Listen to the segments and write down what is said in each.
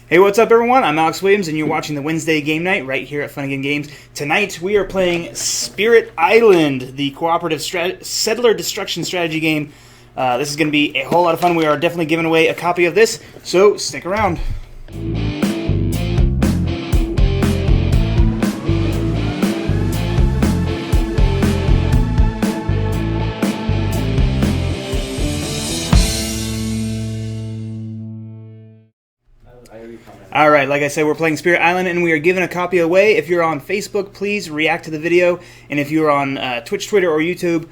Hey, what's up, everyone? I'm Alex Williams, and you're watching the Wednesday Game Night right here at Funagain Games. Tonight, we are playing Spirit Island, the cooperative settler destruction strategy game. This is going to be a whole lot of fun. We are definitely giving away a copy of this, so stick around. Alright, like I said, we're playing Spirit Island, and we are giving a copy away. If you're on Facebook, please react to the video. And if you're on Twitch, Twitter, or YouTube,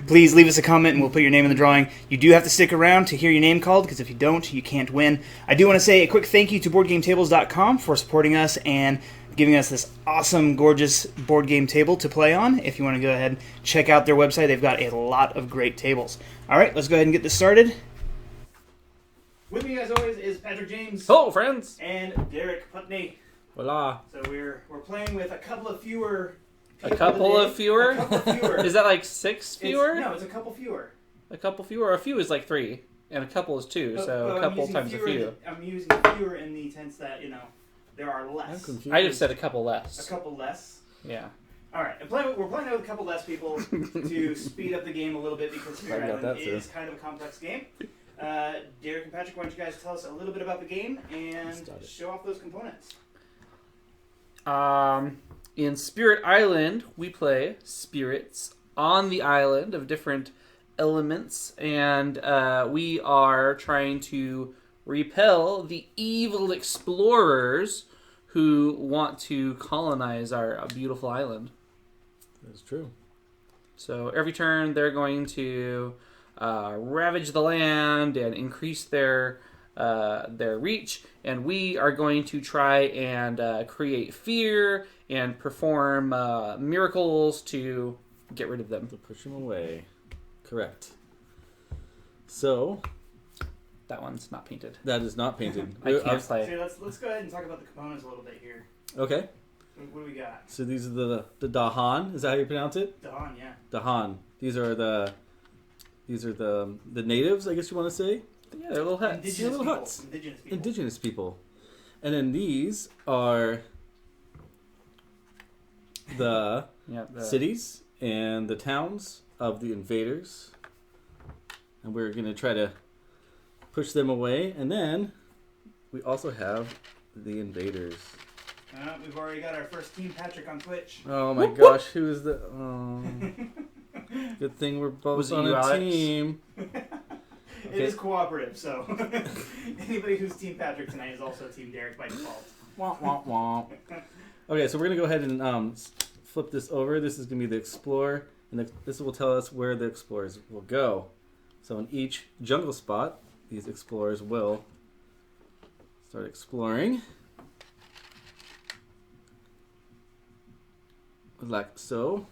please leave us a comment, and we'll put your name in the drawing. You do have to stick around to hear your name called, because if you don't, you can't win. I do want to say a quick thank you to BoardGameTables.com for supporting us and giving us this awesome, gorgeous board game table to play on. If you want to go ahead and check out their website, they've got a lot of great tables. Alright, let's go ahead and get this started. With me, as always, is Patrick James. Hello, friends. And Derek Putney. Voila. So we're playing with a couple of fewer. A couple of fewer? A couple fewer. Is that like 6 fewer? No, it's a couple fewer. A couple fewer? A few is like 3, and a couple is 2, so a couple times a few. I'm using fewer in the sense that, there are less. I just said a couple less. A couple less? Yeah. Alright, we're playing with a couple less people to speed up the game a little bit because Spirit Island is kind of a complex game. Derek and Patrick, why don't you guys tell us a little bit about the game and show off those components? In Spirit Island, we play spirits on the island of different elements, and we are trying to repel the evil explorers who want to colonize our beautiful island. That's true. So every turn, they're going to ravage the land and increase their reach, and we are going to try and create fear and perform miracles to get rid of them. To push them away. Correct. So that one's not painted. That is not painted. I can't play. So let's go ahead and talk about the components a little bit here. Okay. What do we got? So these are the Dahan. Is that how you pronounce it? Dahan, yeah. Dahan. These are the natives, I guess you want to say. Yeah, they're little huts. Indigenous people. And then these are the cities and the towns of the invaders. And we're going to try to push them away. And then we also have the invaders. We've already got our first Team Patrick on Twitch. Oh my gosh, who is the... Oh. Good thing we're both on a team. It is cooperative, so anybody who's Team Patrick tonight is also Team Derek by default. Womp, womp, womp. Okay, so we're going to go ahead and flip this over. This is going to be the Explorer, and this will tell us where the Explorers will go. So in each jungle spot, these Explorers will start exploring. Like so.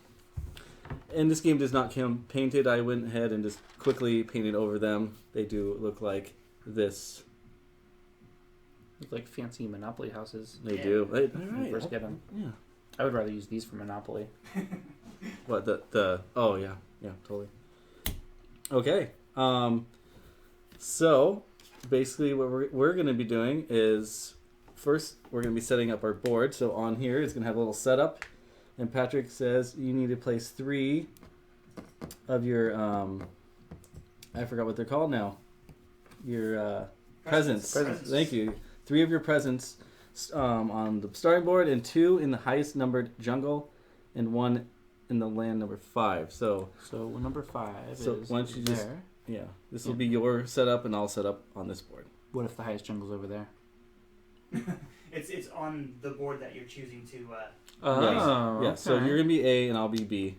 And this game does not come painted. I went ahead and just quickly painted over them. They do look like this. Look like fancy Monopoly houses. They do. All right. When you first get them. Yeah. I would rather use these for Monopoly. What the? Oh yeah, totally. Okay. So basically, what we're going to be doing is first we're going to be setting up our board. So on here it's going to have a little setup. And Patrick says you need to place 3 of your, I forgot what they're called now. Your presents. Thank you. 3 of your presents on the starting board, and 2 in the highest numbered jungle, and 1 in the land number 5. So number 5 is once you there. This will be your setup, and I'll set up on this board. What if the highest jungle's over there? It's on the board that you're choosing to... Yeah, okay. So you're going to be A and I'll be B.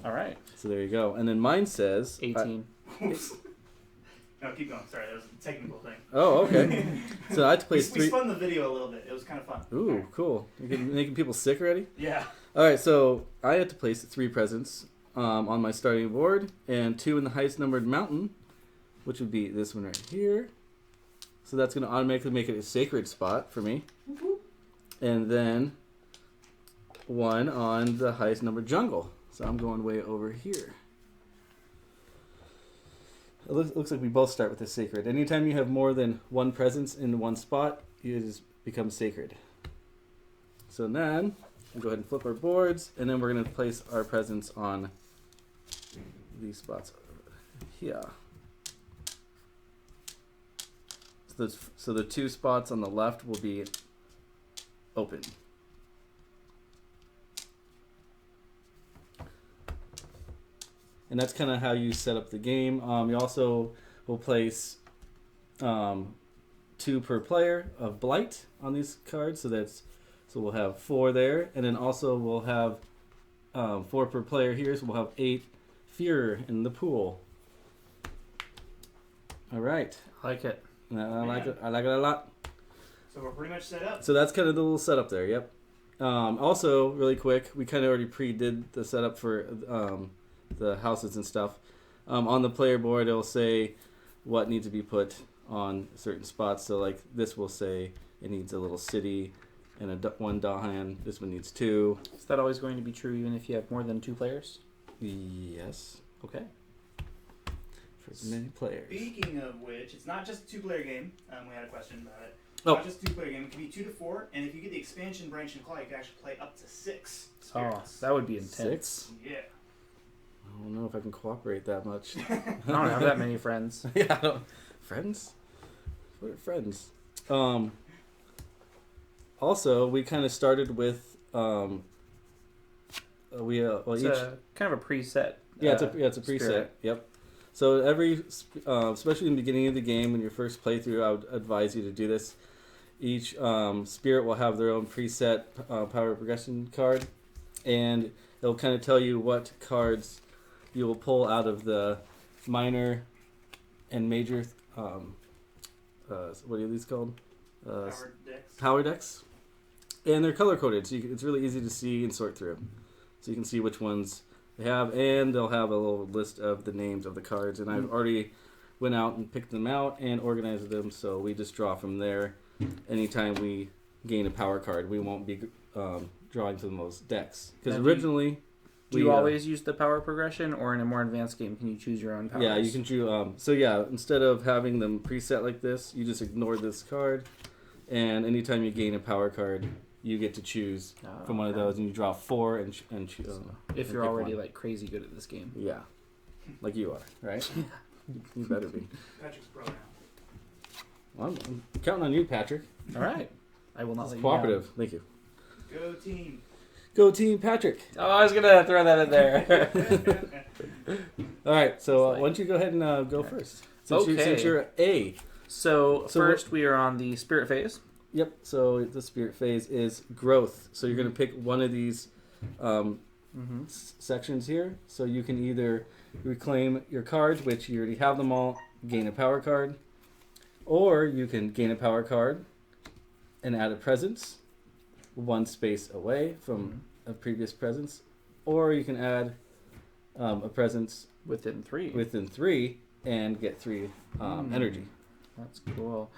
All right. So there you go. And then mine says... 18. No, keep going. Sorry, that was a technical thing. Oh, okay. So I have to place 3... We spun the video a little bit. It was kind of fun. Ooh, cool. You're making people sick already? Yeah. All right, so I have to place 3 presents on my starting board, and 2 in the highest numbered mountain, which would be this one right here. So that's going to automatically make it a sacred spot for me. And then 1 on the highest numbered jungle. So I'm going way over here. looks like we both start with the sacred. Anytime you have more than one presence in one spot, it just becomes sacred. So then, we'll go ahead and flip our boards, and then we're going to place our presence on these spots here. So the 2 spots on the left will be open. And that's kind of how you set up the game. You also will place 2 per player of Blight on these cards. So we'll have 4 there. And then also we'll have 4 per player here. So we'll have 8 Fear in the pool. All right. I like it. I like it. I like it a lot. So we're pretty much set up. So that's kind of the little setup there. Yep. Also, really quick, we kind of already pre-did the setup for the houses and stuff. On the player board, it'll say what needs to be put on certain spots. So like this will say it needs a little city and one Dahan. This one needs 2. Is that always going to be true even if you have more than 2 players? Yes. Okay. For as many players. Speaking of which, it's not just a 2-player game. We had a question about it. Oh. Not just a 2-player game. It can be 2 to 4, and if you get the expansion branch and claw, you can actually play up to 6 Oh, spirits. that would be intense. 6? Yeah. I don't know if I can cooperate that much. I don't have that many friends. Yeah. I don't. Friends? What are friends? Also, we kind of started with It's kind of a preset. It's a preset. Spirit. Yep. So every, especially in the beginning of the game when you first play through, I would advise you to do this. Each spirit will have their own preset power progression card, and it'll kind of tell you what cards you will pull out of the minor and major. What are these called? Power decks. Power decks, and they're color coded, so it's really easy to see and sort through. So you can see which ones they have, and they'll have a little list of the names of the cards. And I've already went out and picked them out and organized them, so we just draw from there. Anytime we gain a power card, we won't be drawing from those decks. Because originally... Do you always use the power progression, or in a more advanced game, can you choose your own powers? Yeah, you can choose... so yeah, instead of having them preset like this, you just ignore this card, and anytime you gain a power card, you get to choose from one of those, and you draw 4 and choose. If you're already like crazy good at this game. Yeah, like you are, right? You better be. Patrick's pro now. Well, I'm counting on you, Patrick. All right, I will not It's let cooperative. you Thank you. Go team. Go team, Patrick. down. Oh, I was gonna throw that in there. All right, so It's why don't you go ahead and go first? Since you're A. So first, we are on the spirit phase. Yep. So the spirit phase is growth. So you're going to pick one of these sections here. So you can either reclaim your cards, which you already have them all, gain a power card, or you can gain a power card and add a presence one space away from a previous presence, or you can add a presence Within 3 and get 3 energy. That's cool.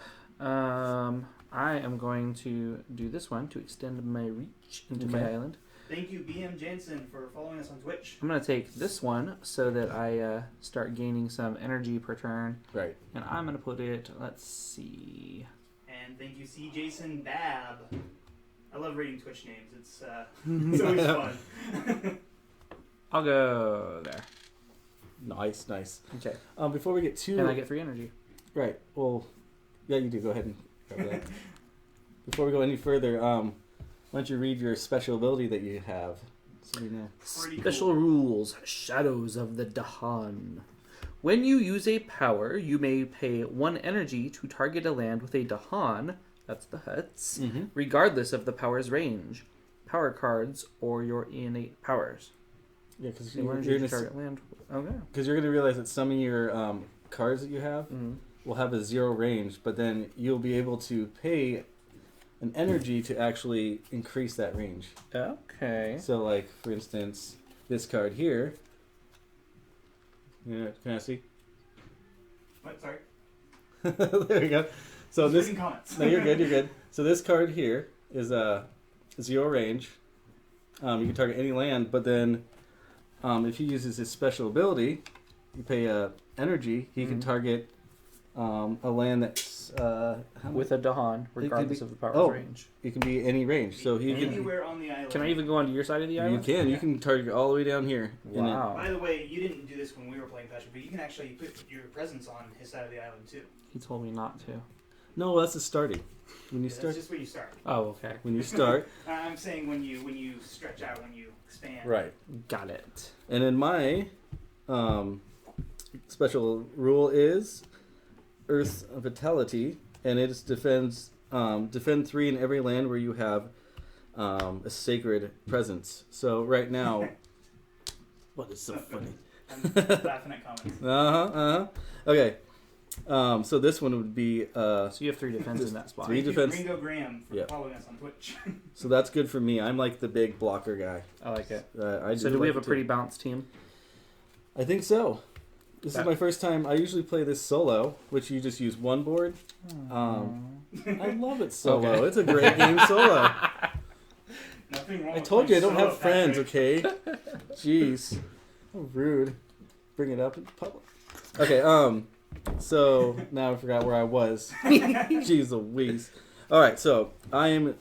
I am going to do this one to extend my reach into my island. Thank you, BM Jansen, for following us on Twitch. I'm going to take this one so that I start gaining some energy per turn. Right. And I'm going to put it, let's see. And thank you, C. Jason Bab. I love reading Twitch names. It's always fun. I'll go there. Nice. Okay. Before we get too... And I get free energy. Right. Well, yeah, you do. Go ahead and cover that. Before we go any further, why don't you read your special ability that you have so we know. Special rules. Shadows of the Dahan. When you use a power, you may pay 1 energy to target a land with a Dahan, that's the huts, regardless of the power's range, power cards, or your innate powers. Yeah, because you're going to target land. Okay. Because you're going to realize that some of your cards that you have will have a 0 range, but then you'll be able to pay an energy to actually increase that range. Okay. So, like, for instance, this card here. Yeah, can I see? What? Sorry. There we go. So Just this. reading comments. No, you're good. You're good. So this card here is a 0 range. You can target any land, but then if he uses his special ability, you pay a energy, he can target a land that's With a Dahan, regardless of the power's range. It can be any range. So he can. Anywhere on the island. Can I even go onto your side of the island? You can. You can target all the way down here. Wow. By the way, you didn't do this when we were playing Patrick, but you can actually put your presence on his side of the island too. He told me not to. No, that's the starting. When you start. That's just where you start. Oh, okay. When you start. I'm saying when you stretch out, when you expand. Right. Got it. And then my special rule is Earth Vitality, and it defends defend 3 in every land where you have a sacred presence. So right now, what is so funny? I'm laughing at comments. Okay. So this one would be So you have 3 defense in that spot. 3 Thank you, defense. Ringo Graham, for Yep. following us on Twitch. So that's good for me. I'm like the big blocker guy. I like it. I So do we have a pretty balanced team? I think so. This is my first time. I usually play this solo, which you just use one board. I love it solo. Okay. It's a great game solo. Nothing wrong I with told you I playing don't have solo, friends, Patrick. okay? Jeez. How rude. Bring it up in public. Okay, so now I forgot where I was. Jeez Louise. Alright, so I am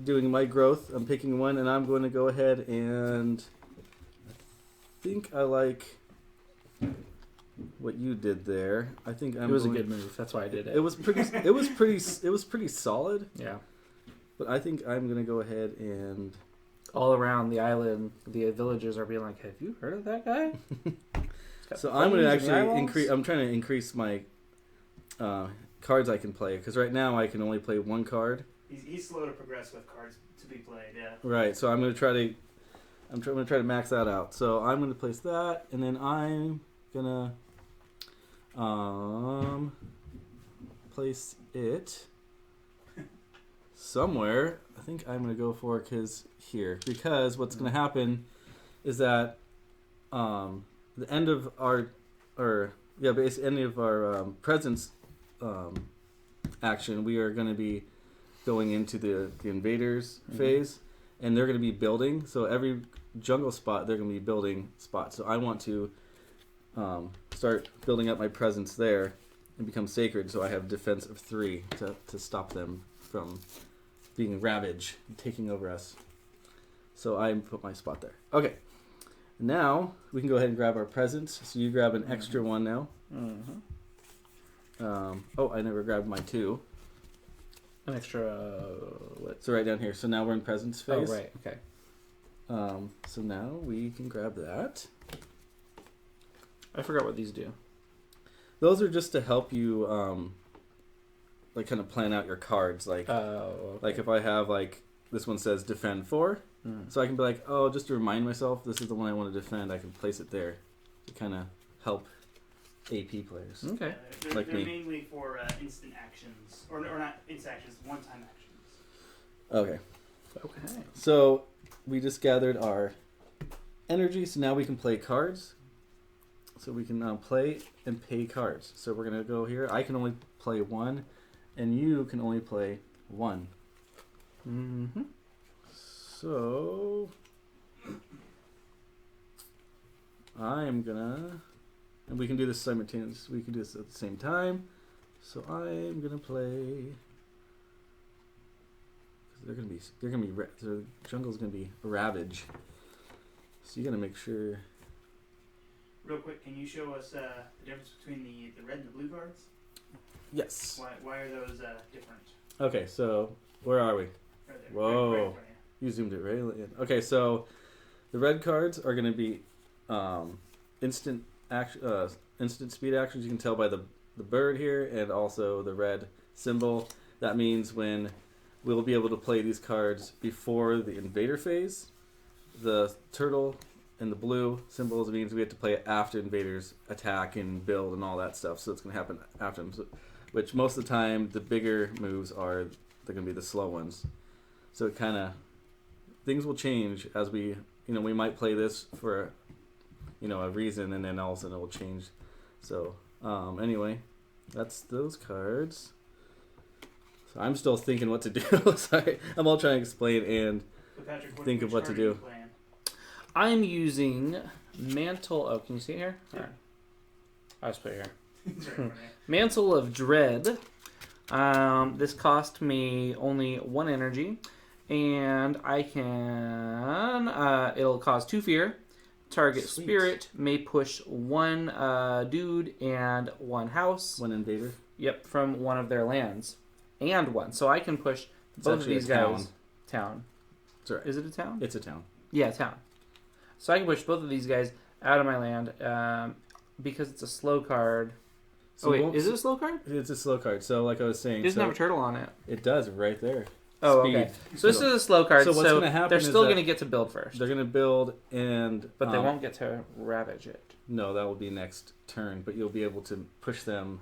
doing my growth. I'm picking one, and I'm going to go ahead and I think I like what you did there. I think It was a good move. That's why I did it. It was pretty solid. Yeah. But I think I'm gonna go ahead and All around the island, the villagers are being like, "Have you heard of that guy?" so I'm gonna actually increase. I'm trying to increase my cards I can play, because right now I can only play one card. He's slow to progress with cards to be played. Yeah. Right. So I'm gonna try to max that out. So I'm gonna place that, and then I'm gonna place it somewhere. I think I'm gonna go for it because what's gonna happen is that the end of our basically end of our presence action, we are gonna be going into the invaders phase, and they're gonna be building. So every jungle spot, they're gonna be building spots. So I want to start building up my presence there and become sacred, so I have defense of 3 to stop them from being ravaged and taking over us. So I put my spot there. Okay. Now we can go ahead and grab our presents. So you grab an extra one now. I never grabbed my 2. An extra. What? So right down here. So now we're in presents phase. Oh right. Okay. So now we can grab that. I forgot what these do. Those are just to help you, like, kind of plan out your cards. Like, like if I have, like, this one says defend 4, so I can be like, oh, just to remind myself, this is the one I want to defend. I can place it there to kind of help AP players. Okay. They're Like me. mainly for instant actions, or not instant actions, one-time actions. Okay. Okay. So we just gathered our energy, so now we can play cards. So we can play and pay cards. So we're going to go here. I can only play 1, and you can only play 1. Mm-hmm. So I'm going to... And we can do this simultaneously. We can do this at the same time. So I'm going to play... They're going to be... The jungle's going to be ravage. So you got to make sure... Real quick, can you show us the difference between the red and the blue cards? Yes. Why are those different? Okay, so where are we? Right there. Whoa. Right in front of you. You zoomed it right in. Okay, so the red cards are going to be instant speed actions. You can tell by the bird here and also the red symbol. That means when we'll be able to play these cards before the invader phase. The turtle and the blue symbols means we have to play it after invaders attack and build and all that stuff. So it's going to happen after them. So, which most of the time, the bigger moves they're going to be the slow ones. So it kind of, things will change as we might play this for, a reason, and then all of a sudden it will change. So anyway, that's those cards. So I'm still thinking what to do. Sorry, I'm all trying to explain and So Patrick, think of what to do. I'm using mantle. Oh, can you see it here? Yeah. I just put it here. It's right in front of you. Mantle of Dread. This cost me only 1 energy, and I can. It'll cause 2 fear. Target Sweet. spirit may push 1 dude and 1 house. 1 invader. Yep, from one of their lands, and 1. So I can push It's both of actually a these town. guys. Town. That's right. Is it a town? It's a town. Yeah, town. So I can push both of these guys out of my land because it's a slow card. So Oh we wait, won't is it a slow card? It's a slow card. So like I was saying, It doesn't so have a turtle on it. it does right there. Oh, Speed. okay. So this is a slow card, So so, what's gonna happen they're is still that going to get to build first. They're gonna build and But they won't get to ravage it. No, that will be next turn. But you'll be able to push them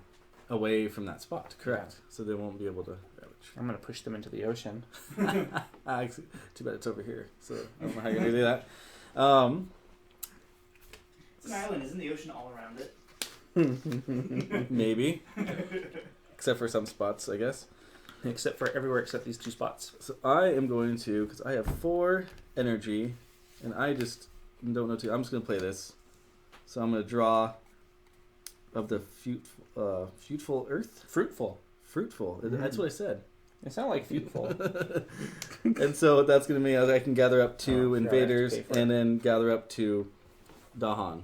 away from that spot. Correct. So they won't be able to ravage. I'm going to push them into the ocean. Actually, too bad it's over here. So I don't know how you're gonna do that. It's an island. Isn't the ocean all around it? Maybe, except for some spots, I guess. Except for everywhere except these 2 spots. So I am going to, because I have 4 energy, and I just don't know I'm just going to play this. So I'm going to draw of the fruitful earth. Fruitful. Fruitful. That's what I said. It sounds like fruitful. And so what that's going to mean is I can gather up 2 invaders I have to pay for and then gather up 2 Dahan.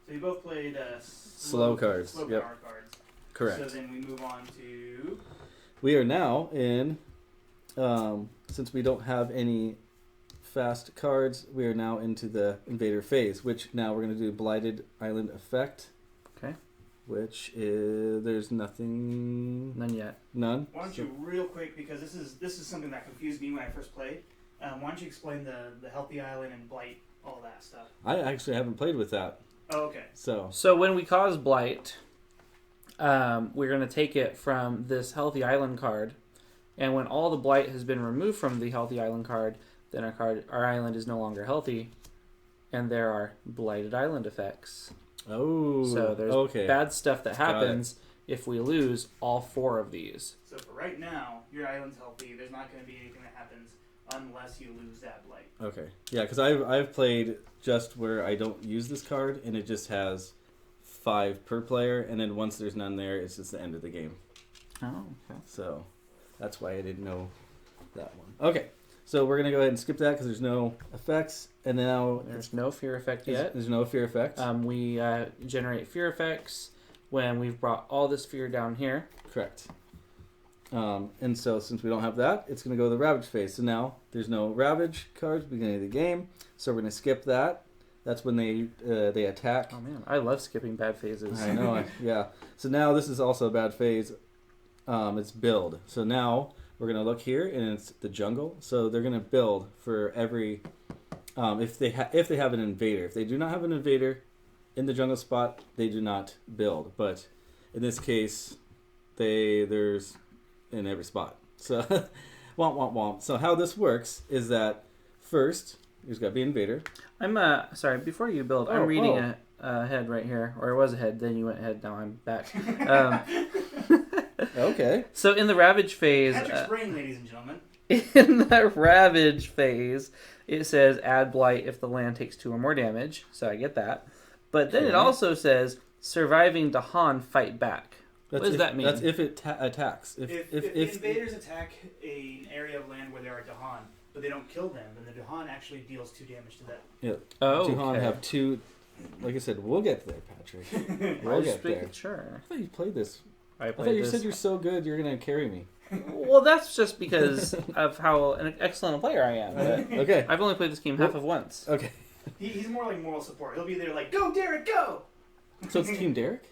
So you both played Slow cards. Slow Yep. power cards. Correct. So then we move on to. We are now in, since we don't have any fast cards, we are now into the invader phase, which now we're going to do Blighted Island effect. Okay. Which is, there's nothing, None yet. none. Why don't you real quick, because this is something that confused me when I first played. Why don't you explain the healthy island and blight, all that stuff? I actually haven't played with that. Oh, okay. So when we cause blight, we're going to take it from this healthy island card, and when all the blight has been removed from the healthy island card, then our island is no longer healthy, and there are blighted island effects. Oh, So there's okay. bad stuff that happens if we lose all 4 of these. So for right now, your island's healthy. There's not going to be anything that happens unless you lose that blight. Okay, yeah, because I've played just where I don't use this card, and it just has 5 per player, and then once there's none there, it's just the end of the game. Oh, okay. So that's why I didn't know that one. Okay, so we're gonna go ahead and skip that because there's no effects, and now There's no fear effect yet. there's no fear effect. We generate fear effects when we've brought all this fear down here. Correct. And so since we don't have that, it's gonna go to the ravage phase. So now there's no ravage cards at the beginning of the game, so we're gonna skip that. That's when they attack. Oh man, I love skipping bad phases. I know, yeah. So now this is also a bad phase. It's build. So now we're gonna look here, and it's the jungle. So they're gonna build for every if they have an invader. If they do not have an invader in the jungle spot, they do not build. But in this case, there's in every spot. So womp womp womp. So how this works is that first there's got to be invader. I'm sorry. Before you build, I'm reading a head right here, or it was a head. Then you went ahead. Now I'm back. Okay. So in the ravage phase, Patrick's brain, ladies and gentlemen. in the ravage phase, it says add blight if the land takes 2 or more damage. So I get that. But then it Okay. also says surviving Dahan fight back. That's What does if, that mean? That's if it attacks. If the invaders attack an area of land where there are Dahan, but they don't kill them, then the Dahan actually deals 2 damage to them. Oh, Duhan okay. have 2. Like I said, we'll get there, Patrick. I We'll was get there. making sure. I thought you played this. I I thought played you this. said you're so good, you're gonna carry me. Well, that's just because of how an excellent a player I am. But Okay. I've only played this game half of once. Okay. He's more like moral support. He'll be there like, go, Derek, go! So it's Team Derek?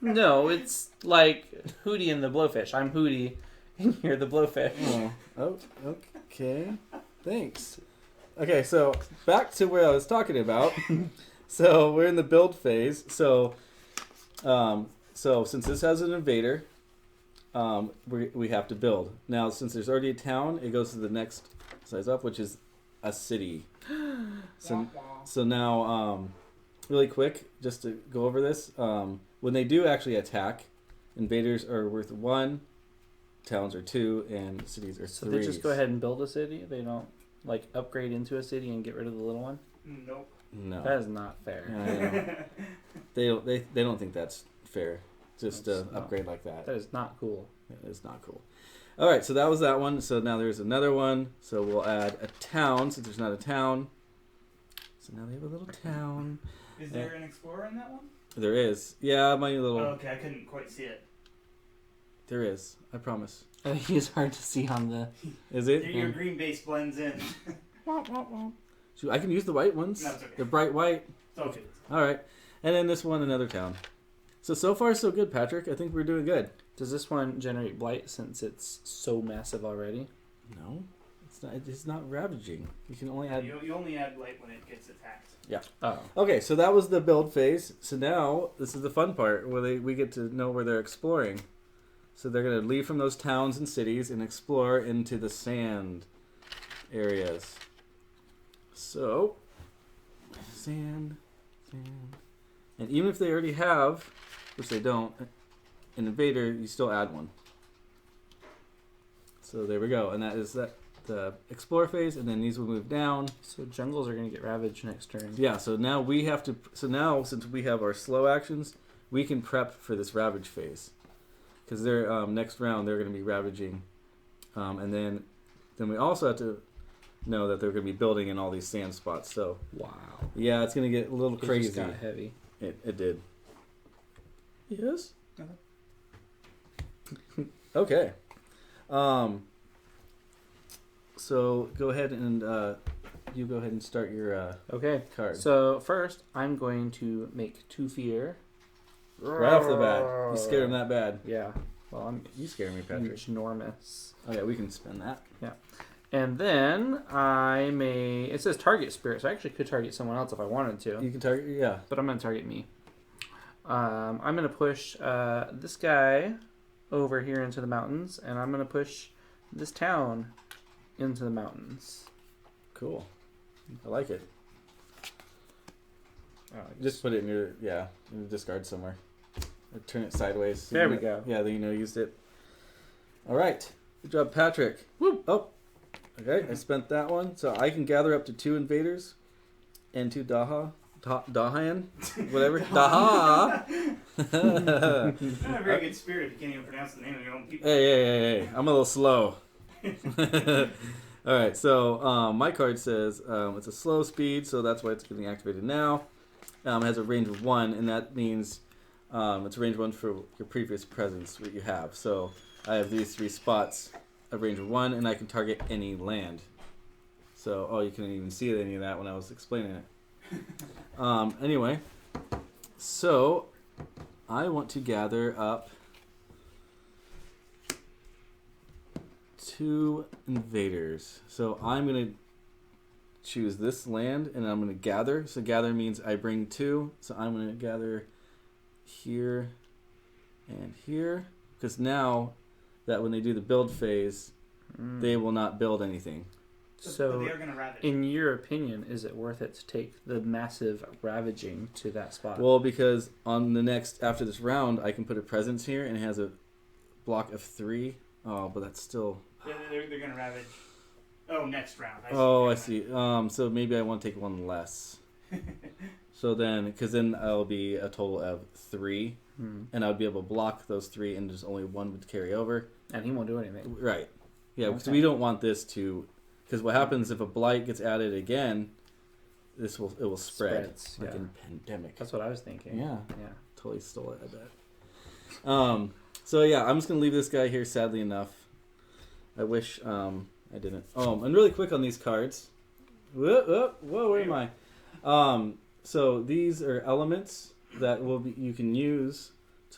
No, it's like Hootie and the Blowfish. I'm Hootie, and you're the Blowfish. Oh, okay. Thanks. Okay, so back to where I was talking about. So we're in the build phase. So since this has an invader, we have to build. Now, since there's already a town, it goes to the next size up, which is a city. So now, really quick, just to go over this, when they do actually attack, invaders are worth 1, towns are 2, and cities are 3. So they just go ahead and build a city? They don't, like, upgrade into a city and get rid of the little one? Nope. No. That is not fair. I know. They don't think that's fair. Just That's not- upgrade like that. That is not cool. It is not cool. All right, so that was that one. So now there's another one. So we'll add a town since there's not a town. So now they have a little town. Is there an explorer in that one? There is. Yeah, my little. Oh, okay, I couldn't quite see it. There is. I promise. I think it's hard to see on the. Is it? Your green base blends in. Shoot, I can use the white ones. No, it's okay. They're bright white. It's okay. All right, and then this one, another town. So far so good, Patrick. I think we're doing good. Does this one generate blight since it's so massive already? No, it's not. It's not ravaging. You can only add. You only add light when it gets attacked. Yeah. Oh. Okay, so that was the build phase. So now this is the fun part where we get to know where they're exploring. So they're gonna leave from those towns and cities and explore into the sand areas. So sand, and even if they already have, which they don't, an invader, you still add one. So there we go, and that is the explore phase, and then these will move down. So jungles are going to get ravaged next turn. Yeah, so now we have to. So now, since we have our slow actions, we can prep for this ravage phase, because they're next round they're going to be ravaging, and then we also have to know that they're going to be building in all these sand spots. So Wow. yeah, it's going to get a little It crazy. just got heavy. It did. Yes. Okay. So go ahead and you go ahead and start your Okay. card. So first, I'm going to make 2 fear. Right off the bat, you scared him that bad. Yeah. Well, I'm You scare me, Patrick. enormous. Oh yeah, we can spend that. And then I may. It says target spirit, so I actually could target someone else if I wanted to. You can target. Yeah. But I'm going to target me. I'm going to push this guy over here into the mountains, and I'm going to push this town into the mountains. Cool. I like it. Oh, Just put it in your in the discard somewhere. Or turn it sideways. So There you we know- go. Yeah, then you know you used it. All right. Good job, Patrick. Woo. Oh. Okay, I spent that one, so I can gather up to 2 invaders and 2 Dahan, whatever. Daha. You're not a very good spirit if you can't even pronounce the name of your own people. Hey. I'm a little slow. All right, so my card says it's a slow speed, so that's why it's getting activated now. It has a range of 1, and that means it's a range 1 for your previous presence, what you have. So I have these 3 spots of range of 1, and I can target any land. So, you couldn't even see any of that when I was explaining it. Anyway, so I want to gather up 2 invaders. So I'm going to choose this land, and I'm going to gather. So gather means I bring 2. So I'm going to gather here and here. Because now that when they do the build phase, they will not build anything. So, they are going to ravage. in your opinion, is it worth it to take the massive ravaging to that spot? Well, because on the next, after this round, I can put a presence here, and it has a block of 3. Oh, but that's still... They're going to ravage. Oh, next round. I see. So maybe I want to take 1 less. So then, because then I'll be a total of 3, and I would be able to block those 3, and just only 1 would carry over. And he won't do anything. Right. Yeah, because Okay. we don't want this to... Because what happens if a blight gets added again, it will spread. Spreads, Like yeah. in pandemic. That's what I was thinking. Yeah. Yeah. Totally stole it, I bet. So yeah, I'm just going to leave this guy here, sadly enough. I wish I didn't. And really quick on these cards. Whoa, where am I? So these are elements that you can use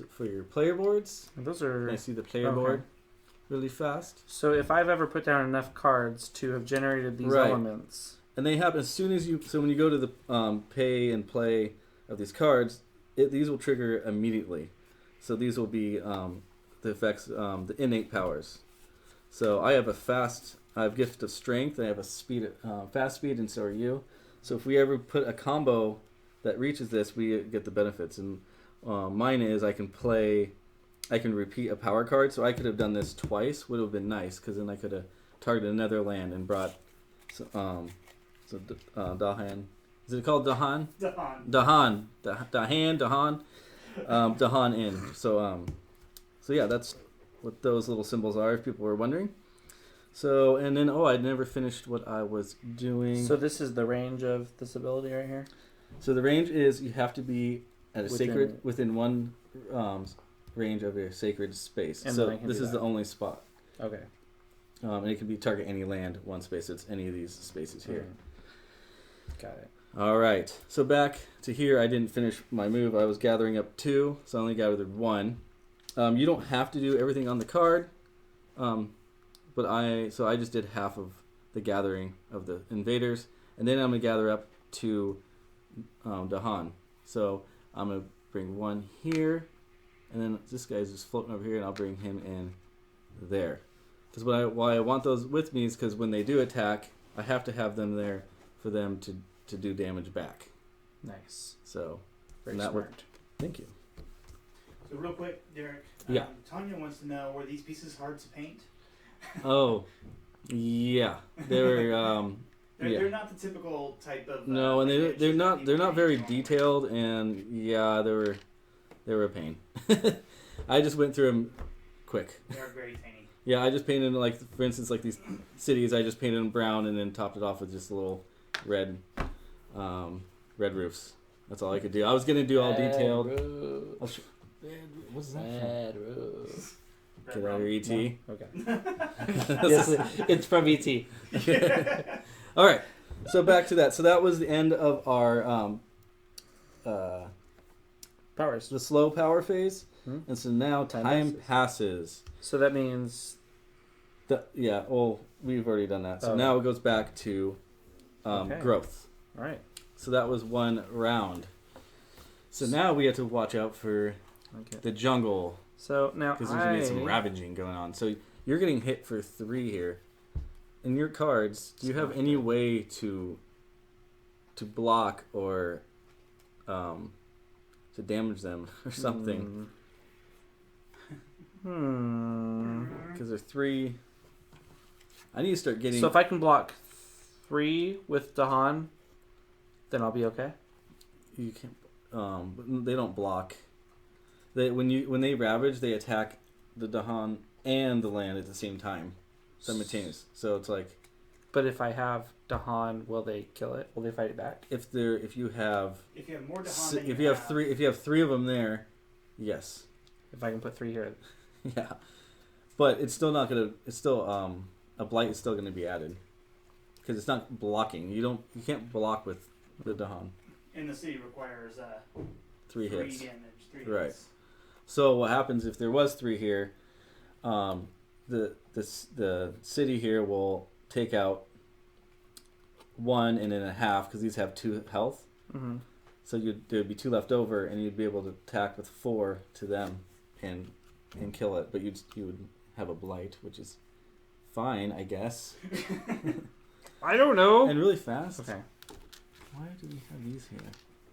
for your player boards. And those are. Can I see the player Okay. board really fast? So if I've ever put down enough cards to have generated these Right. elements. And they happen as soon as you. So when you go to the pay and play of these cards, these will trigger immediately. So these will be the effects, the innate powers. So I have I have gift of strength. I have a speed, fast speed, and so are you. So if we ever put a combo that reaches this, we get the benefits. And mine is I can repeat a power card. So I could have done this twice. Would have been nice because then I could have targeted another land and brought. Dahan. Is it called Dahan? Dahan. Dahan. Dahan in. So yeah, that's what those little symbols are. If people were wondering. So and then I'd never finished what I was doing. So this is the range of this ability right here. So the range is you have to be at a within one range of a sacred space. And so this is the only spot. Okay. And it can be target any land, one space. It's any of these spaces here. Got it. All right. So back to here, I didn't finish my move. I was gathering up 2, so I only gathered 1. You don't have to do everything on the card, but I just did half of the gathering of the invaders, and then I'm gonna gather up 2 Dahan. So I'm gonna bring 1 here, and then this guy's just floating over here, and I'll bring him in there. Because why I want those with me is because when they do attack, I have to have them there for them to do damage back. Nice. So, Very that smart. worked. Thank you. So real quick, Derek. Yeah. Tanya wants to know, were these pieces hard to paint? Oh, yeah. They're They're not the typical type of. No, and they're not very paint. detailed, and yeah, they were a pain. I just went through them quick. They are very tiny. Yeah, I just painted like, for instance, like these cities. I just painted them brown and then topped it off with just a little red roofs. That's all I could do. I was gonna do all detailed. What's that? Red roof. Get out of here, ET. No. Okay. Yes, it's from ET. All right. So back to that. So that was the end of our Powers. the slow power phase, Hmm? and so now time passes. So that means We've already done that. So Oh. now it goes back to Okay. growth. all right. So that was 1 round. So now we have to watch out for Okay. the jungle, So now because there's gonna be some ravaging going on. So you're getting hit for 3 here. In your cards, do you have any way to block or to damage them or something? Because there's 3. I need to start getting. So if I can block 3 with Dahan, then I'll be okay. You can't. But they don't block. When they ravage, they attack the Dahan and the land at the same time, simultaneous. So it's like. But if I have Dahan, will they kill it? Will they fight it back? If you have more Dahan than if you have 3 if you have 3 of them there, yes. If I can put 3 here. Yeah, but it's still not gonna. It's still a blight is still gonna be added because it's not blocking. You can't block with the Dahan. And the city requires 3 hits. damage. 3 Right. hits. So what happens if there was 3 here? The city here will take out 1 and then a half because these have 2 health. Mm-hmm. So there'd be 2 left over, and you'd be able to attack with 4 to them and kill it. But you would have a blight, which is fine, I guess. I don't know. And really fast. Okay. Why do we have these here?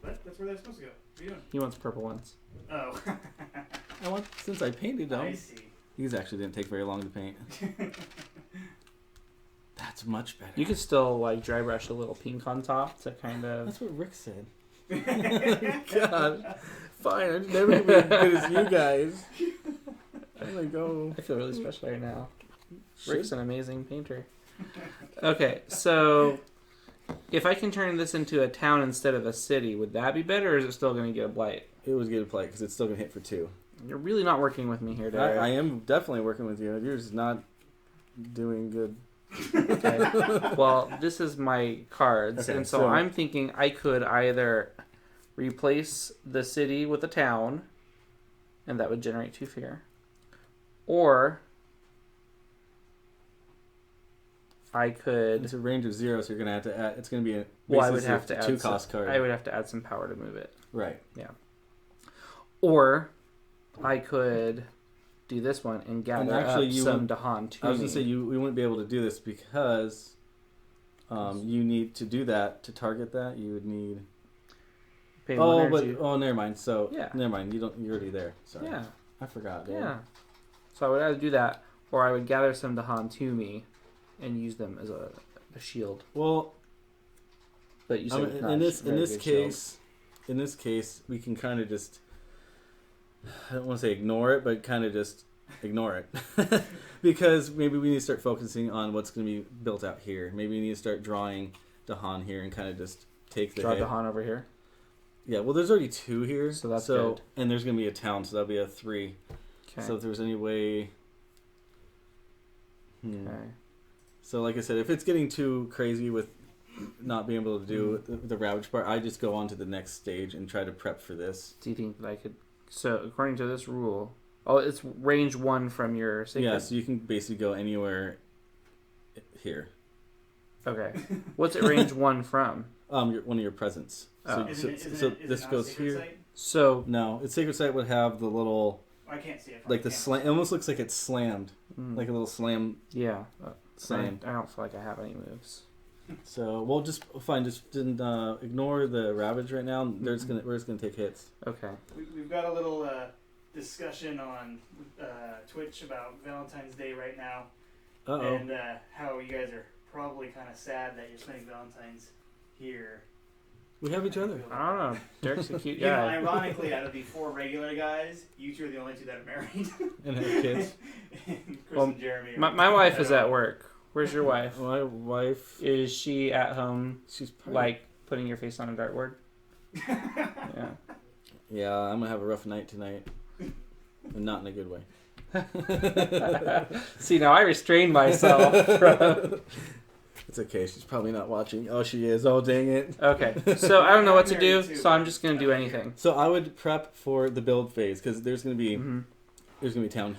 But that's where they're supposed to go. What are you doing? He wants purple ones. Oh. Since I painted them. I see. These actually didn't take very long to paint. That's much better. You could still like dry brush a little pink on top to kind of. That's what Rick said. God. Fine, I'm never gonna be as good as you guys. I'm gonna go. I feel really special right now. Rick's an amazing painter. Okay, so if I can turn this into a town instead of a city, would that be better, or is it still going to get a blight? It was good to play because it's still gonna hit for 2. You're really not working with me here, Derek. I am definitely working with you. You're just not doing good. Okay. Well, this is my cards, Okay, and so so- I'm thinking I could either replace the city with a town, and that would generate 2 fear, or I could. It's a range of 0, so you're gonna have to add. It's gonna be a. Well, I would basis have of to add 2 cost card. I would have to add some power to move it. Right. Or I could do this one and gather actually, up you some wouldn't- Dahan to I was me. gonna say we wouldn't be able to do this because you need to do that to target that. You would need. Pay 1 But energy. never mind. So Yeah. never mind. You're already there. Sorry. Yeah, I forgot. Dude. yeah. So I would either do that, or I would gather some Dahan to me and use them as a shield. Well, But you said not in a this very good shield. case, we can kind of just I don't want to say ignore it, but kind of just ignore it. Because maybe we need to start focusing on what's going to be built out here. Maybe we need to start drawing Dahan here and kind of just take the Draw hit. Dahan over here. Yeah, well, there's already 2 here. So that's good. And there's going to be a town, so that'll be a 3. Okay. So if there's any way... Okay. So like I said, if it's getting too crazy with not being able to do the ravage part, I just go on to the next stage and try to prep for this. Do you think that I could... So, according to this rule... Oh, it's range 1 from your sacred. Yeah, so you can basically go anywhere here. Okay. What's it range 1 from? One of your presents. Oh. So this goes here. Site? So... No, its sacred site would have the little, I can't see it. like the slam. It almost looks like it's slammed, Mm. like a little slam Yeah. slam. I don't feel like I have any moves. So we'll just fine. Just didn't ignore the ravage right now. We're just gonna take hits. Okay. We've got a little discussion on Twitch about Valentine's Day right now, and how you guys are probably kind of sad that you're spending Valentine's here. We have each other. I don't know. Derek's a cute You know, guy. ironically, out of the 4 regular guys, you 2 are the only 2 that are married. And have kids. And Chris Well, and Jeremy. My wife is at work. Where's your wife? My wife, Is she at home, she's probably, like, putting your face on a dartboard? Yeah. yeah. I'm gonna have a rough night tonight, and not in a good way. See, now I restrained myself from... It's okay. She's probably not watching. Oh, she is. Oh, dang it. Okay. So I don't know what to do, so I'm just going to do anything. So I would prep for the build phase because there's gonna be Mm-hmm. there's gonna be a town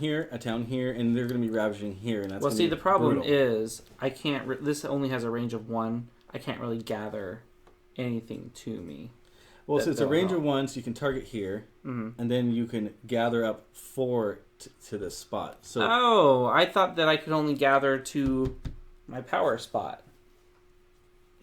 here, and they're gonna be ravaging here, and that's Well, gonna see, be the problem brutal. is I can't... this only has a range of 1. I can't really gather anything to me. Well, so it's a they'll range help. of 1, so you can target here, Mm-hmm. and then you can gather up 4 to this spot. So Oh, I thought that I could only gather to my power spot.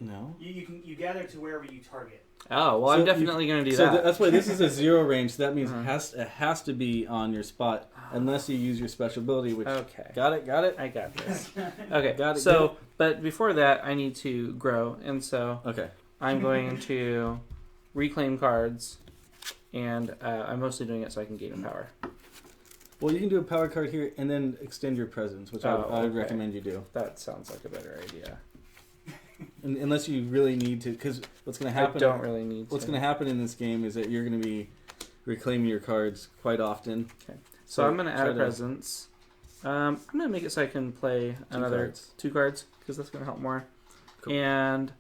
no. You gather to wherever you target. Oh, well, So I'm definitely going to do So that. that's why this is a 0 range. So that means Uh-huh. it has to be on your spot unless you use your special ability. Which Okay. got it. I got this. Okay, Got it, so, got it. but before that, I need to grow, and so Okay. I'm going to reclaim cards, and I'm mostly doing it so I can gain a power. Well, you can do a power card here and then extend your presence, which I would okay. recommend you do. That sounds like a better idea. Unless you really need to, because what's going to happen? I don't really need What's to. going to happen in this game is that you're going to be reclaiming your cards quite often. Okay. So I'm going to add try a to- presence. I'm going to make it so I can play another 2 cards, because that's going to help more. Cool. And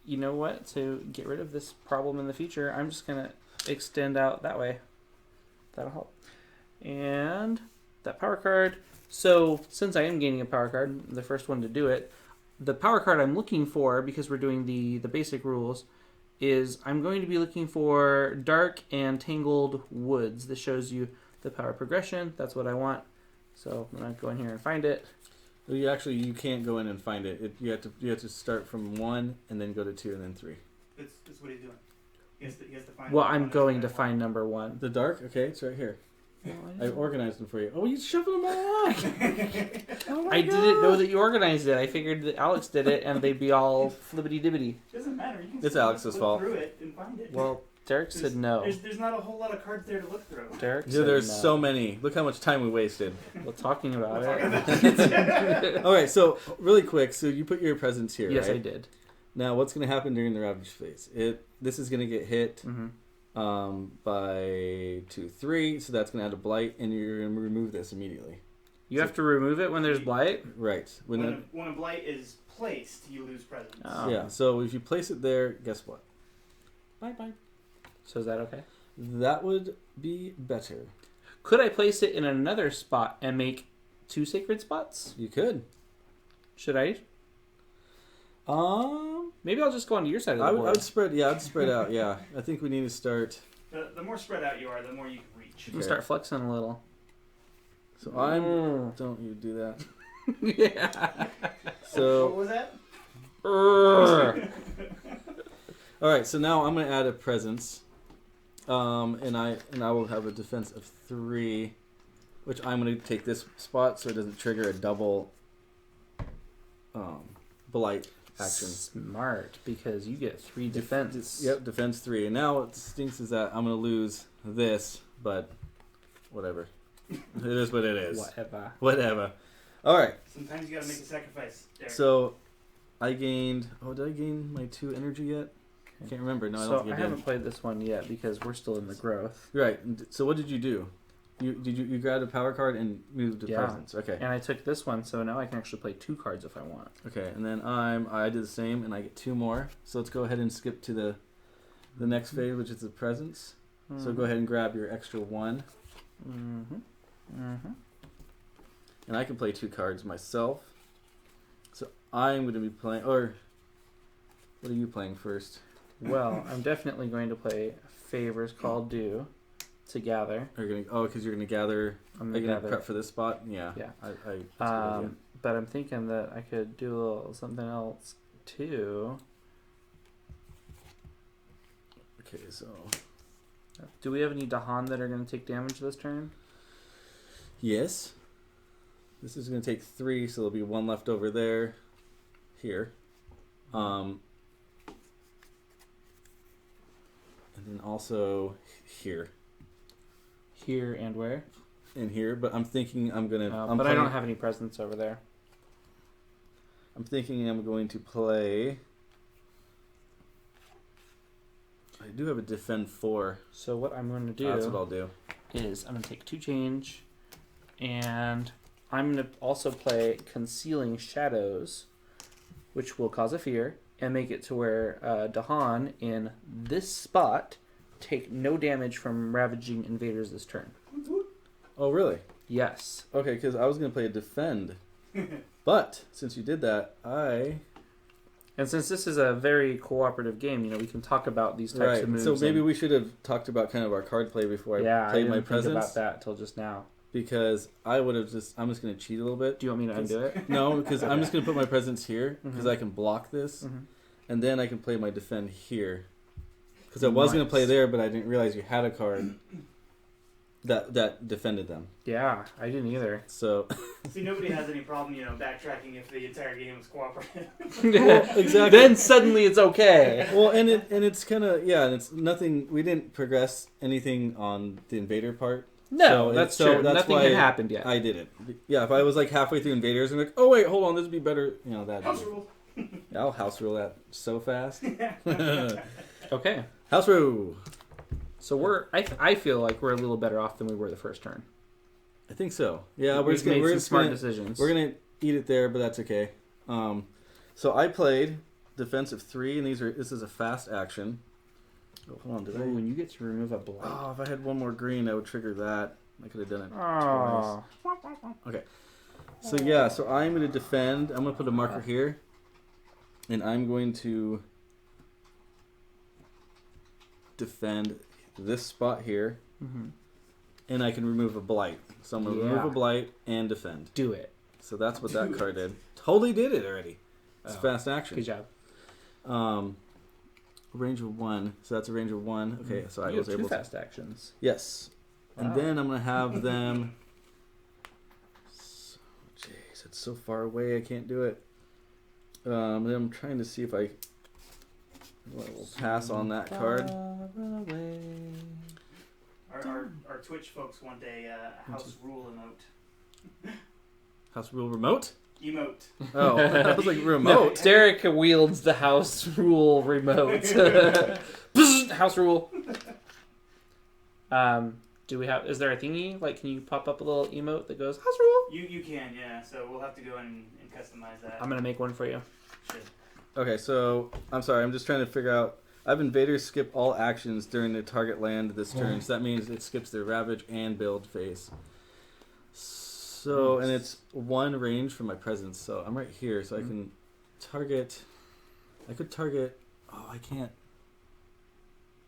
you know what? To get rid of this problem in the future, I'm just going to extend out that way. That'll help. And that power card. So since I am gaining a power card, the first one to do it, the power card I'm looking for, because we're doing the basic rules, is I'm going to be looking for Dark and Tangled Woods. This shows you the power progression. That's what I want. So I'm going to go in here and find it. Well, you can't go in and find it. You have to start from 1 and then go to 2 and then 3. That's what he's doing. He has to find. Well, I'm going to find number 1. The dark, okay, it's right here. I organized them for you. Oh, you shuffled them all up. Oh my I God. didn't know that you organized it. I figured that Alex did it and they'd be all flibbity-dibbity. Doesn't matter. You can It's still Alex's look fault. through it and find it. Well, Derek said no. There's not a whole lot of cards there to look through. Derek Yeah, said there's no. so many. Look how much time we wasted. Well, talking about We'll talk it. about it. All right, so really quick, so you put your presents here, Yes, right? I did. Now, what's going to happen during the ravage phase? This is going to get hit Mm-hmm. by 2, 3, so that's going to add a blight, and you're going to remove this immediately. You have to remove it when there's blight? Right. When a blight is placed, you lose presence. Oh. Yeah, so if you place it there, guess what? Bye-bye. So is that okay? That would be better. Could I place it in another spot and make 2 sacred spots? You could. Should I? Maybe I'll just go onto your side of the I board. would spread. Yeah, I'd spread out. Yeah, I think we need to start. The more spread out you are, the more you can reach. I'm gonna start flexing a little. So Mm. Don't you do that? Yeah. What So was that? all right. So now I'm going to add a presence, and I will have a defense of 3, which I'm going to take this spot so it doesn't trigger a double blight action. Smart, because you get 3 defense. Yep, defense 3. And now what stinks is that I'm going to lose this but whatever. It is what it is. Whatever. All right. Sometimes you gotta make a sacrifice, Derek. So I gained. Oh, did I gain my 2 energy yet? I can't remember. No, I don't So think I I did. haven't played this one yet because we're still in the growth. Right. So what did you do? You grabbed a power card and moved to Yeah. presence. Okay. And I took this one, so now I can actually play 2 cards if I want. Okay. And then I did the same, and I get 2 more. So let's go ahead and skip to the next phase, which is the presence. So go ahead and grab your extra 1. And I can play 2 cards myself. So I'm going to be playing. Or what are you playing first? Well, I'm definitely going to play Favors Called Due to gather. Because you're gonna gather. I'm Are you gonna gonna prep for this spot? Yeah. Yeah. That's a good idea. But I'm thinking that I could do a little something else too. Okay, so Do we have any Dahan that are going to take damage this turn? yes, this is gonna take 3, so there'll be 1 left over there. Here. And then also here. Here and where? In here, but I'm thinking I'm gonna. But I don't have any presence over there. I'm thinking I'm going to play. I do have a defend 4. So what I'm going to do That's what I'll do. is I'm going to take 2 change, and I'm going to also play Concealing Shadows, which will cause a fear, and make it to where Dahan in this spot take no damage from Ravaging Invaders this turn. Oh, really? Yes. Okay, because I was going to play a defend. But since you did that, And since this is a very cooperative game, we can talk about these types of moves. So maybe we should have talked about kind of our card play before I played my presence. Think about that till just now. Because I'm just going to cheat a little bit. Do you want me to undo it? No, because I'm just going to put my presence here because I can block this. Mm-hmm. And then I can play my defend here. Because I was going to play there, but I didn't realize you had a card that defended them. Yeah, I didn't either. So See, nobody has any problem, backtracking if the entire game is cooperative. well, exactly. Then suddenly it's okay. Well, and it's kind of and it's nothing. We didn't progress anything on the invader part. No, that's true. Nothing had happened yet. I did it. Yeah, if I was like halfway through invaders and like, oh wait, hold on, this would be better. That. House rule. Yeah, I'll house rule that so fast. Okay. House rule. So I feel like we're a little better off than we were the first turn. I think so. Yeah, we're made some smart decisions. We're gonna eat it there, but that's okay. So I played defensive 3, and this is a fast action. Oh, hold on, when you get to remove a blight. Oh, if I had 1 more green, I would trigger that. I could have done it Oh. twice. Okay. So yeah, so I'm gonna defend. I'm gonna put a marker here, and I'm going to defend this spot here, and I can remove a blight. So I'm gonna remove a blight and defend. Do it. So that's what that card did. Totally did it already. It's fast action. Good job. Range of 1. So that's a range of 1. Okay, so I was able able to fast actions. Yes. Wow. And then I'm gonna have them. Jeez, it's so far away. I can't do it. Then I'm trying to see if I will pass on that card. Our Twitch folks want a house rule emote. House rule remote? Emote. Oh, that was like No, remote. Derek wields the house rule remote. House rule. Do we have? Is there a thingy? Like, can you pop up a little emote that goes house rule? You can, yeah. So we'll have to go in and customize that. I'm gonna make one for you. Shit. Okay, so I'm sorry. I'm just trying to figure out. I have invaders skip all actions during the target land this turn. So that means it skips their ravage and build phase. So, and it's 1 range from my presence. So I'm right here. So I can target. I could target. Oh, I can't.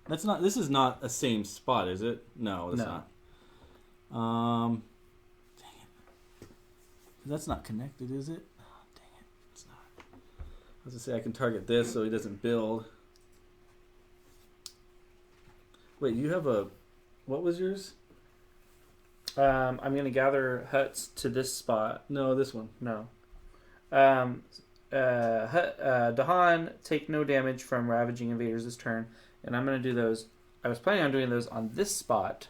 That's not. This is not a same spot, is it? No, it's not. Dang it. That's not connected, is it? Oh, dang it. It's not. I was gonna say I can target this so he doesn't build. Wait, you have a. What was yours? I'm gonna gather huts to this spot. No, this one. No. Dahan take no damage from Ravaging Invaders this turn, and I'm gonna do those. I was planning on doing those on this spot,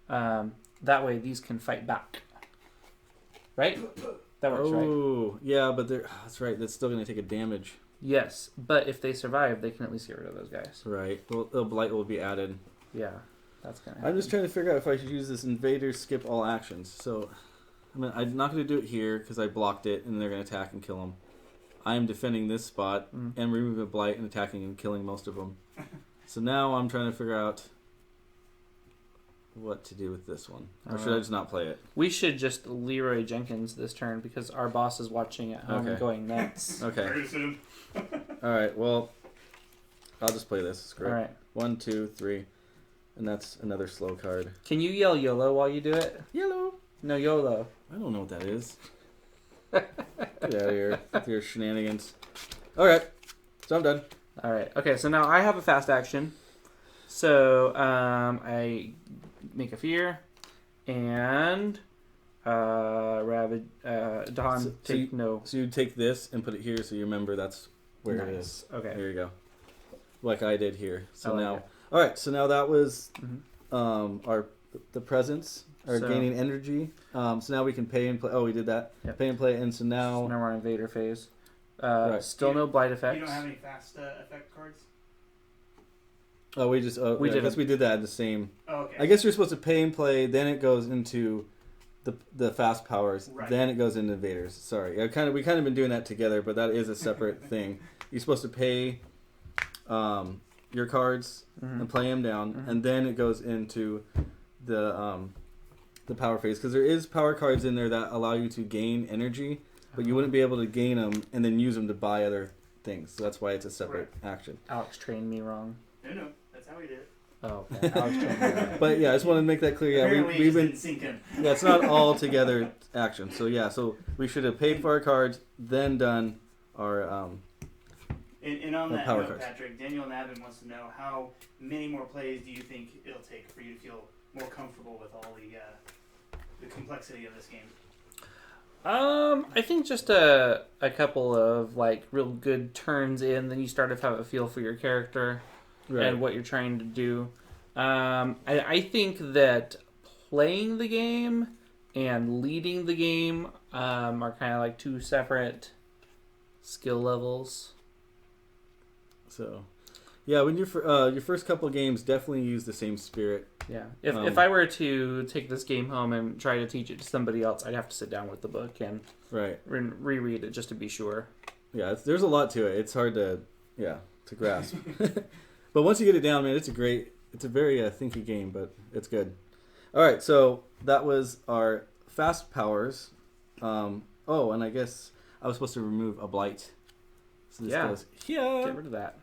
That way these can fight back. Right? That works, right? Oh, yeah, but that's right. That's still going to take a damage. Yes, but if they survive, they can at least get rid of those guys. Right. Well, the blight will be added. Yeah, that's going to happen. I'm just trying to figure out if I should use this invader skip all actions. So, I'm not going to do it here because I blocked it and they're going to attack and kill them. I am defending this spot and removing a blight and attacking and killing most of them. So now I'm trying to figure out what to do with this one. Or should I just not play it? We should just Leroy Jenkins this turn because our boss is watching at home and going nuts. Okay. Alright, well, I'll just play this. It's great. Alright. 1, 2, 3. And that's another slow card. Can you yell YOLO while you do it? Yellow. No, YOLO. I don't know what that is. Get out of here with your shenanigans. Alright, so I'm done. Alright, okay, so now I have a fast action. So, I make a fear, and Ravage, Dawn, no. So you take this and put it here so you remember that's where it is. Okay. There you go. Like I did here. So like now, it. alright, so now that was the presence, or gaining energy. So now we can pay and play. Oh, we did that. Yep. Pay and play, and so now... So now we're on Invader phase. Right. Still no blight effects. You don't have any fast effect cards? Oh, we just... Oh, we did. I guess we did that at the same... Oh, okay. I guess you're supposed to pay and play, then it goes into the fast powers, then it goes into invaders. Sorry, we kind of been doing that together, but that is a separate thing. You're supposed to pay your cards and play them down, and then it goes into the power phase, because there is power cards in there that allow you to gain energy, but you wouldn't be able to gain them and then use them to buy other things. So that's why it's a separate action. Alex trained me wrong. No, that's how we did it. Oh, okay. Alex trained me wrong. But yeah, I just wanted to make that clear. Yeah, we've been didn't sink in. Yeah, it's not all together action. So yeah, so we should have paid for our cards, then done our And on that power note, cards. Patrick, Daniel Navin wants to know how many more plays do you think it'll take for you to feel more comfortable with all the complexity of this game? I think just a couple of like real good turns in, then you start to have a feel for your character and what you're trying to do. I think that playing the game and leading the game are kind of like two separate skill levels. So, yeah, when your first couple games, definitely use the same spirit. Yeah. If I were to take this game home and try to teach it to somebody else, I'd have to sit down with the book and reread it just to be sure. Yeah, there's a lot to it. It's hard to grasp. But once you get it down, man, it's a very thinky game, but it's good. All right, so that was our fast powers. And I guess I was supposed to remove a blight. So this goes here. Get rid of that.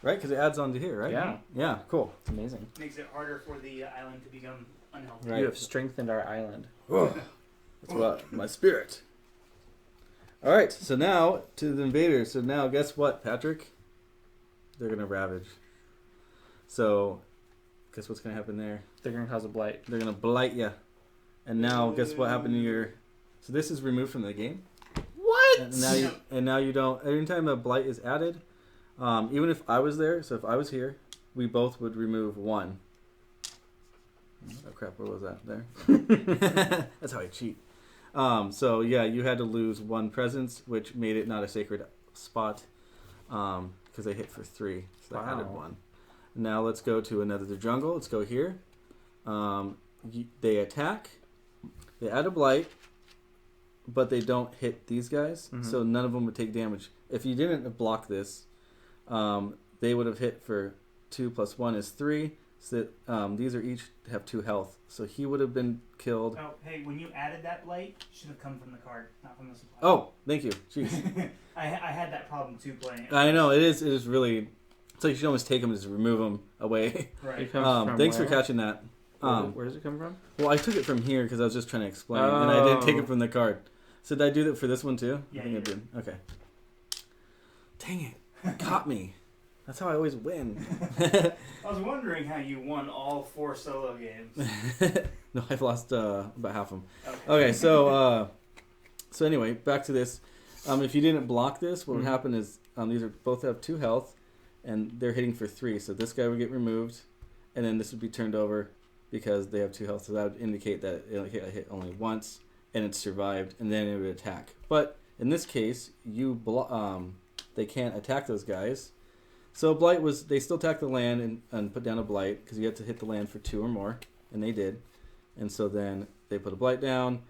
Right, because it adds on to here, right? Yeah. Yeah, cool. It's amazing. Makes it harder for the island to become unhealthy. Right. You have strengthened our island. That's what my spirit. All right, so now to the invaders. So now, guess what, Patrick? They're gonna ravage. So, guess what's gonna happen there? They're gonna cause a blight. They're gonna blight you. And now, guess what happened to your? So this is removed from the game. What? And now you don't. Every time a blight is added, even if I was there, so if I was here, we both would remove one. Oh crap! Where was that? There. That's how I cheat. So yeah, you had to lose one presence, which made it not a sacred spot, because they hit for 3, so that added 1. Now let's go to another jungle. Let's go here. They attack. They add a blight, but they don't hit these guys, so none of them would take damage. If you didn't block this, they would have hit for 2 plus 1 is 3. So that, these are each have 2 health. So he would have been killed. Oh, hey, when you added that blight, it should have come from the card, not from the supply. Oh, thank you. Jeez. I had that problem too playing it. I know, it is really... It's like you should almost take them and just remove them away. Right. It comes from thanks where? for catching that. Where does it come from? Well, I took it from here because I was just trying to explain, and I didn't take it from the card. So did I do that for this one too? Yeah, I think you I did. Okay. Dang it. Caught me. That's how I always win. I was wondering how you won all 4 solo games. No, I've lost about half of them. Okay, so anyway, back to this. If you didn't block this, what would happen is these are both have 2 health, and they're hitting for 3. So this guy would get removed, and then this would be turned over, because they have 2 health. So that would indicate that it hit only once and it survived, and then it would attack. But in this case, they can't attack those guys. So Blight they still attacked the land and put down a Blight because you had to hit the land for 2 or more, and they did. And so then they put a Blight down.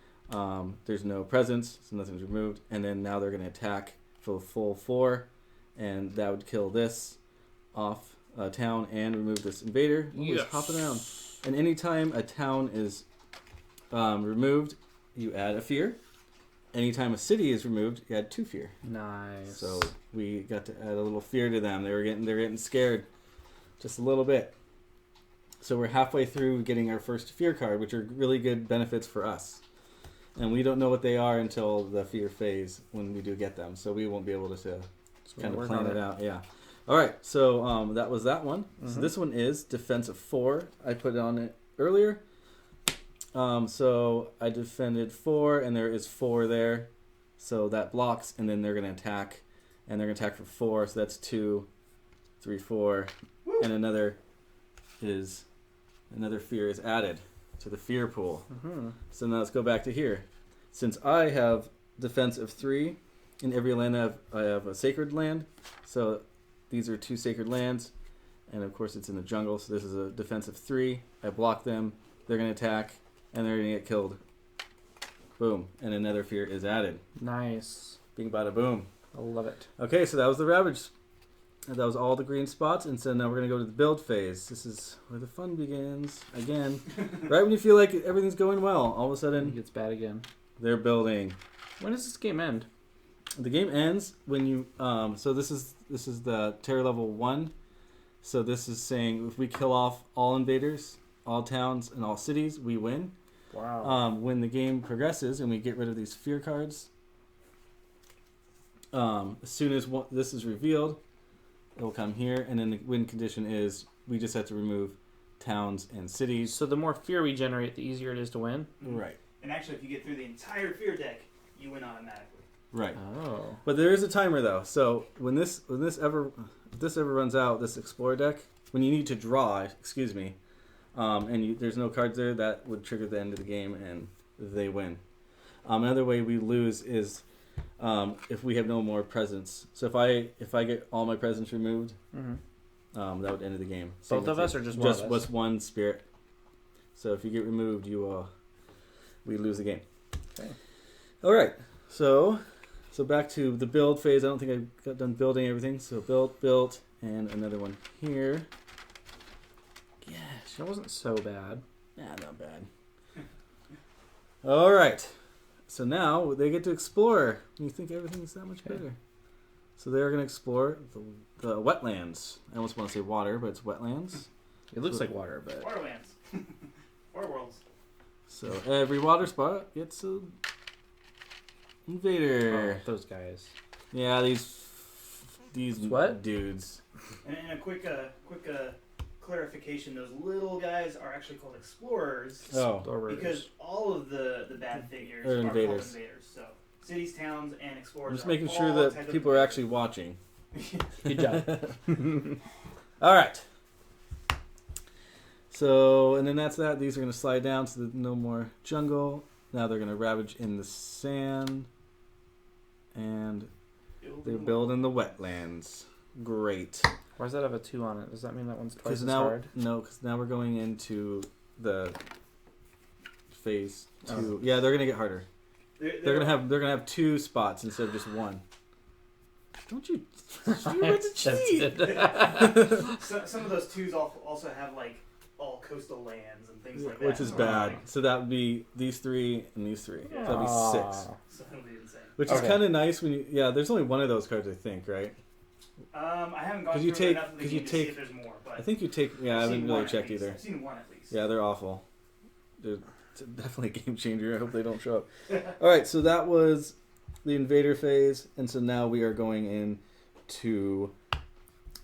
There's no presence, so nothing's removed. And then now they're going to attack for the full 4, and that would kill this off town and remove this invader. Ooh, it's hopping around. And anytime a town is removed, you add a fear. Anytime a city is removed, you add 2 fear. Nice. So we got to add a little fear to them. They're getting scared, just a little bit. So we're halfway through getting our first fear card, which are really good benefits for us. And we don't know what they are until the fear phase when we do get them. So we won't be able to kind of plan it out. Yeah. All right. So that was that one. Mm-hmm. So this one is defense of 4. I put it on it earlier. So I defended 4, and there is 4 there. So that blocks, and then they're going to attack. And they're going to attack for 4. So that's 2, 3, 4. Woo! And another fear is added to the fear pool. Mm-hmm. So now let's go back to here. Since I have defense of 3, in every land I have a sacred land. So these are 2 sacred lands. And of course it's in the jungle. So this is a defense of 3. I block them. They're going to attack. And they're going to get killed. Boom. And another fear is added. Nice. Bing bada boom. I love it. Okay, so that was the Ravage. That was all the green spots. And so now we're going to go to the build phase. This is where the fun begins. Again. Right when you feel like everything's going well, all of a sudden it gets bad again. They're building. When does this game end? The game ends when you... so this is the terror level 1. So this is saying if we kill off all invaders, all towns, and all cities, we win. Wow. When the game progresses and we get rid of these fear cards, as soon as this is revealed, it will come here, and then the win condition is we just have to remove towns and cities. So the more fear we generate, the easier it is to win? Right. And actually, if you get through the entire fear deck, you win automatically. Right. Oh. But there is a timer though. So if this ever runs out, this Explorer deck, when you need to draw, and there's no cards there, that would trigger the end of the game and they win. Another way we lose is if we have no more presence. So if I get all my presence removed, that would end the game. Both of us or just one of us? Just one spirit. So if you get removed, we lose the game. Okay. All right. So back to the build phase. I don't think I got done building everything. So built, and another one here. Gosh, that wasn't so bad. Yeah, not bad. All right. So now they get to explore. You think everything's that much better. So they're going to explore the wetlands. I almost want to say water, but it's wetlands. It looks like water, but... Waterlands. Water worlds. So every water spot gets a invader. Oh, those guys. Yeah, these what? dudes. And a quick clarification: those little guys are actually called explorers. Oh, because all of the bad figures are invaders. Called invaders. So cities, towns, and explorers. I'm just making sure that people are actually watching. Good job. All right. So, and then that's that. These are going to slide down so there's no more jungle. Now they're going to ravage in the sand. And they're building the wetlands. Great. Why does that have a 2 on it? Does that mean that one's twice as now, hard? No, because now we're going into the phase 2. Oh. Yeah, they're going to get harder. They're gonna have 2 spots instead of just 1. Don't you read the cheat? Some of those 2s also have like all coastal lands and things like that. Which is bad. So that would be these 3 and these 3. Yeah. That'd be 6. So that'll be insane. Which is kind of nice when there's only one of those cards, I think, right? I haven't gone through enough of the game to see if there's more. But I think you take. Yeah, I haven't really checked either. I've seen 1 at least. Yeah, they're awful. It's definitely a game changer. I hope they don't show up. All right, so that was the invader phase, and so now we are going into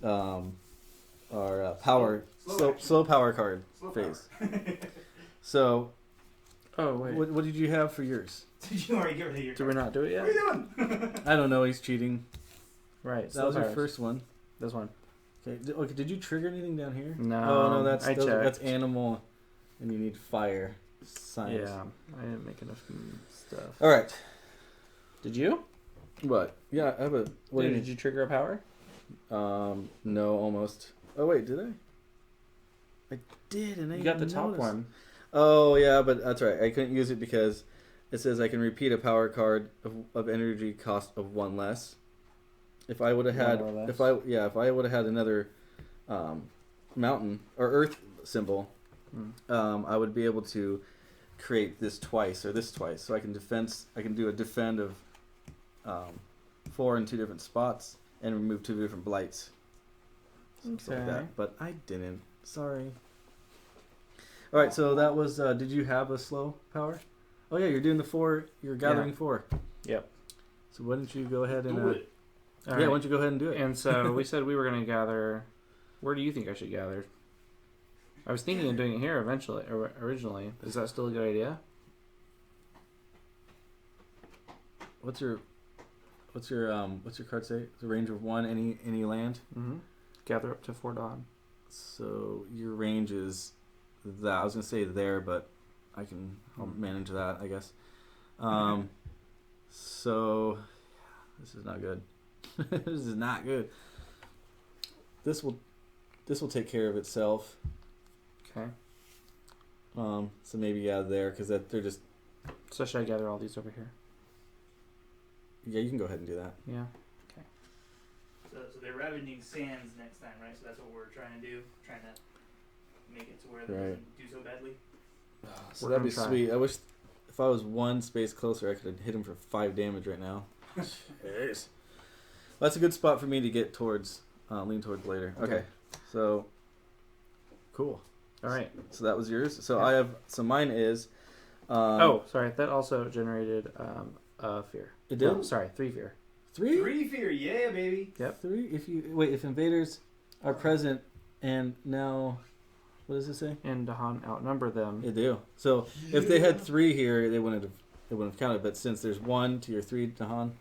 our slow power card phase. So, wait. What did you have for yours? Did you already get rid of your Did we not do it yet? What are you doing? I don't know. He's cheating. Right. That was your first one. This one. Okay. Did you trigger anything down here? No. Oh no, that's checked. That's animal. and you need fire. Science. Yeah, I didn't make enough stuff. All right. Did you? What? Yeah, I have a. What do you Did you trigger a power? No, almost. Oh wait, did I? I did, and I You got the didn't top notice. one. Oh yeah, but that's right. I couldn't use it because it says I can repeat a power card of energy cost of 1 less. If I would have had, One or less. if I would have had another mountain or earth symbol, I would be able to create this twice or this twice. So I can do a defend of 4 in 2 different spots and remove 2 different blights. Something like Okay. that. But I didn't. Sorry. All right. So that was. Did you have a slow power? Oh yeah, you're doing the 4. You're gathering 4. Yep. So why don't you go ahead and? All Why right. don't you go ahead and do it? And so we said we were going to gather. Where do you think I should gather? I was thinking of doing it here eventually, or originally. Is that still a good idea? What's your card say? It's a range of 1, any land. Mm-hmm. Gather up to 4 dawn. So your range is that. I was gonna say there, but I'll manage that, I guess. So this is not good. This is not good. This will take care of itself. Okay. So maybe there, because they're just. So should I gather all these over here? Yeah, you can go ahead and do that. Yeah. So they're ravaging sands next time, right? So that's what we're trying to do. Trying to make it to where they doesn't do so badly. So We're that'd be gonna try. sweet. I wish if I was 1 space closer, I could have hit him for 5 damage right now. Jeez. That's a good spot for me to get towards, lean towards later. Okay. So, cool. All right. So that was yours. So Yeah. mine is. Oh, sorry. That also generated fear. It did? Oh, sorry, 3 fear. 3? 3 fear, yeah, baby. Yep. 3. If invaders are present, and now, what does it say? And Dahan outnumber them. They do. So if they had 3 here, they wouldn't have counted. But since there's 1 to your 3, Dahan,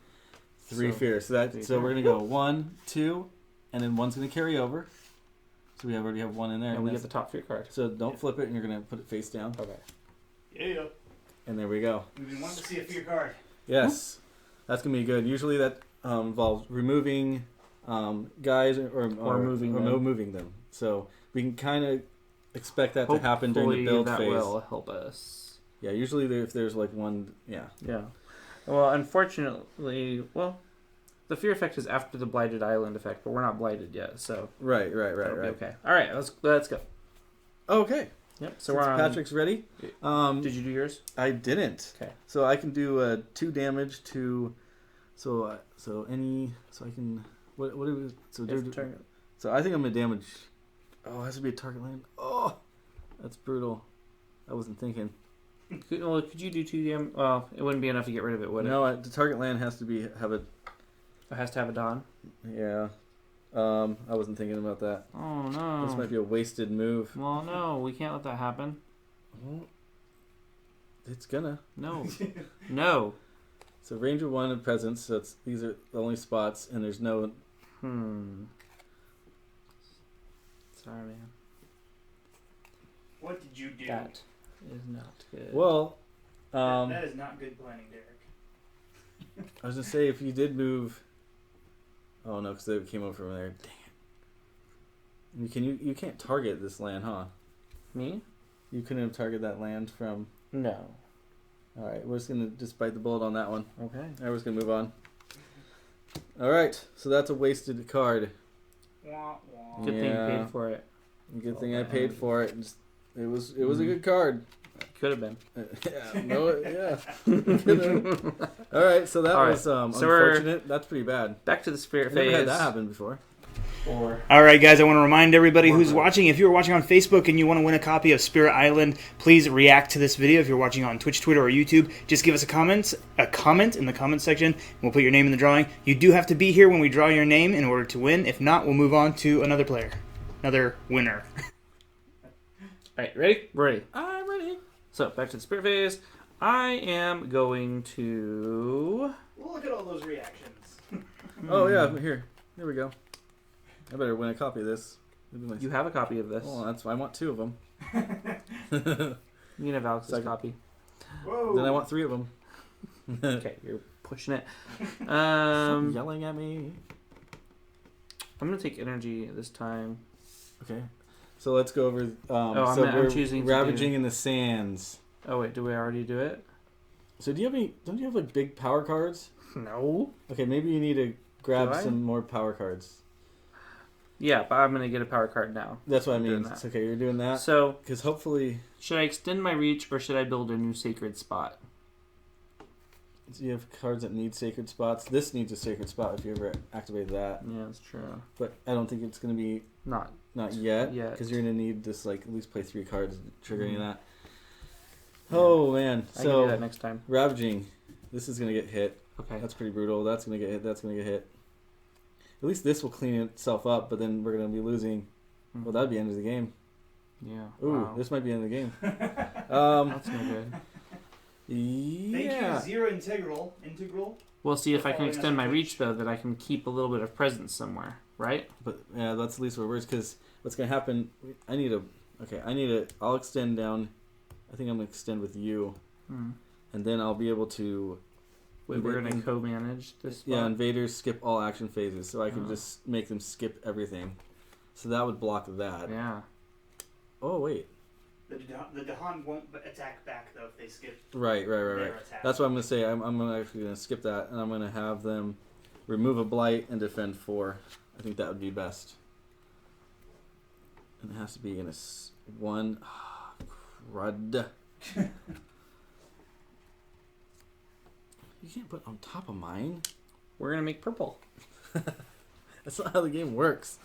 3 So, fear. So 3 we're fear. gonna go 1, 2, and then 1's gonna carry over. So we already have 1 in there. And we get that's- the top fear card. So don't flip it, and you're gonna put it face down. Okay. Yeah. And there we go. We've been wanting to see a fear card. Yes, that's gonna be good. Usually that involves removing guys or moving them. moving them. So we can kind of expect that to happen during the build that phase. will help us. Yeah, usually if there's like 1, yeah. Yeah. Well, unfortunately, the fear effect is after the Blighted Island effect, but we're not blighted yet, so Right. that'll be okay. All right, let's go. Okay. Yep. So Since we're on. Patrick's ready. Did you do yours? I didn't. Okay. So I can do 2 damage to. So I can. What do we? So I think I'm gonna damage. Oh, it has to be a target land. Oh, that's brutal. I wasn't thinking. Could you do 2 damage? Well, it wouldn't be enough to get rid of it, would it? No, the target land has to have a. It has to have a Dawn. Yeah. I wasn't thinking about that. Oh no. This might be a wasted move. Well, no, we can't let that happen. Well, it's gonna. No. No. So range of 1 and presence. So these are the only spots, and there's no. Sorry, man. What did you do? That is not good. Well, that is not good planning, Derek. I was gonna say if you did move. Oh no, because they came over from there. Dang it! You can't target this land, huh? Me? You couldn't have targeted that land from. No. All right, we're just gonna bite the bullet on that one. Okay. All right, we're just gonna move on. All right, so that's a wasted card. Wah, wah. Good thing you Yeah. paid for it. Good thing I paid for it. It was a good card. Could have been. Yeah. No. Yeah. Could've. All right, so that All right, was so unfortunate. That's pretty bad. Back to the spirit I've never phase. had that happen before. All right, guys, I want to remind everybody who's watching, if you're watching on Facebook and you want to win a copy of Spirit Island, please react to this video. If you're watching on Twitch, Twitter, or YouTube, just give us a comment in the comment section. We'll put your name in the drawing. You do have to be here when we draw your name in order to win. If not, we'll move on to another player, another winner. All right, ready? We're ready. I'm ready. So, back to the spirit phase. I am going to... Look at all those reactions. Oh yeah, here we go. I better win a copy of this. You have a copy of this. Oh, I want 2 of them. You can have Alex's Second. copy. Whoa. Then I want 3 of them. Okay, you're pushing it. Stop yelling at me. I'm gonna take energy this time. Okay. So let's go over. I'm we're choosing to ravaging in the sands. Oh wait, do we already do it? So do you have any? Don't you have like big power cards? No. Okay, maybe you need to grab Do I? some more power cards. Yeah, but I'm gonna get a power card now. That's what I I'm doing mean. that. It's okay. You're doing that So, because hopefully should I extend my reach or should I build a new sacred spot? you have cards that need sacred spots. This needs a sacred spot if you ever activate that. Yeah, that's true. But I don't think it's going to be Not yet yet. because you're going to need this like at least play 3 cards to trigger any of that. Yeah. Oh man! I can do that next time. Ravaging. This is going to get hit. Okay. That's pretty brutal. That's going to get hit. That's going to get hit. At least this will clean itself up, but then we're going to be losing. Well, that'd be end of the game. Yeah. Ooh, Wow. this might be end of the game. That's no good. Yeah. Thank you, Zero Integral. We'll see if I can Following us extend on my Twitch. reach though, that I can keep a little bit of presence somewhere, right? But yeah, that's at least what it works. Because what's gonna happen? I need a. Okay, I need a. I'll extend down. I think I'm gonna extend with you, and then I'll be able to. Wait, we're gonna co-manage this. Yeah, spot? invaders skip all action phases, so I can Oh. just make them skip everything. So that would block that. Yeah. Oh wait. The Dahan won't attack back though if they skip Right. their attack. That's what I'm gonna say. I'm actually gonna skip that, and I'm gonna have them remove a blight and defend 4. I think that would be best. And it has to be in a 1. Crud. You can't put on top of mine. We're gonna make purple. That's not how the game works.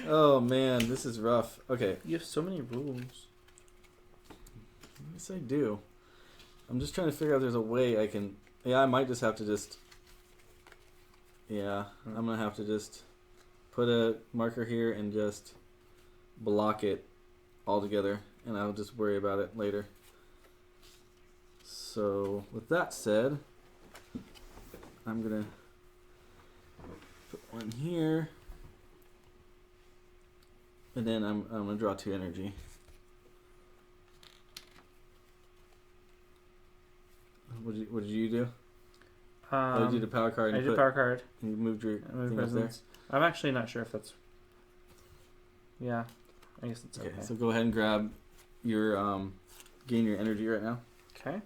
Oh man, this is rough. Okay, You have so many rules. yes I do. I'm just trying to figure out if there's a way I can. Yeah, I might just have to just. Yeah, I'm gonna have to just put a marker here and just block it altogether, and I'll just worry about it later. So, with that said, I'm gonna put 1 here, and then I'm gonna draw 2 energy. What did you do? Oh, you did a power card. I And did a power card. and you moved your I moved thing up there. presence. I'm actually not sure if that's. Yeah, I guess it's okay. Okay, so go ahead and grab your gain your energy right now. Okay.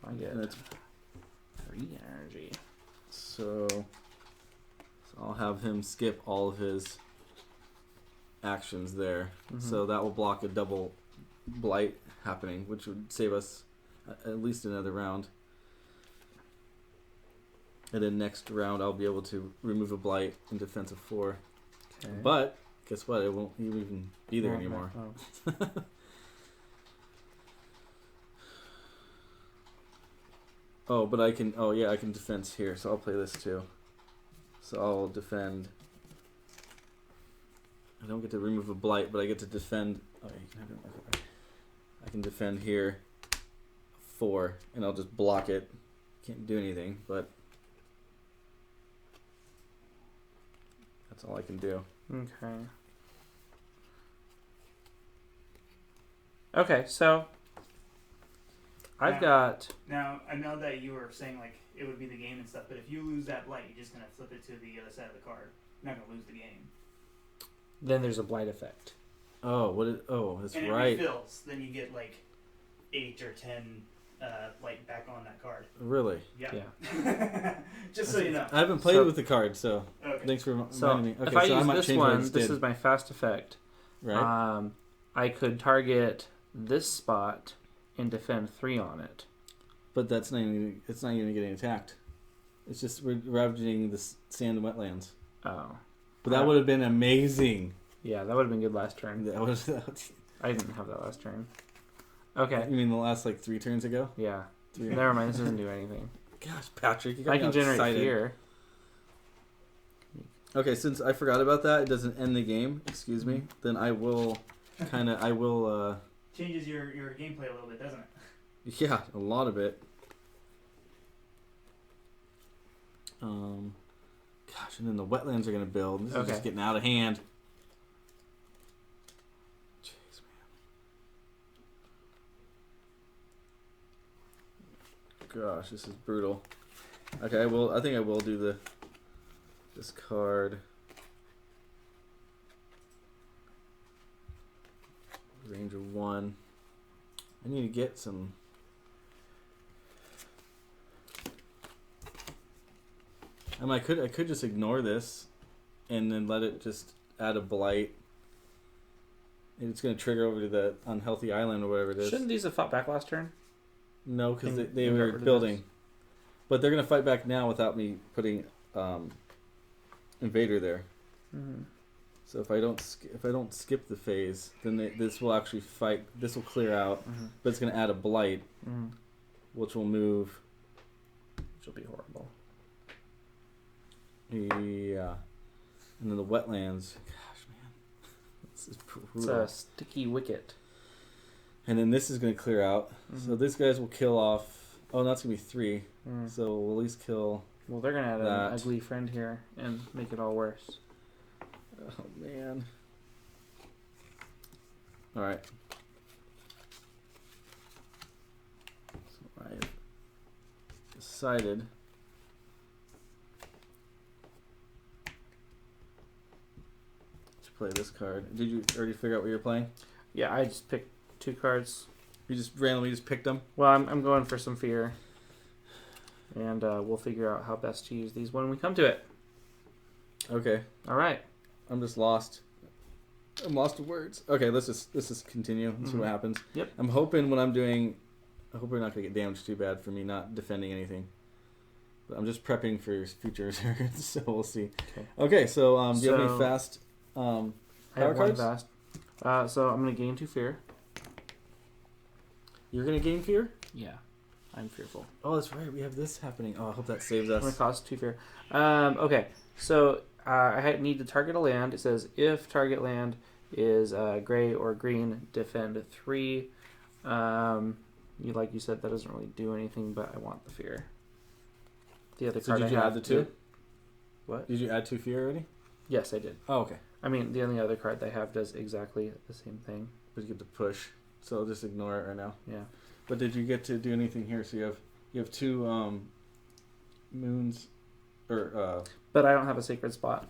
I get And it's 3 energy. so I'll have him skip all of his actions there. Mhm. So that will block a double blight happening, which would save us at least another round. And then next round I'll be able to remove a blight in defense of 4. Okay. But guess what? It won't even be there Oh, anymore. oh. Oh, but I can. Oh, yeah, I can defense here, so I'll play this too. So I'll defend. I don't get to remove a blight, but I get to defend. Oh, you can have it. Okay. I can defend here 4, and I'll just block it. Can't do anything, but that's all I can do. Okay. Okay, so I've got. Now, I know that you were saying like it would be the game and stuff, but if you lose that blight, you're just gonna flip it to the other side of the card. You're not gonna lose the game. Then there's a blight effect. Oh, what is? Oh, that's And it right. refills. Then you get like 8 or 10 blight back on that card. Really? Yeah. Yeah. Just so you know. I haven't played So- with the card, so Okay. thanks for reminding So me. Okay, if I so I use might this change what I one, just this did. is my fast effect. Right. I could target this spot and defend 3 on it. But that's not even, it's not even getting attacked. It's just we're ravaging the sand and wetlands. Oh. But that would have been amazing. Yeah, that would have been good last turn. That was, I didn't have that last turn. Okay. you mean the last like 3 turns ago? Yeah. 3. Never mind. This doesn't do anything. Gosh, Patrick, you got I me can all generate excited. fear. Okay, since I forgot about that, it doesn't end the game. Excuse me. Then I will Changes your gameplay a little bit, doesn't it? Yeah, a lot of it. Gosh, and then the wetlands are gonna build. This is Okay. just getting out of hand. Jeez, gosh, this is brutal. Okay, I think I will do this card. Range of 1. I need to get some. I could just ignore this, and then let it just add a blight. And it's going to trigger over to the unhealthy island or whatever it is. Shouldn't these have fought back last turn? No, because And they got were rid of building. this? But they're going to fight back now without me putting Invader there. Mm-hmm. So if I don't skip the phase, then this will actually fight. This will clear out, but it's going to add a blight, which will move. Which will be horrible. Yeah, and then the wetlands. Gosh, man, this is brutal. It's a sticky wicket. And then this is going to clear out. So these guys will kill off. Oh, that's going to be 3. So we'll at least kill. Well, they're going to add that. an ugly friend here and make it all worse. Oh man. All right. So I've decided. To play this card. Did you already figure out what you're playing? Yeah, I just picked 2 cards. You just randomly just picked them? Well, I'm going for some fear. And we'll figure out how best to use these when we come to it. Okay. All right. I'm just lost. I'm lost of words. Okay, let's just continue and see what happens. Yep. I'm hoping what I'm doing, I hope we're not going to get damaged too bad for me not defending anything. But I'm just prepping for future turns, so we'll see. Okay, so do you have any fast I power have cards? one fast. So I'm going to gain 2 fear. You're going to gain fear? Yeah. I'm fearful. Oh, that's right. We have this happening. Oh, I hope that saves us. I'm going to cost 2 fear. Okay, so I need to target a land. It says if target land is gray or green, defend 3. Like you said, that doesn't really do anything, but I want the fear. The other So card did you I add have the 2? What? Did you add 2 fear already? Yes, I did. Oh, okay. I mean, the only other card they have does exactly the same thing. But you get to push, so I'll just ignore it right now. Yeah. But did you get to do anything here? So you have 2 moons, or But I don't have a sacred spot.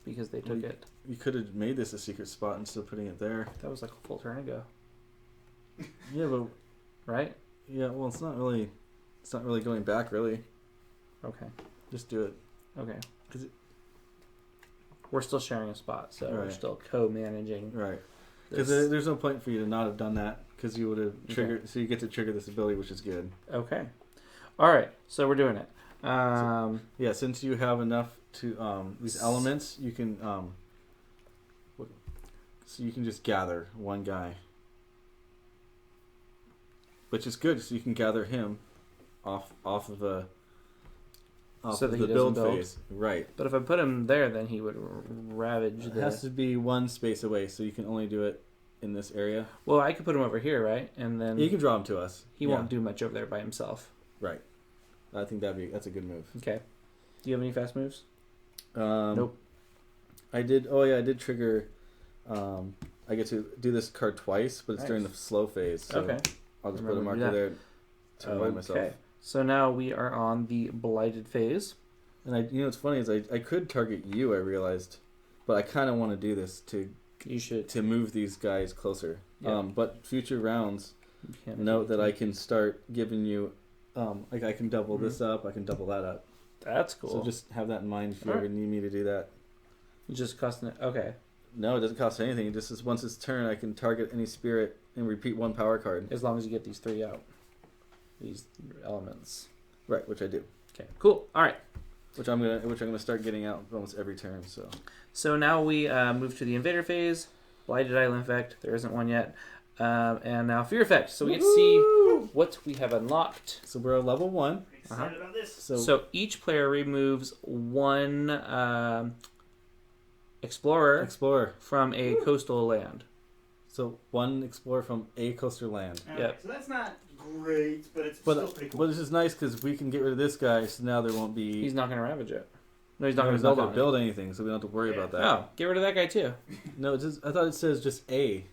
Because they took it. you could have made this a secret spot instead of putting it there. That was like a full turn ago, Yeah, but right? yeah, well, it's not really going back really. Okay. Just do it. Okay. 'Cause We're still sharing a spot, so we're Right. still co-managing. Right. Because This. there's no point for you to not have done that because you would have triggered. So you get to trigger this ability, which is good. Okay. All right. So we're doing it. Yeah, since you have enough to these elements, you can so you can just gather one guy, which is good. So you can gather him off of the So that the he doesn't build build. phase, right? But if I put him there, then he would ravage It the. has to be one space away, so you can only do it in this area. Well, I could put him over here, right? And then You can draw him to us. he won't do much over there by himself. Right. I think that's a good move. Okay. Do you have any fast moves? Nope. I did. Oh yeah, I did trigger. I get to do this card twice, but it's during the slow phase. So Okay. I'll just Remember put a to do marker that. there to remind myself. Okay. So now we are on the Blighted phase. And what's funny is I could target you. I realized, but I kind of want to do this You should. to move these guys closer. Yeah. But future rounds, You can't note do that I anything. can start giving you. Like I can double this up. I can double that up. That's cool. So just have that in mind if you Alright. ever need me to do that. Just costing it. Okay. No, it doesn't cost anything. It just is once it's turn, I can target any spirit and repeat one power card. As long as you get these 3 out. These elements. Right, which I do. Okay. Cool. All right. Which I'm gonna start getting out almost every turn. So now we move to the Invader phase. Blighted Island effect. There isn't one yet. And now Fear effect. So we get to see what we have unlocked. So we're at level 1. Excited about this. So each player removes 1 explorer from a coastal land. So 1 explorer from a coastal land. Yep. So that's not great, but it's still pretty cool. But it's just nice because we can get rid of this guy, so now there won't be. He's not going to ravage it. No, he's not no, going he's to not build going on to build anything, so we don't have to worry about it. that. Oh, get rid of that guy too. No, I thought it says just A.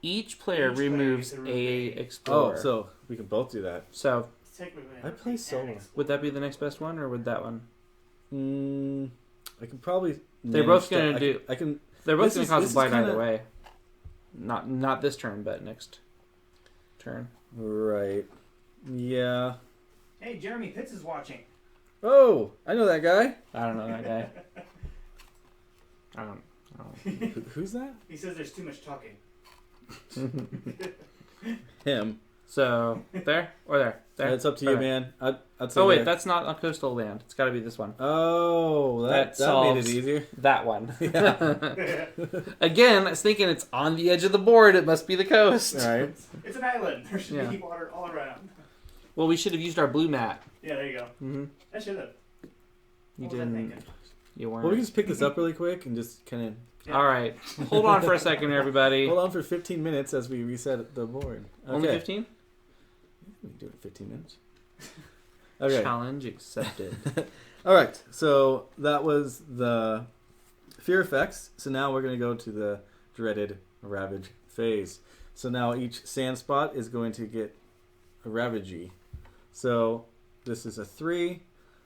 Each player Each player removes gets to a remove explorer. Oh, so we can both do that. So Technically, I play solo. would that be the next best one, or would that one? I can probably. They're manage both that. gonna do. I can. They're both This gonna is- cause this a is blight kinda- either way. Not this turn, but next turn. Right. Yeah. Hey, Jeremy Pitts is watching. Oh, I know that guy. I don't know that guy. I don't. Who's that? He says there's too much talking. Him. So there or there. There. It's up to or you, there. man. I'd say Oh wait, there. that's not a coastal land. It's got to be this one. Oh, that made it solves- easier. That one. Yeah. Again, I was thinking it's on the edge of the board. It must be the coast. All right. It's an island. There should Yeah. be water all around. Well, we should have used our blue mat. Yeah, there you go. Mm-hmm. I should have. You What was I didn't. thinking? You weren't. Well, we can just pick this up really quick and just kind of Yeah. All right. Hold on for a second, everybody. hold on for 15 minutes as we reset the board. Okay. Only 15? We can do it in 15 minutes. Okay. Challenge accepted. All right. So that was the fear effects. So now we're going to go to the dreaded ravage phase. So now each sand spot is going to get a ravagey. So this is a 3.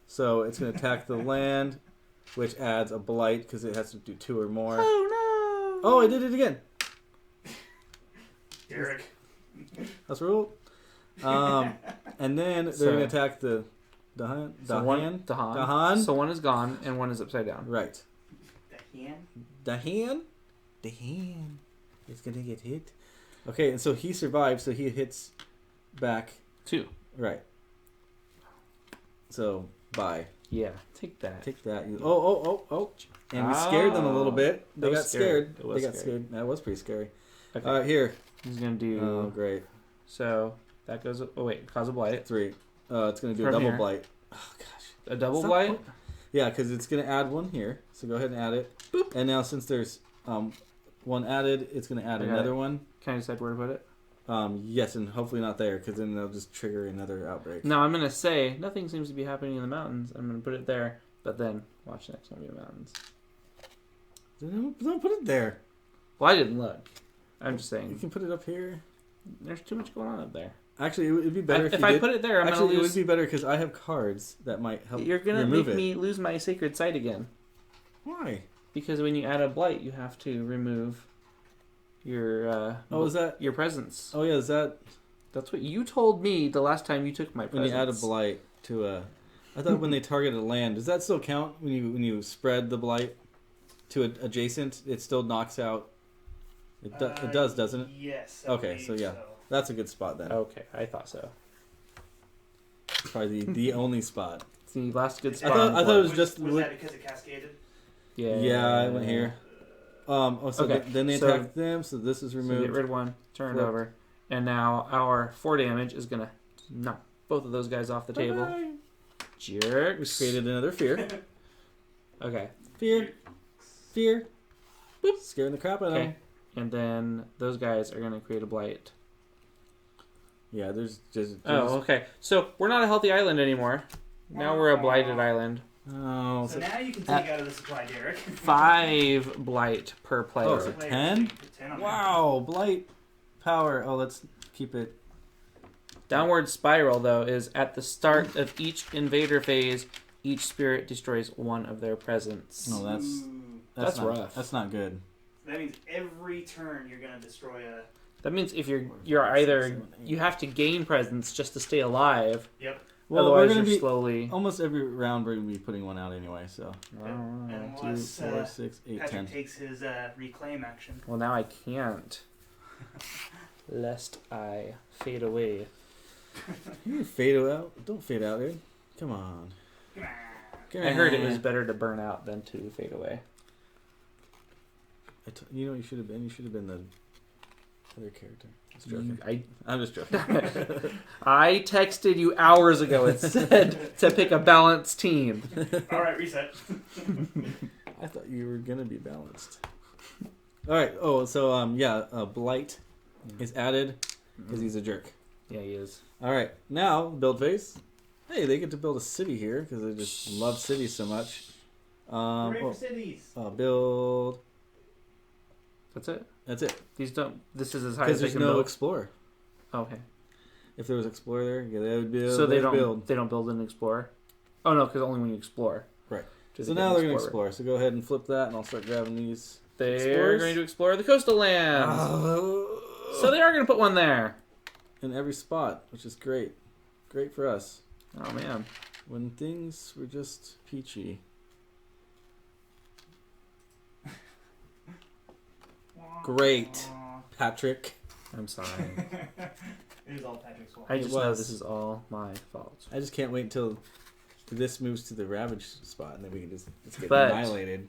So it's going to attack the land, which adds a blight because it has to do 2 or more. Oh no! Oh, I did it again. Derek. That's rule. And then they're So- going to attack the Dahan. So one, Dahan. Dahan. So one is gone and one is upside down. Right. The hand. The hand is going to get hit. Okay, and so he survives, so he hits back. 2. Right. So, bye. Yeah. Take that. Take that. Oh. And we scared them a little bit. They That was got scared. scary. It was They got scary. scared. That was pretty scary. Okay. All right, here. He's gonna do. Oh, great. So that goes. Oh wait, cause a blight. 3. It's going to do a From double here. blight. Oh, gosh. A double Stop blight. put- Yeah, because it's going to add 1 here. So go ahead and add it. Boop. And now since there's 1 added, it's going to add Okay. another one. Can I decide where to put it? Yes, and hopefully not there, because then they'll just trigger another outbreak. No, I'm gonna say nothing seems to be happening in the mountains. I'm gonna put it there, but then watch next time we have mountains. Don't put it there. Well, I didn't look. I'm just You saying can put it up here. there's too much going on up there. Actually, it would be better If you I did. put it there, I'm Actually, gonna it would lose. be better because I have cards that might help. You're gonna remove make it. me lose my sacred sight again. Why? Because when you add a blight, you have to remove your Oh, is that? your presence. Oh, yeah. Is that That's what you told me the last time you took my when presence. you add a blight to a? I thought when they target a land, does that still count when you spread the blight to adjacent? It still knocks out. It does, doesn't it? Yes. I Okay, believe so yeah. That's a good spot then. Okay, I thought so. It's probably the only spot. It's the last good I spot. thought- on the I thought it board. was just- Was that because it cascaded? Yeah. I went here. So Okay, then they so- attack them. So this is So removed. get rid of one, turn it Flip. over, and now our 4 damage is gonna knock both of those guys off the table. Bye-bye. We Jerks. created another fear. Okay. Fear. Boop. Scaring the crap out of Okay. them. And then those guys are gonna create a blight. Yeah, there's just. Oh, okay. So we're not a healthy island anymore. Now we're a blighted island. Oh, So now you can take out of the supply, Derek. 5 blight per player. Oh, so 10? 10 on wow, blight power. Oh, let's keep it. Downward spiral, though, is at the start of each invader phase, each spirit destroys 1 of their presence. No, that. that's Ooh. That's not, rough. That's not good. That means every turn you're gonna destroy a. That means if you're either you have to gain presence just to stay alive. Yep. Well, Otherwise, we're gonna you're be slowly. almost every round. We're gonna be putting one out anyway. So And 2, unless 4, 6, 8, Patrick 10. takes his reclaim action. Well, now I can't, lest I fade away. You fade out. Don't fade out, dude. Come on. Come on. Come I heard it on. was better to burn out than to fade away. You know what you should have been? You should have been the other character. Just joking. I I'm just joking. I texted you hours ago and said to pick a balanced team. All right, reset. I thought you were gonna be balanced. All right. Oh, so blight is added because he's a jerk. Yeah, he is. All right. Now build phase. Hey, they get to build a city here because they just love cities so much. Hooray for cities. Build. That's it. That's it. These don't. This is as high Because as they there's can no build. explorer. Okay. If there was explorer there, yeah, they would be. So they don't build. They don't build an explorer. Oh no, because only when you explore. Right. Just So get now an they're going to explorer. explore. So go ahead and flip that, and I'll start grabbing these. They're Explorers? going to explore the coastal lands. Oh. So they are going to put one there. In every spot, which is great. Great for us. Oh man. When things were just peachy. Great, Patrick. I'm sorry. It is all Patrick's fault. I just It know was. this is all my fault. I just can't wait until this moves to the Ravage spot, and then we can just get But- annihilated.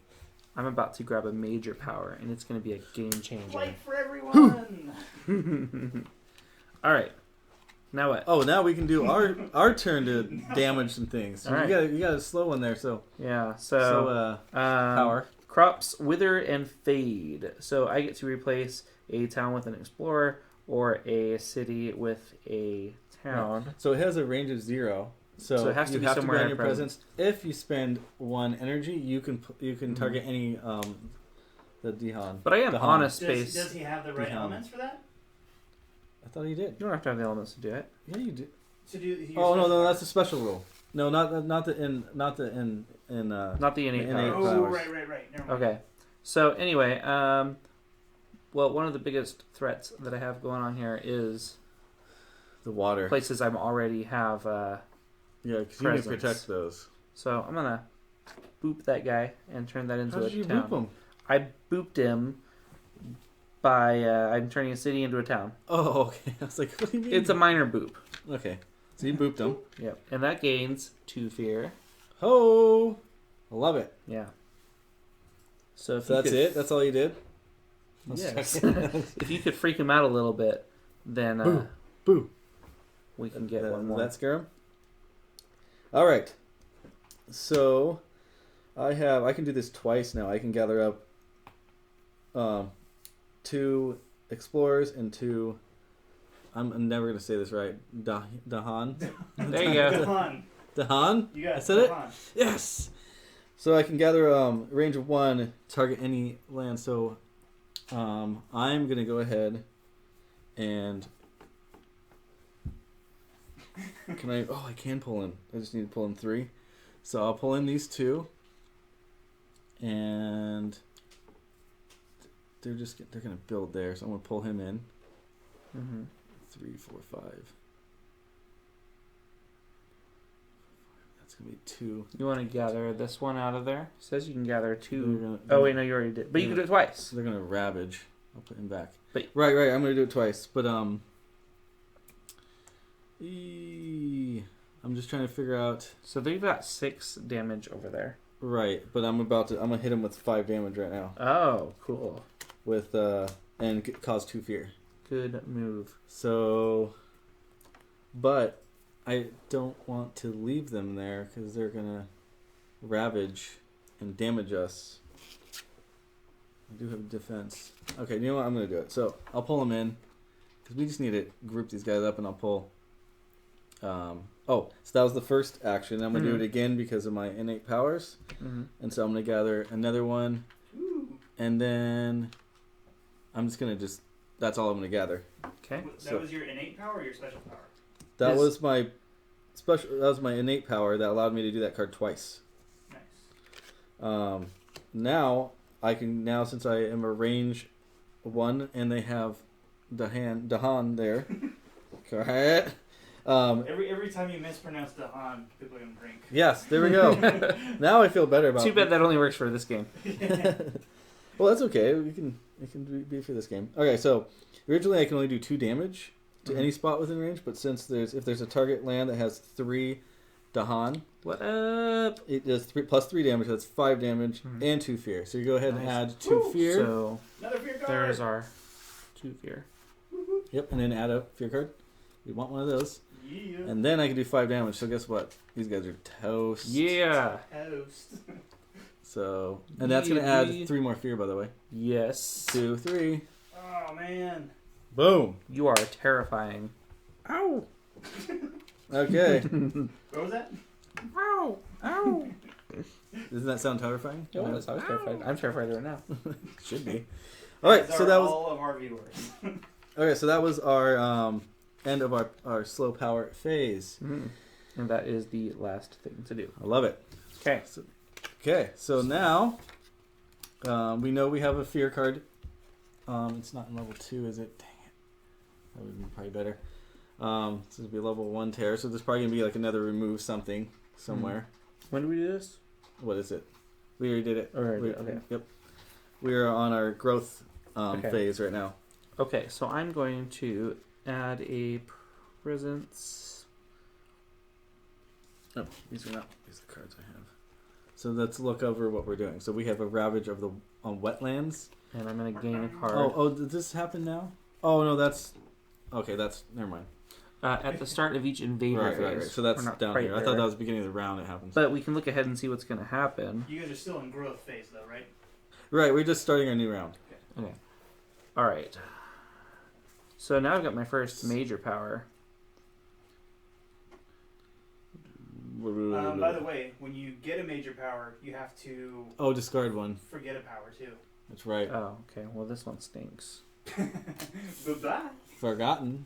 I'm about to grab a major power, and it's going to be a game changer. Light for everyone. All right. Now what? Oh, now we can do our turn to damage some things. So All right. you got a slow one there. So Yeah. So, power. crops wither and fade. So I get to replace a town with an explorer or a city with a town. So it has a range of 0. So it has to you be have to somewhere grant in your a presence. If you spend 1 energy, you can Mm-hmm. target any the Dihan. But I am The on a Han. space. Does he have the right Dihan. elements for that? I thought he did. You don't have to have the elements to do it. Yeah, you do. To do your Oh no, special no, power? that's a special rule. No, not the in. Not the innate The power. innate Oh, powers. right. Never mind. Okay. So anyway, well, one of the biggest threats that I have going on here is the water. places I'm already have. Yeah, because you can presence. protect those. So I'm gonna boop that guy and turn that into How a did you town. boop him? I booped him by I'm turning a city into a town. Oh, okay. I was like, what do you mean? It's a minor boop. Okay. So you booped him. Yep. And that gains 2 fear. Oh, I love it. Yeah. So if So that's it. That's all you did. Yes. If you could freak him out a little bit, then Boo. Boo. we can get Does one more. that scare him? All right. So I can do this twice now. I can gather up 2 explorers and 2. I'm never gonna say this right. Dahan. There you go. Dahan. Dahan. You got I said it. Dahan. Yes. So I can gather range of 1, target any land. So I'm gonna go ahead and can I? Oh, I can pull in. I just need to pull in 3. So I'll pull in these 2, and they're gonna build there. So I'm gonna pull him in. Mm-hmm. 3, 4, 5. That's gonna be 2. You want to gather this one out of there? It says you can gather 2. They're Oh wait, no, you already did. But you can do it twice. They're gonna ravage. I'll put him back. But- right. I'm gonna do it twice. But I'm just trying to figure out. So they've got 6 damage over there. Right, but I'm gonna hit him with 5 damage right now Oh, cool. with cause 2 fear. Good move. So, but I don't want to leave them there because they're gonna ravage and damage us. I do have defense. Okay, you know what? I'm gonna do it. So I'll pull them in because we just need to group these guys up, and I'll pull. So that was the first action. I'm gonna do it again because of my innate powers, and so I'm gonna gather another one, and then I'm just gonna that's all I'm gonna gather. Okay. That was your innate power or your special power? That Is- was my special. That was my innate power that allowed me to do that card twice. Nice. Now I can since I am a range 1 and they have Dahan there. Correct. Every time you mispronounce Dahan, people are gonna drink. Yes, there we go. Now I feel better about Too it. bad that only works for this game. Well, that's okay. It can be for this game. Okay, so originally I can only do 2 damage to any spot within range, but since if there's a target land that has 3 Dahan, What up? it does 3 plus 3 damage. That's 5 damage and 2 fear. So you go ahead and Nice. add 2 fear. So Another fear card. there's our 2 fear. Yep, and then add a fear card. We want one of those. Yeah. And then I can do 5 damage. So guess what? These guys are toast. Yeah. Toast. So, and that's gonna add Yeah. 3 more fear, by the way. Yes. 2, 3. Oh man. Boom. You are terrifying. Ow. Okay. What was that? Ow. Ow. Doesn't that sound terrifying? I was terrified. I'm terrified right now. Should be. All right, As so are that was all of our viewers. okay. So that was our end of our slow power phase. And that is the last thing to do. I love it. Okay. So now we know we have a fear card. It's not in level 2, is it? Dang it. That would be probably better. So it'll be level 1 terror. So there's probably gonna be like another remove something somewhere. When do we do this? What is it? We already did it. Okay. Yep. We are on our growth Okay. phase right now. Okay, so I'm going to add a presence. Oh, these are the cards I have. So let's look over what we're doing. So we have a Ravage of the wetlands. And I'm going to gain a card. Oh, did this happen now? Oh no, that's okay. That's never mind. At the start of each invader Right. phase. So that's We're not down quite here. I there. thought that was the beginning of the round. It happens. But we can look ahead and see what's going to happen. You guys are still in growth phase, though, right? Right, we're just starting our new round. Okay. All right. So now I've got my first major power. By the way, when you get a major power, you have to Oh, discard one. forget a power, too. That's right. Oh, okay. Well, this one stinks. Bye-bye. Forgotten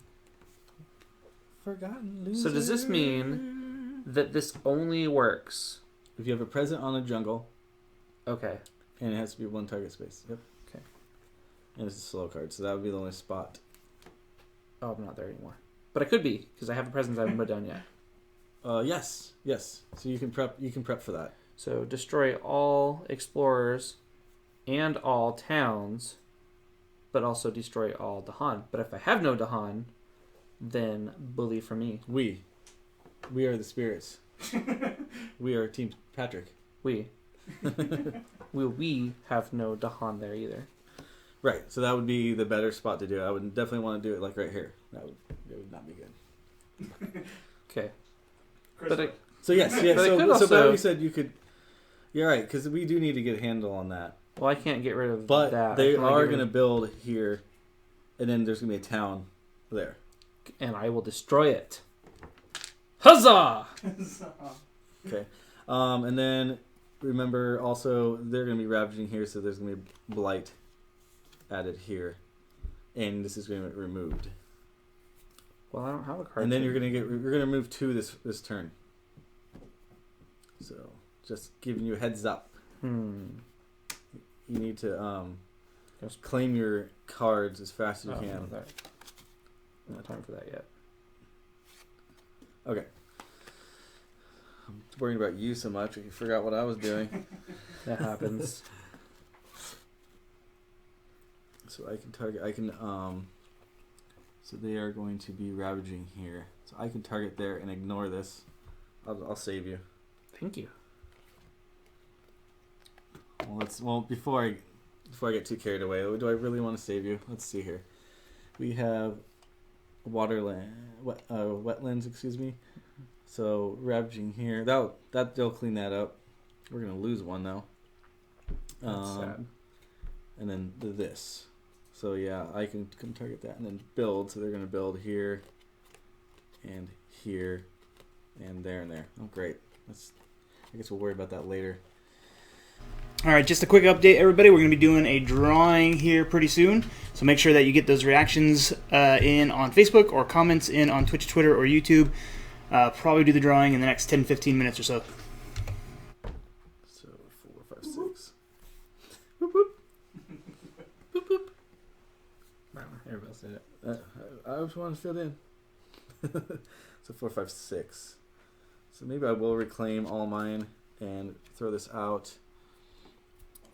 loser. So does this mean that this only works? If you have a present on a jungle, Okay. and it has to be 1 target space. Yep. Okay. And it's a slow card, so that would be the only spot. Oh, I'm not there anymore. But I could be, because I have a presence I haven't put down yet. Yes. So you can prep for that. So destroy all explorers and all towns, but also destroy all Dahan. But if I have no Dahan, then bully for me. We are the spirits. We are Team Patrick. We have no Dahan there either. Right. So that would be the better spot to do it. I would definitely want to do it like right here. That would not be good. Okay. Crystal. So yes. But I could So also- you said you could. You're right, because we do need to get a handle on that. Well, I can't get rid of But that. they I can only are get rid going to of- build here, and then there's going to be a town there. And I will destroy it. Huzzah! Okay. And then remember also they're going to be ravaging here, so there's going to be blight added here, and this is going to be removed. Well, I don't have a card. And then you're going to move 2 this turn. So just giving you a heads up. You need to Just- claim your cards as fast as you can. Not time for that yet. Okay. I'm worrying about you so much. I forgot what I was doing. That happens. So I can target. So they are going to be ravaging here. So I can target there and ignore this. I'll save you. Thank you. Well, before I get too carried away, do I really want to save you? Let's see here. We have wetlands. Excuse me. So ravaging here. They'll clean that up. We're gonna lose one though. That's sad. And then this. So yeah, I can target that and then build. So they're gonna build here, and here, and there and there. Oh great. I guess we'll worry about that later. All right, just a quick update, everybody. We're going to be doing a drawing here pretty soon, so make sure that you get those reactions in on Facebook or comments in on Twitch, Twitter, or YouTube. Probably do the drawing in the next 10-15 minutes or so. So 4, 5, 6. Whoop whoop. Whoop whoop. Wow, everybody else did it. I just want to fit in. So 4, 5, 6. So maybe I will reclaim all mine and throw this out.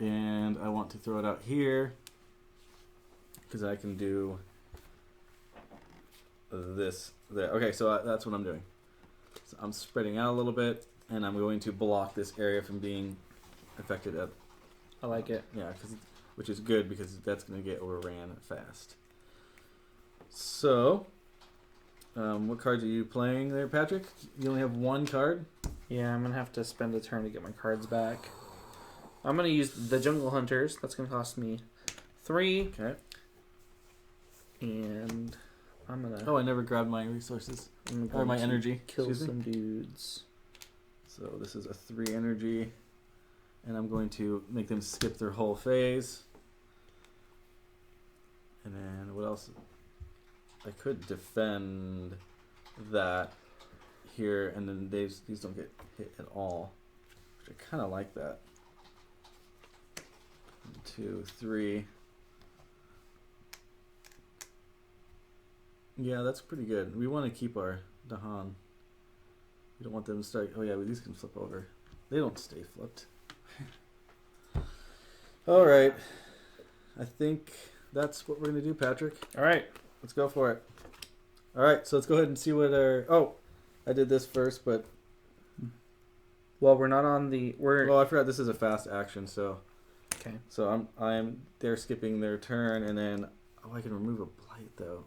And I want to throw it out here because I can do this there. Okay, so that's what I'm doing. So I'm spreading out a little bit, and I'm going to block this area from being affected. I like it. Yeah, which is good because that's going to get overran fast. So, what cards are you playing there, Patrick? You only have 1 card? Yeah, I'm going to have to spend a turn to get my cards back. I'm going to use the Jungle Hunters. That's going to cost me 3. Okay. And I'm going to... Oh, I never grabbed my resources. Or my energy. Kill Excuse me. some dudes. So this is a 3 energy. And I'm going to make them skip their whole phase. And then what else? I could defend that here, and then these don't get hit at all, which I kind of like that. 1, 2, 3. Yeah, that's pretty good. We want to keep our Dahan. We don't want them to start. Oh yeah, these can flip over. They don't stay flipped. All right. I think that's what we're gonna do, Patrick. All right. Let's go for it. All right, so let's go ahead and see what our. Oh, I did this first, but. Well, we're not on the. Well, I forgot this is a fast action, so. Okay. So they're skipping their turn, and then I can remove a blight though.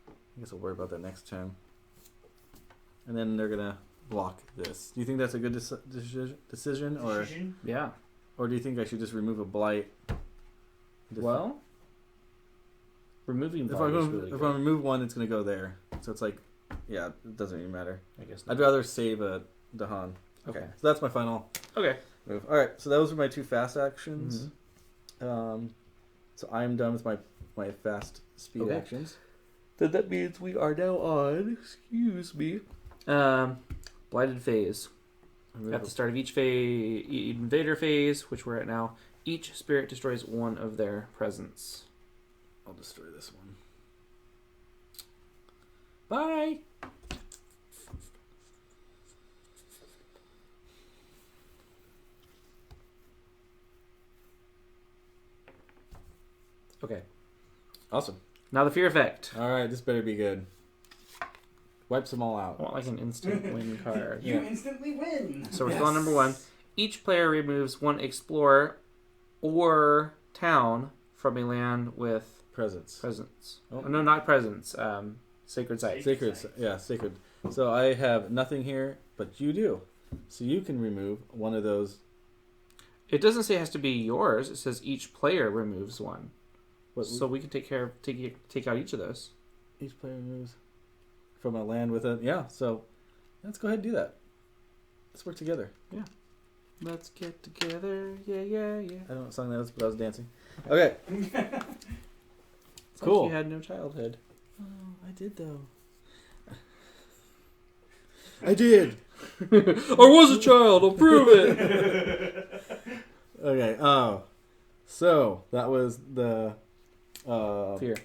I guess I'll worry about that next turn. And then they're gonna block this. Do you think that's a good decision, or Yeah. or do you think I should just remove a blight? Well, removing if blight is I really remove one, it's gonna go there. So it's like, yeah, it doesn't even matter. I guess not. I'd rather save a Dahan. Okay. So that's my final Okay. move. All right. So those are my 2 fast actions. So I'm done with my fast speed actions. Then that means we are now on. Excuse me. Blighted phase. At the start of each phase, invader phase, which we're at now, each spirit destroys one of their presence. I'll destroy this one. Bye. Okay. Awesome. Now the fear effect. All right, this better be good. Wipes them all I out. want like an instant win card. You instantly win. So we're still on number 1. Each player removes 1 explorer or town from a land with Presents. Oh. No, not presence. Sacred site. Sacred. Yeah, sacred. So I have nothing here, but you do. So you can remove one of those. It doesn't say it has to be yours. It says each player removes 1. What, So we can take out each of those. each player removes from a land with a. Yeah, so let's go ahead and do that. Let's work together. Let's get together. Yeah, yeah, yeah. I don't know what song that was, but I was dancing. Okay. It's Cool. like you had no childhood. Oh, I did though. I did. I was a child. I'll prove it. Okay. Oh, so that was the Fear.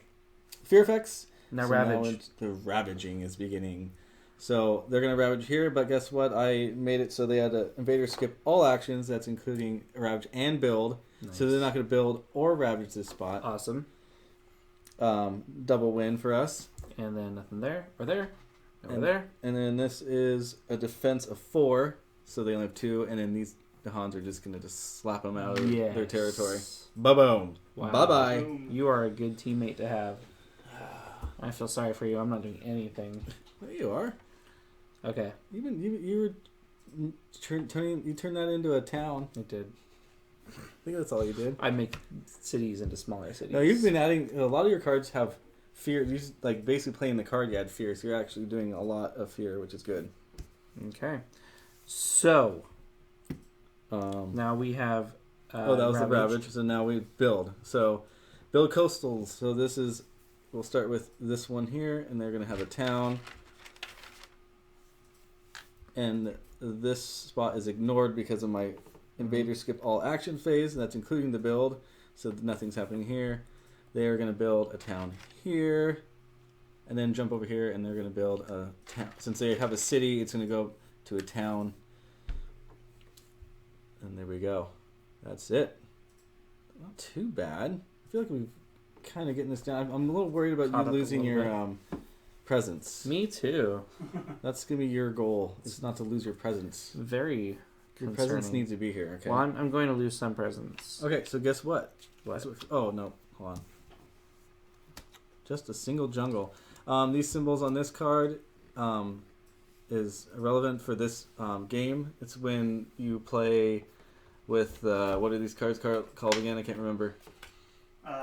fear effects. Now So ravage. the ravaging is beginning. So they're gonna ravage here, but guess what? I made it so they had to invader skip all actions. That's including ravage and build. Nice. So they're not gonna build or ravage this spot. Awesome. Double win for us. And then nothing there or there. Over And- there. And then this is a defense of 4, so they only have 2. And then these Dahans are just gonna just slap them out of their territory. Ba-boom. Wow. Bye-bye. You are a good teammate to have. I feel sorry for you. I'm not doing anything. There you are. Okay. You turned that into a town. It did. I think that's all you did. I make cities into smaller cities. No, you've been adding. A lot of your cards have fear. You just, like basically playing the card, you add fear. So you're actually doing a lot of fear, which is good. Okay. So Um, now we have. that was the ravage. So now we build. So build coastals. So this is. We'll start with this one here, and they're gonna have a town. And this spot is ignored because of my invader skip all action phase, and that's including the build. So nothing's happening here. They are going to build a town here, and then jump over here, and they're going to build a town. Since they have a city, it's going to go to a town. And there we go. That's it. Not too bad. I feel like we've kind of getting this down. I'm a little worried about Caught you up a losing little your presence. Me too. That's going to be your goal. It's not to lose your presence. Very Your concerning. presence needs to be here, okay? Well, I'm going to lose some presents. Okay, so guess what? What? Oh, no. Hold on. Just a single jungle. These symbols on this card is irrelevant for this game. It's when you play with, what are these cards called again? I can't remember.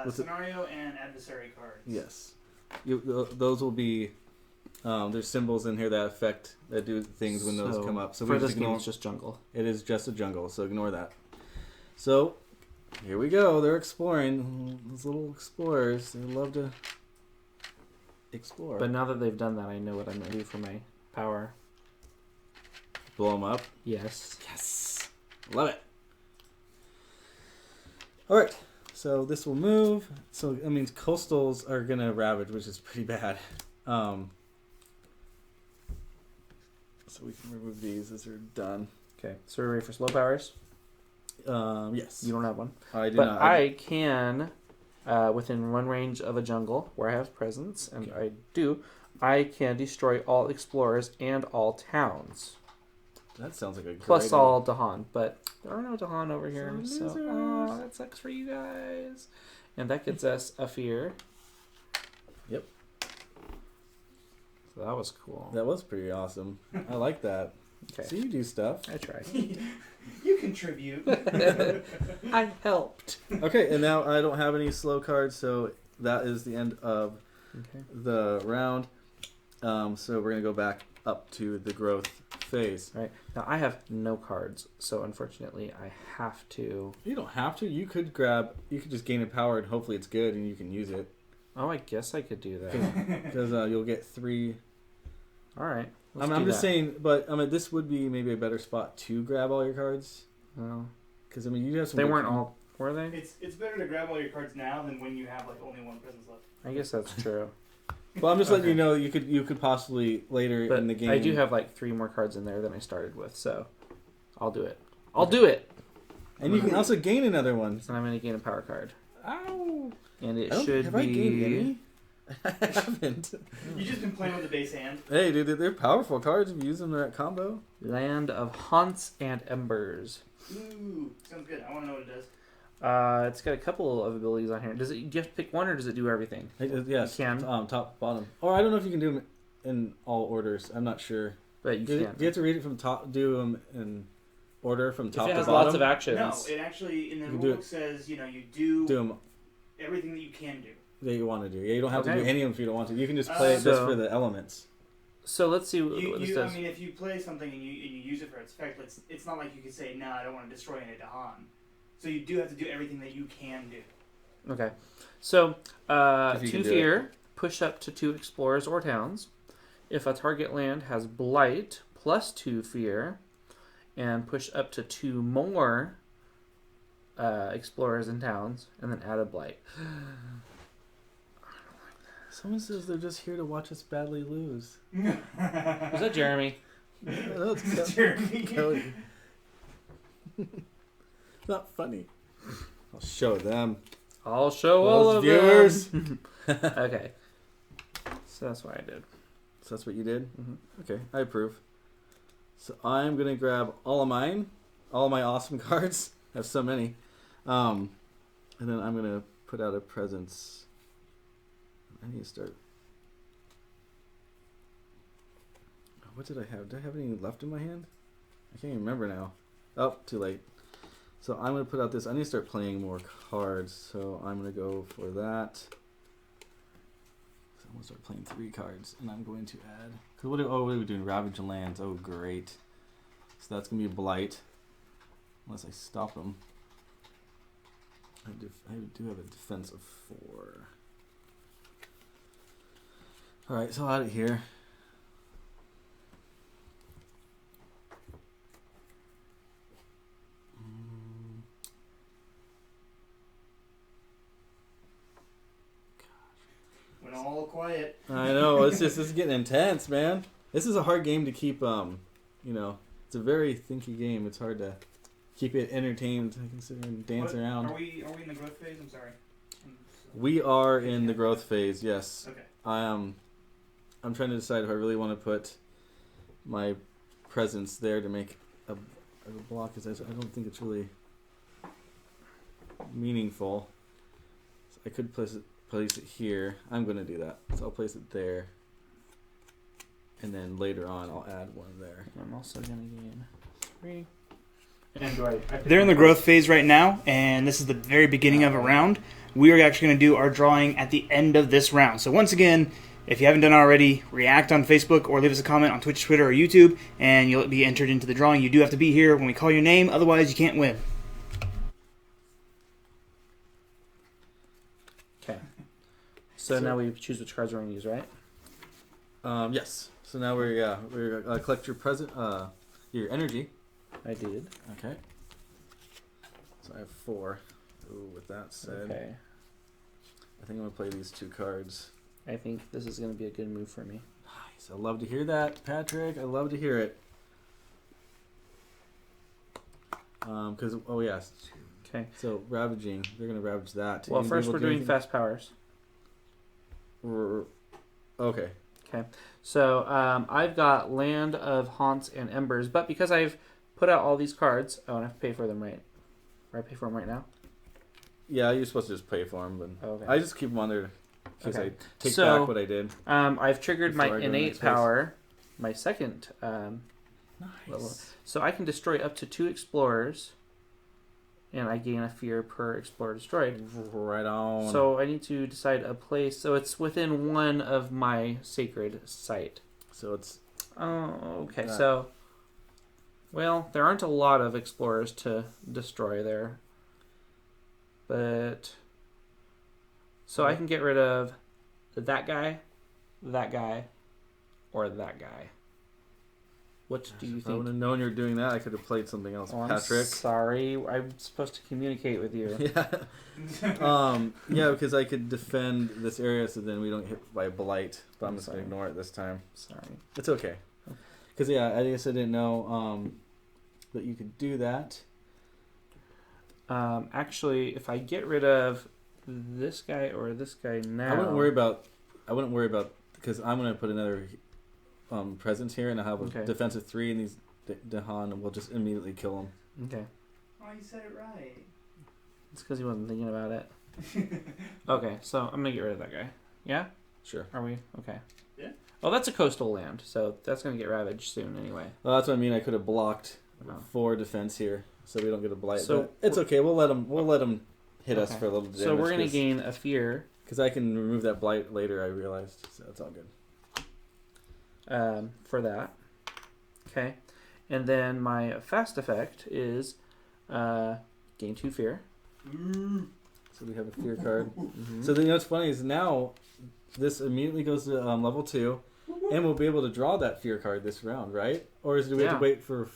Scenario and adversary cards. Yes. Those will be, there's symbols in here that do things when those come up. So for we this just game, ignore. it's just jungle. It is just a jungle, so ignore that. So, Here we go. They're exploring. Those little explorers. They love to explore. But now that they've done that, I know what I'm going to do for my power. Blow them up. Yes. Yes. Love it. All right. So this will move. So, I mean, coastals are going to ravage, which is pretty bad. So we can remove these as they're done. Okay. So we're ready for slow powers? Yes. You don't have one. I do but not. I can, within one range of a jungle where I have presence, and I can destroy all explorers and all towns. That sounds like a great Plus idea. all Dahan, but there are no Dahan over here, Some so losers. that sucks for you guys. And that gets us a fear. Yep. So that was cool. That was pretty awesome. I like that. Okay. So you do stuff. I tried. You contribute. I helped. Okay, and now I don't have any slow cards, so that is the end of the round. So we're going to go back up to the growth phase. All right. Now I have no cards, so unfortunately I have to. You don't have to. You could just gain a power and hopefully it's good and you can use it. Oh, I guess I could do that. Because you'll get 3. All right. I'm just saying, but I mean, this would be maybe a better spot to grab all your cards. Well, Because, I mean, you have some. they good weren't all, were they? It's better to grab all your cards now than when you have like only one presence left. I guess that's true. Well, I'm just letting you know you could possibly later But in the game. I do have like 3 more cards in there than I started with, so I'll do it. I'll do it. And you can also gain another one. So I'm going to gain a power card. Ow! And it Have should I gained be... any? I haven't. You just been playing with the base hand. Hey, dude, they're powerful cards if you use them in that combo. Land of Haunts and Embers. Ooh, sounds good. I want to know what it does. It's got a couple of abilities on here. Do you have to pick one or does it do everything? Yes, You can. top, bottom. Or I don't know if you can do them in all orders. I'm not sure. But you Do can. you have to read it from top? Do them in order from top If it to has bottom? lots of actions. No, it actually in the You do rulebook it. says you do Do them everything that you can do. that you want to do. Yeah, you don't have to Okay. do any of them if you don't want to. You can just play it just So- for the elements. So let's see what this I does. mean, if you play something and you use it for its effect, it's not like you can say, "No, I don't want to destroy any Dahan." So you do have to do everything that you can do. Okay. So, If you 2 can do fear, push up to 2 explorers or towns. If a target land has blight, plus 2 fear, and push up to 2 more explorers and towns, and then add a blight. Someone says they're just here to watch us badly lose. Was that Jeremy? That's Jeremy. Kelly. It's not funny. I'll show them. I'll show all Those of viewers. them. Okay. So that's what I did. So that's what you did? Mhm. Okay, I approve. So I'm going to grab all of my awesome cards. I have so many. And then I'm going to put out a presence. I need to start. What did I have? Did I have any left in my hand? I can't even remember now. Oh, too late. So I'm going to put out this. I need to start playing more cards. So I'm going to go for that. So I'm going to start playing 3 cards. And I'm going to add... Cause what are we doing? Ravage and lands. Oh, great. So that's going to be a blight. Unless I stop them. I do have a defense of 4. Alright, so I'll add it here. Went all quiet. I know, this is getting intense, man. This is a hard game to keep, it's a very thinky game. It's hard to keep it entertained. I can sit here and dance around. Are we in the growth phase? I'm sorry. We are in the growth phase, yes. Okay. I'm trying to decide if I really want to put my presence there to make a block, because I don't think it's really meaningful. So I could place it here. I'm going to do that. So I'll place it there. And then later on, I'll add one there. I'm also going to gain 3. And do I They're in the growth phase right now, and this is the very beginning of a round. We are actually going to do our drawing at the end of this round. So once again, if you haven't done it already, react on Facebook or leave us a comment on Twitch, Twitter, or YouTube, and you'll be entered into the drawing. You do have to be here when we call your name, otherwise you can't win. So now we choose which cards we're going to use, right? Yes. So now we're collect your your energy. I did. Okay. So I have 4. Ooh, with that said, Okay. I think I'm gonna play these 2 cards. I think this is going to be a good move for me. Nice. I love to hear that, Patrick. I love to hear it. Because yes. Okay. So ravaging, they're gonna ravage that. Well, You gonna be first able we're to do doing anything? fast powers. Okay. Okay. So I've got Land of Haunts and Embers, but because I've put out all these cards, oh, and I have to pay for them, right? Or I pay for them right now? Yeah, you're supposed to just pay for them, but Oh, okay. I just keep them on there because Okay. I take So, back what I did. I've triggered Before my I go to the innate next phase. power, my second level. Nice. So I can destroy up to 2 explorers, and I gain a fear per explorer destroyed. Right on. So I need to decide a place. So it's within one of my sacred site. So it's Oh, okay. That. So, well, there aren't a lot of explorers to destroy there. But, so I can get rid of that guy, or that guy. What do you If I would think? have known you were doing that, I could have played something else, Oh, I'm Patrick. sorry. I'm supposed to communicate with you. Yeah. Yeah, because I could defend this area so then we don't get by blight. But I'm just Sorry. gonna ignore it this time. Sorry. It's okay. Because I guess I didn't know that you could do that. Actually, if I get rid of this guy or this guy now, I wouldn't worry about because I'm gonna put another presence here and I have a Okay. defensive 3 and these Dahan and we'll just immediately kill them. Okay. Oh, you said it right. It's because he wasn't thinking about it. Okay, so I'm gonna get rid of that guy. Yeah? Sure. Are we? Okay. Yeah. Oh, that's a coastal land, so that's gonna get ravaged soon anyway. Well, that's what I mean. I could have blocked Oh. 4 defense here, so we don't get a blight. So but it's okay. We'll let them hit us Okay. for a little damage. So we're gonna gain a fear because I can remove that blight later. I realized, so it's all good. for that. Okay, and then my fast effect is gain 2 fear. So we have a fear card. Mm-hmm. So then, what's funny is now this immediately goes to level 2, and we'll be able to draw that fear card this round, right? Or do we have Yeah. to wait for?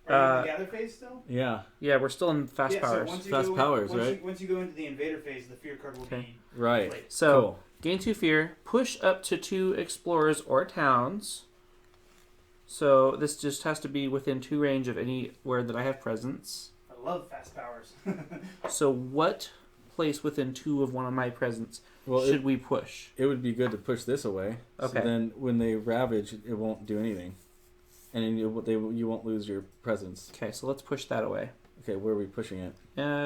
Are you in the gather phase still? Yeah, Yeah, we're still in fast Yeah, powers. So once you Fast go powers, once right? You, once you go into the invader phase, the fear card will Okay. be right. played. So Cool. gain 2 fear, push up to 2 explorers or towns. So this just has to be within 2 range of anywhere that I have presence. I love fast powers. So what place within 2 of one of my presence Well, should we push? it would be good to push this away. Okay. So then when they ravage, it won't do anything, and then you won't lose your presence. Okay, so let's push that away. Okay, where are we pushing it?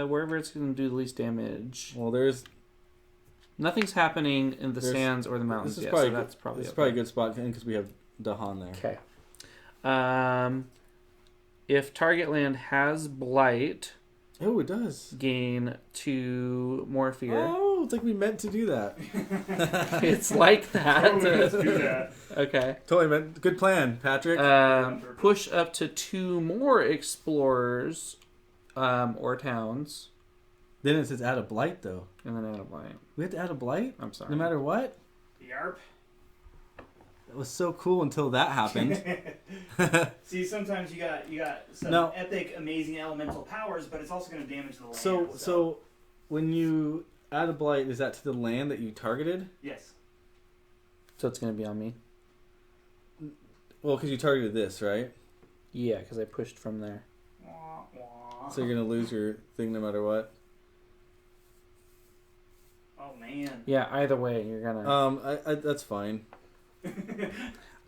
Wherever it's going to do the least damage. Well, there's Nothing's happening in the There's- sands or the mountains this is yet, probably so that's probably it's okay. probably a good spot because we have Dahan there. Okay. If target land has blight, Oh, it does. gain 2 more fear. Oh, it's like we meant to do that. It's like that. Let's do that. Okay. Totally meant. Good plan, Patrick. Push up to 2 more explorers or towns, Then it says add a blight though. and then add a blight. We have to add a blight I'm sorry. no matter what. Yarp. That was so cool until that happened. See, sometimes you got some No. epic, amazing elemental powers, but it's also going to damage the land. So when you add a blight, is that to the land that you targeted? yes. So it's going to be on me? Well, because you targeted this, right? Yeah, because I pushed from there. Wah, wah. So you're gonna lose your thing no matter what. Oh man. Yeah, either way, you're going to... I that's fine.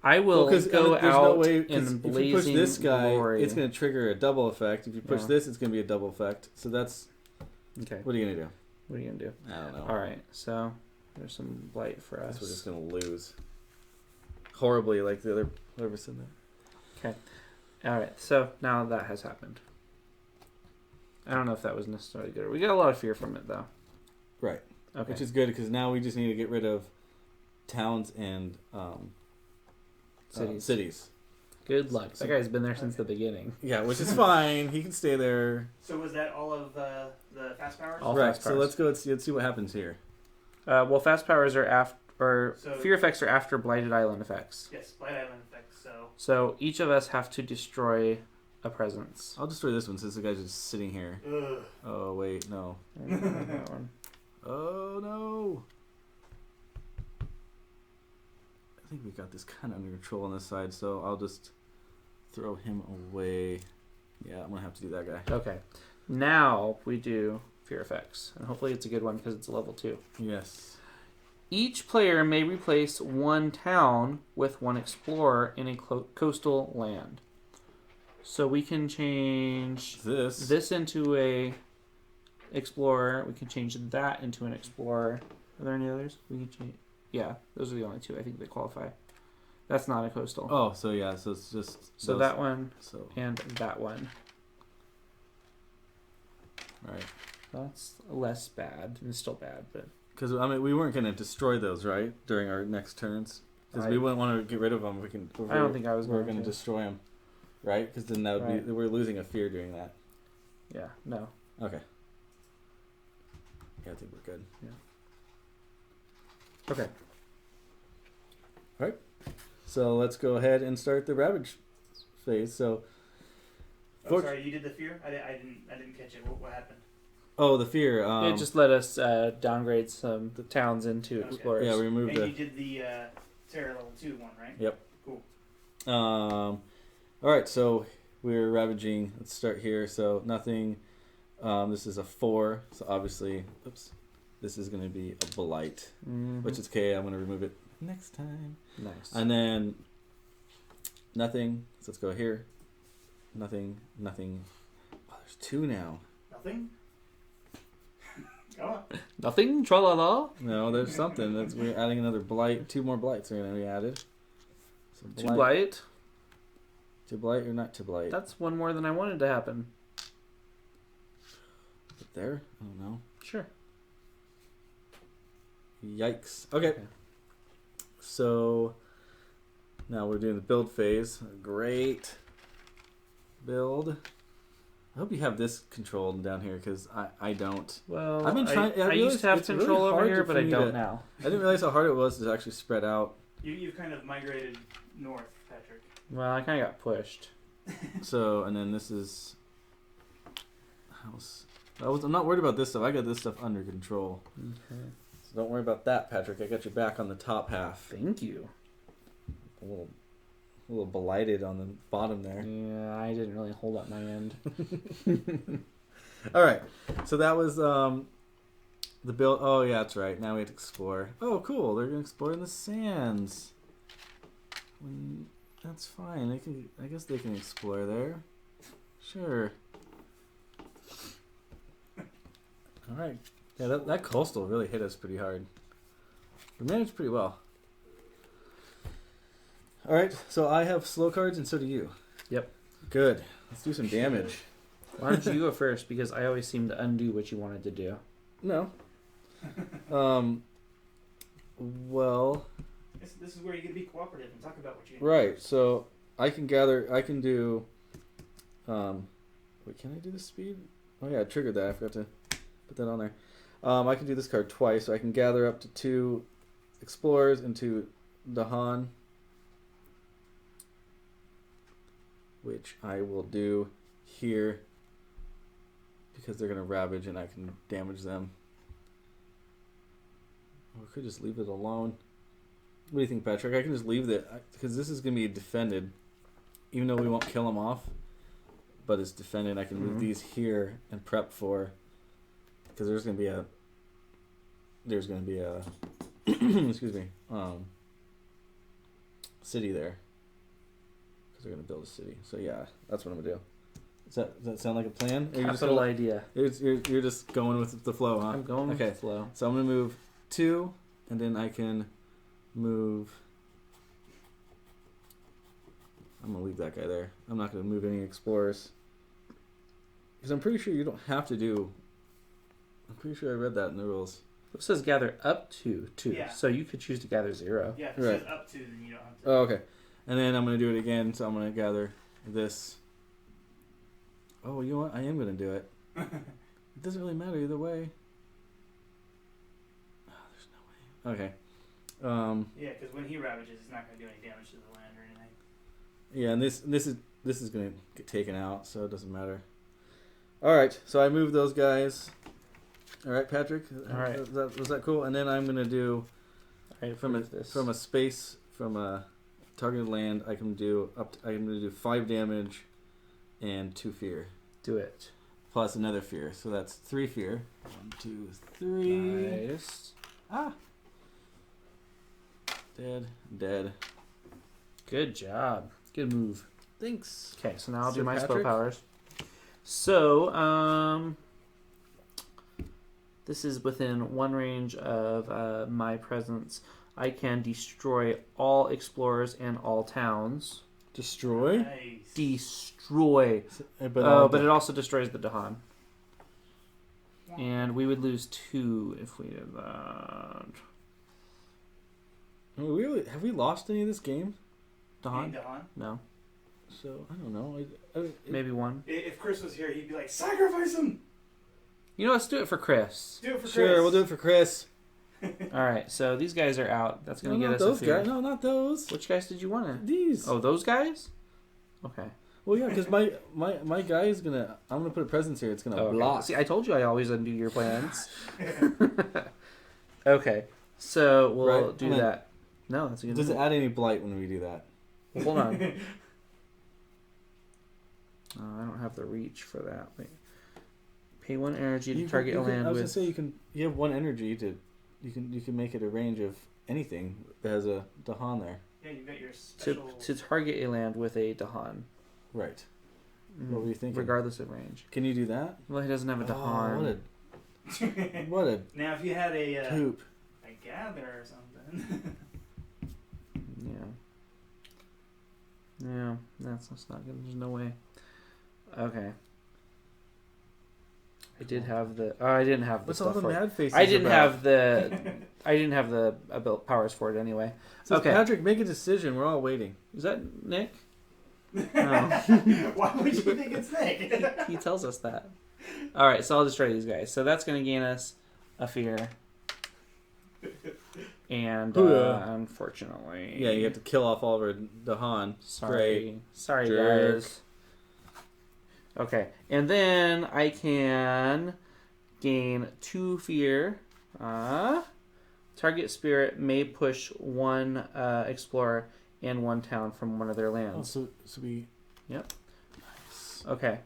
I will Well, go there's out no way, 'cause in if you push blazing this guy, glory. it's gonna trigger a double effect. If you push Yeah. this, it's gonna be a double effect. So that's Okay, what are you gonna do? what are you going to do? I don't know. All right, so there's some blight for I us. guess we're just gonna lose horribly, like the other whoever said that. All right, so now that has happened. I don't know if that was necessarily good. We got a lot of fear from it, though. Right. Okay. Which is good because now we just need to get rid of towns and cities. Good luck. That guy's been there since the beginning. Yeah, which is fine. He can stay there. So was that all of the fast powers? All right. fast So powers. let's go. Let's see what happens here. Well, fast powers are after, or So- fear effects are after Blighted Island effects. Yes, Blight Island effect. So So each of us have to destroy a presence. I'll destroy this one since the guy's just sitting here. ugh. Oh wait, no. That one. Oh no. I think we got this kind of under control on this side, so I'll just throw him away. Yeah, I'm gonna have to do that guy. Okay. Now we do fear effects, and hopefully it's a good one because it's a level 2. Yes. Each player may replace one town with one explorer in a coastal land. So we can change this into a explorer. We can change that into an explorer. Are there any others? We can change. Yeah, those are the only two I think that qualify. That's not a coastal. Oh, so yeah, so it's just So those- that one So and that one. right, That's less bad. It's still bad, but because I mean we weren't gonna destroy those right during our next turns because we wouldn't want to get rid of them. We can. I don't think I was We're going gonna to. destroy them, right? Because then that would Right. be we're losing a fear doing that. Yeah, no. Okay. Yeah, I think we're good. Okay. So let's go ahead and start the ravage phase. So, Oh, sorry, you did the fear. I didn't catch it. What happened? oh, the fear. It just let us downgrade some towns into Okay. explorers. yeah, we removed And the. you did the Terra level 2 one, right? Yep. Cool. All right, so we're ravaging. Let's start here. So nothing. This is a 4. So obviously, oops. This is going to be a blight, Mhm. which is okay. I'm going to remove it next time. Nice. And then nothing. So let's go here. Nothing. Nothing. Oh, there's 2 now. Nothing. Go on. Nothing? Tra-la-la? No, there's something. We're adding another blight. 2 more blights are going to be added. So To blight? To blight or not to blight? That's one more than I wanted to happen. Up there? I don't know. Sure. Yikes. Okay. So now we're doing the build phase. Great build. I hope you have this controlled down here because I don't. Well, I've been trying. I used to have control over here, but I don't now. I didn't realize how hard it was to actually spread out. You've kind of migrated north, Patrick. Well, I kind of got pushed. So and then this is house. I'm not worried about this stuff. I got this stuff under control. Okay. So don't worry about that, Patrick. I got your back on the top half. Thank you. A little blighted on the bottom there. Yeah, I didn't really hold up my end. All right. So that was the build. Oh yeah, that's right. Now we have to explore. Oh, cool. They're gonna explore in the sands. That's fine. They can. I guess they can explore there. Sure. All right. Yeah, that coastal really hit us pretty hard. We managed pretty well. All right. So I have slow cards, and so do you. Yep. Good. Let's do some damage. Why don't you go first? Because I always seem to undo what you wanted to do. No. Well. This is where you get to be cooperative and talk about what you. Right. So I can gather. I can do. Wait, can I do the speed? Oh yeah, I triggered that. I forgot to put that on there. I can do this card twice, so I can gather up to 2 explorers into Dahan, which I will do here because they're gonna ravage and I can damage them. Or I could just leave it alone. What do you think, Patrick? I can just leave it because this is gonna be defended, even though we won't kill them off. But it's defended. I can move these here and prep for because there's gonna be a excuse me city there because they're gonna build a city. So yeah, that's what I'm gonna do. Does that sound like a plan? Or Capital idea. You're just going with the flow, huh? I'm going with the flow. So I'm gonna move 2, and then I can move. I'm gonna leave that guy there. I'm not gonna move any explorers because I'm pretty sure you don't have to do. I'm pretty sure I read that in the rules. It says gather up to 2, Yeah. so you could choose to gather 0. Yeah, if it Right. says up to, then you don't have to. Oh, okay. And then I'm gonna do it again. So I'm gonna gather this. Oh, you know what? I am gonna do it. It doesn't really matter either way. Oh, there's no Okay. Yeah, because when he ravages, he's not going to do any damage to the land or anything. Yeah, and this is going to get taken out, so it doesn't matter. All right, so I moved those guys. All right, Patrick. All right. Was that cool? And then I'm going to do from a space from a targeted land. I'm going to do 5 damage and 2 fear. Do it. Plus another fear, so that's 3 fear. 1, 2, 3. Nice. Dead. Good job. Good move. Thanks. Okay, so now I'll Sir do my spell Patrick? powers. So, this is within 1 range of my presence. I can destroy all explorers and all towns. Destroy. Nice. Destroy. But it also destroys the Dahan. And we would lose 2 if we did that. Have we lost any of this game? Dahan? Dahan. No. So I don't know. Maybe 1. If Chris was here, he'd be like, sacrifice him! You know, let's do it for Chris. Do it for Chris. Sure, we'll do it for Chris. Alright, so these guys are out. That's going to get us those a fear. guys. No, not those. Which guys did you want to? These. Oh, those guys? Okay. Well, yeah, because my guy is gonna. I'm gonna put a presence here. It's gonna Okay. block. See, I told you I always undo your plans. Okay, so we'll Right, do I mean, that. No, that's a good Does it move. add any blight when we do that? Well, hold on. I don't have the reach for that. Wait. Pay 1 energy to target a land I was with. gonna say you have 1 energy to. You can make it a range of anything that has a Dahan there. Yeah, you got your special... To target a land with a Dahan. Right. What were you thinking? Regardless of range. Can you do that? Well, he doesn't have a Dahan. Oh, what a Now, if you had a poop. gather or something... Yeah, that's not good. There's no way. Okay. I did have the. Oh, I didn't have the What's stuff all the for it. mad faces I didn't about? have the. I didn't have the powers for it anyway. So Okay. Patrick, make a decision. We're all waiting. Is that Nick? No. Why would you think it's Nick? He tells us that. All right, so I'll destroy these guys. So that's going to gain us a fear. And unfortunately, Yeah, you have to kill off all of our Dahan. Sorry, Jerk. guys. Okay, and then I can gain 2 fear. Target spirit may push 1 explorer and 1 town from one of their Oh, lands. so we. Yep. Nice. Okay.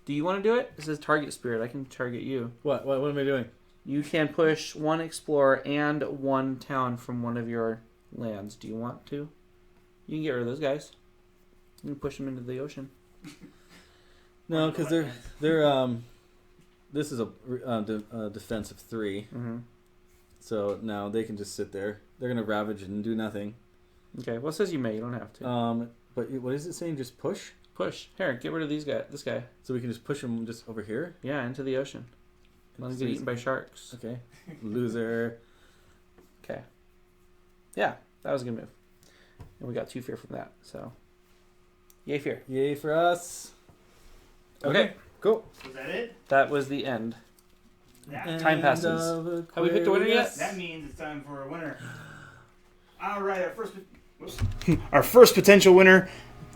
Do you want to do it? It says target spirit. I can target you. What am I doing? You can push 1 explorer and 1 town from one of your lands. Do you want to? You can get rid of those guys. You can push them into the ocean. No, because they're this is a defense of 3. Mm-hmm. So now they can just sit there. They're gonna ravage and do nothing. Okay. Well, it says you may. You don't have to. But what is it saying? Just push. Push. Here, get rid of these guys. This guy. So we can just push them just over here. Yeah, into the ocean. Let him get eaten by sharks. Okay. Loser. Okay. Yeah, that was a good move. And we got 2 fear from that. So, yay fear. Yay for us. Okay. Cool. Was that it? That was the end. That, Time passes. Have we picked a winner yet? that means it's time for a winner. All right, our first potential winner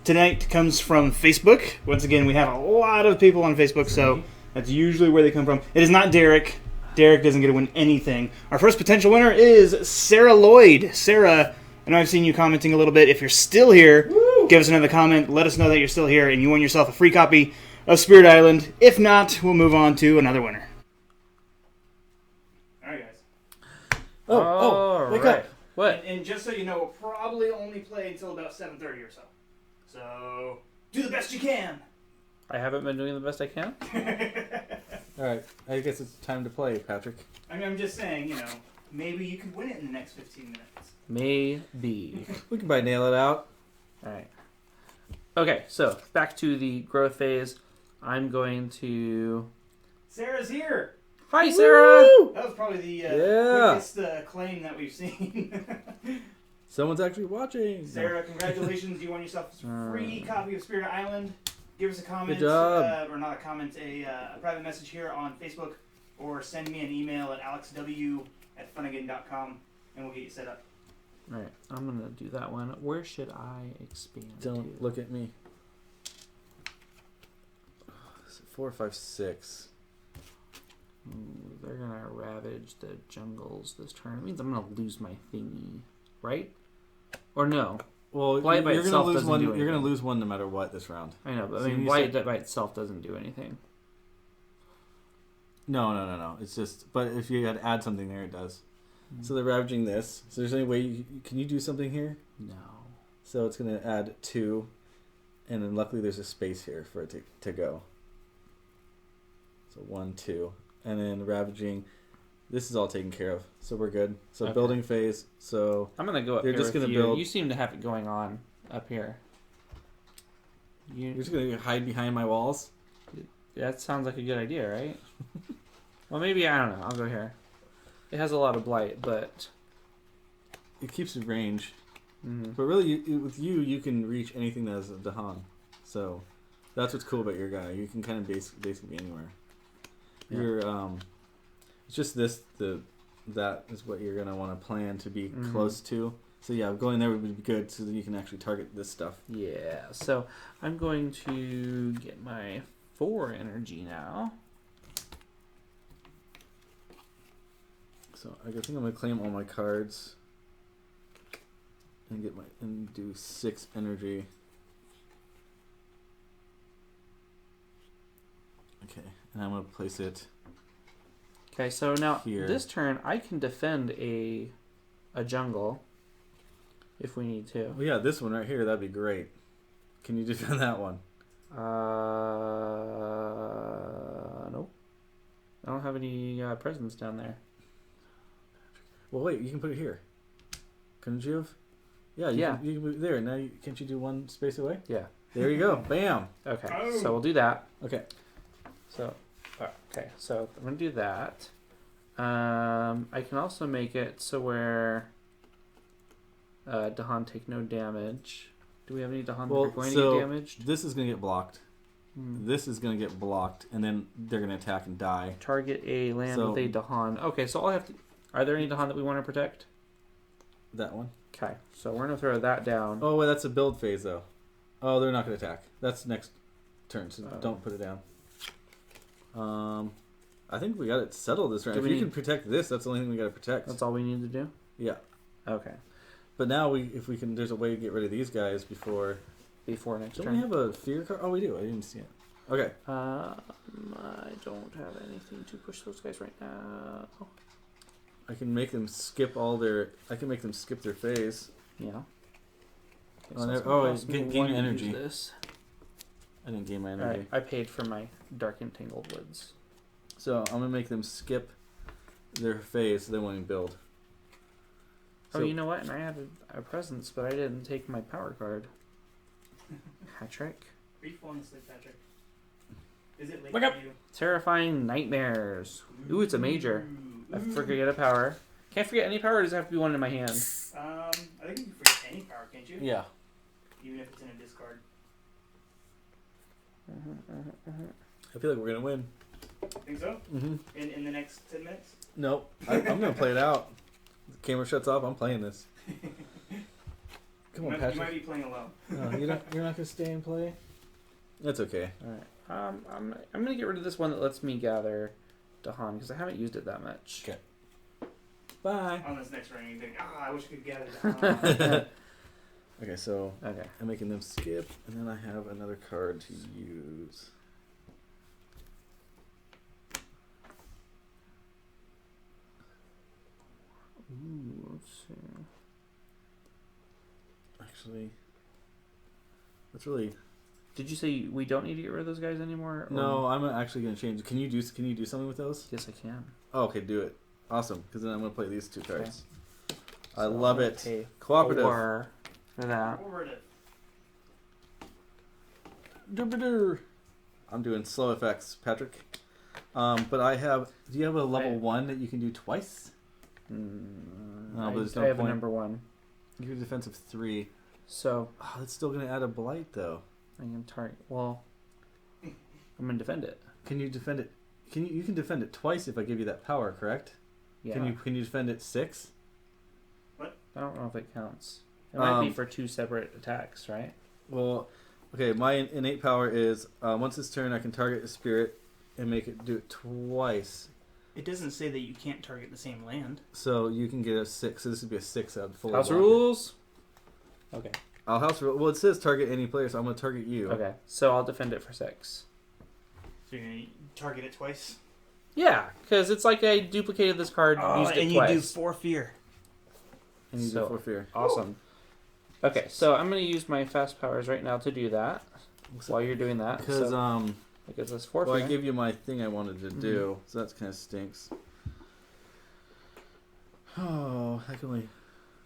tonight comes from Facebook. Once again, we have a lot of people on Facebook, so that's usually where they come from. It is not Derek. Derek doesn't get to win anything. Our first potential winner is Sarah Lloyd. Sarah, I know I've seen you commenting a little bit. If you're still here, give us another comment. Let us know that you're still here, and you win yourself a free copy of Spirit Island. If not, we'll move on to another winner. All right, guys. Wake up. What? And just so you know, we'll probably only play until about 7:30 or so. So, do the best you can. I haven't been doing the best I can. All right. I guess it's time to play, Patrick. I mean, I'm just saying, maybe you could win it in the next 15 minutes. Maybe. We can probably nail it out. All right. Okay, so back to the growth phase. I'm going to. Sarah's here. Hi, Sarah. Woo! That was probably the Yeah. quickest claim that we've seen. Someone's actually watching. Sarah, congratulations. You won yourself a free copy of Spirit Island. Give us a comment. Good job. Or not a comment, a private message here on Facebook or send me an email at alexw@funagain.com, and we'll get you set up. All right, I'm gonna do that one. Where should I expand? Don't to? look at me. 4, 5, 6. Ooh, they're gonna ravage the jungles this turn. It means I'm gonna lose my thingy, right? Or no? Well, Blight by you're itself gonna lose doesn't one. do You're gonna anything. lose one no matter what this round. I know, but So I mean, you blight said- by itself doesn't do anything. No. It's just, but if you had to add something there, it does. So they're ravaging this. So there's any way can you do something here? No. So it's gonna add 2, and then luckily there's a space here for it to go. So 1, 2, and then ravaging. This is all taken care of, so we're good. So Okay. building phase. So I'm gonna go up You're here just with gonna you. build- You seem to have it going on up here. you're just gonna hide behind my walls. That sounds like a good idea, right? Well, maybe I don't know. I'll go here. It has a lot of blight, but It keeps the range, mhm. but really, with you can reach anything that is a Dahan. So that's what's cool about your guy. You can kind of basically be anywhere. Yeah. You're it's just that is what you're gonna want to plan to be Mhm. close to. So yeah, going there would be good so that you can actually target this stuff. Yeah. So I'm going to get my 4 energy now. So I think I'm gonna claim all my cards and do 6 energy. Okay, and I'm gonna place it. Okay. So now Here. this turn I can defend a jungle if we need to. Well, yeah, this one right here, that'd be great. Can you defend that one? Nope. I don't have any presents down there. Well, wait, you can put it here. Couldn't you have? Yeah, Yeah. You can put it there. Now, can't you do one space away? Yeah. There you go. Bam. Okay. Oh. So we'll do that. Okay. So, okay. So I'm gonna do that. I can also make it so where Dahan take no damage. Do we have any Dahan that are going to get damaged? This is going to get blocked. Hmm. This is going to get blocked, and then they're going to attack and die. Target a land So- with a Dahan. Okay, so I'll have to. Are there any Dahan that we want to protect? That one. Okay, so we're gonna throw that down. Oh, wait, that's a build phase, though. Oh, they're not going to attack. That's next turn, so Oh. don't put it down. I think we got it settled this round. Do If we you need- can protect this, that's the only thing we got to protect. That's all we need to do. Yeah. Okay, But now, if we can, there's a way to get rid of these guys before. before next Don't turn. we have a fear card? Oh, we do. I didn't see it. Okay. I don't have anything to push those guys right now. I can make them skip I can make them skip their phase. Yeah. Oh, that's no- gonna oh, cost me gain 1 to energy. use This. I didn't gain my All energy. right, I paid for my dark and tangled woods. So I'm gonna make them skip their phase so they won't even build. Oh, So- you know what? And I had a presence, but I didn't take my power card. Hat trick. Are you falling asleep, Patrick? Is it late Wake for up. you? Terrifying nightmares. Ooh, it's a major. I Ooh. forget a power. Can't forget any power. Or does it have to be one in my hand? I think you can forget any power, can't you? Yeah. Even if it's in a discard. I feel like we're gonna win. Think so? Mm-hmm. In the next 10 minutes? Nope. I'm gonna play it out. The camera shuts off. I'm playing this. Come on, You might Patrick. be playing alone. You're not gonna stay and play. That's okay. All right. I'm gonna get rid of this one that lets me gather Dahan because I haven't used it that much. Okay. Bye. On this next round, you think, I wish I could gather that. Okay, so Okay. I'm making them skip, and then I have another card to use. Ooh, let's see. Actually, that's really Did you say we don't need to get rid of those guys anymore? or- no. I'm actually gonna change. Can you do something with those? Yes, I can. Oh, okay, do it. Awesome, because then I'm gonna play these 2 cards. I So love I'm it. gonna pay Cooperative. 4 for that. Forward it. Doo-ba-doo. I'm doing slow effects, Patrick. But I have. Do you have a level 1 that you can do twice? No, but there's no I have point. a number 1. You have a defense of 3. So Oh, that's still gonna add a blight though. I can target. Well, I'm gonna defend it. Can you defend it you can defend it twice if I give you that power, correct? Yeah. Can you defend it 6? I don't know if it counts. It might be for 2 separate attacks, right? Well, okay. My innate power is once this turn, I can target a spirit and make it do it twice. It doesn't say that you can't target the same land. So you can get a 6. So this would be a 6 out of full. House rules. Okay. I'll house rule. Well, it says target any player, so I'm going to target you. Okay. So I'll defend it for 6. So you're going to target it twice? Yeah, because it's like I duplicated this card, used it and twice. you do 4 fear. And you So- do 4 fear. Awesome. Okay, so I'm going to use my fast powers right now to do that. While you're doing that, Because so it gives us 4 well, fear. I gave you my thing I wanted to do, so that's kind of stinks. Oh, I can only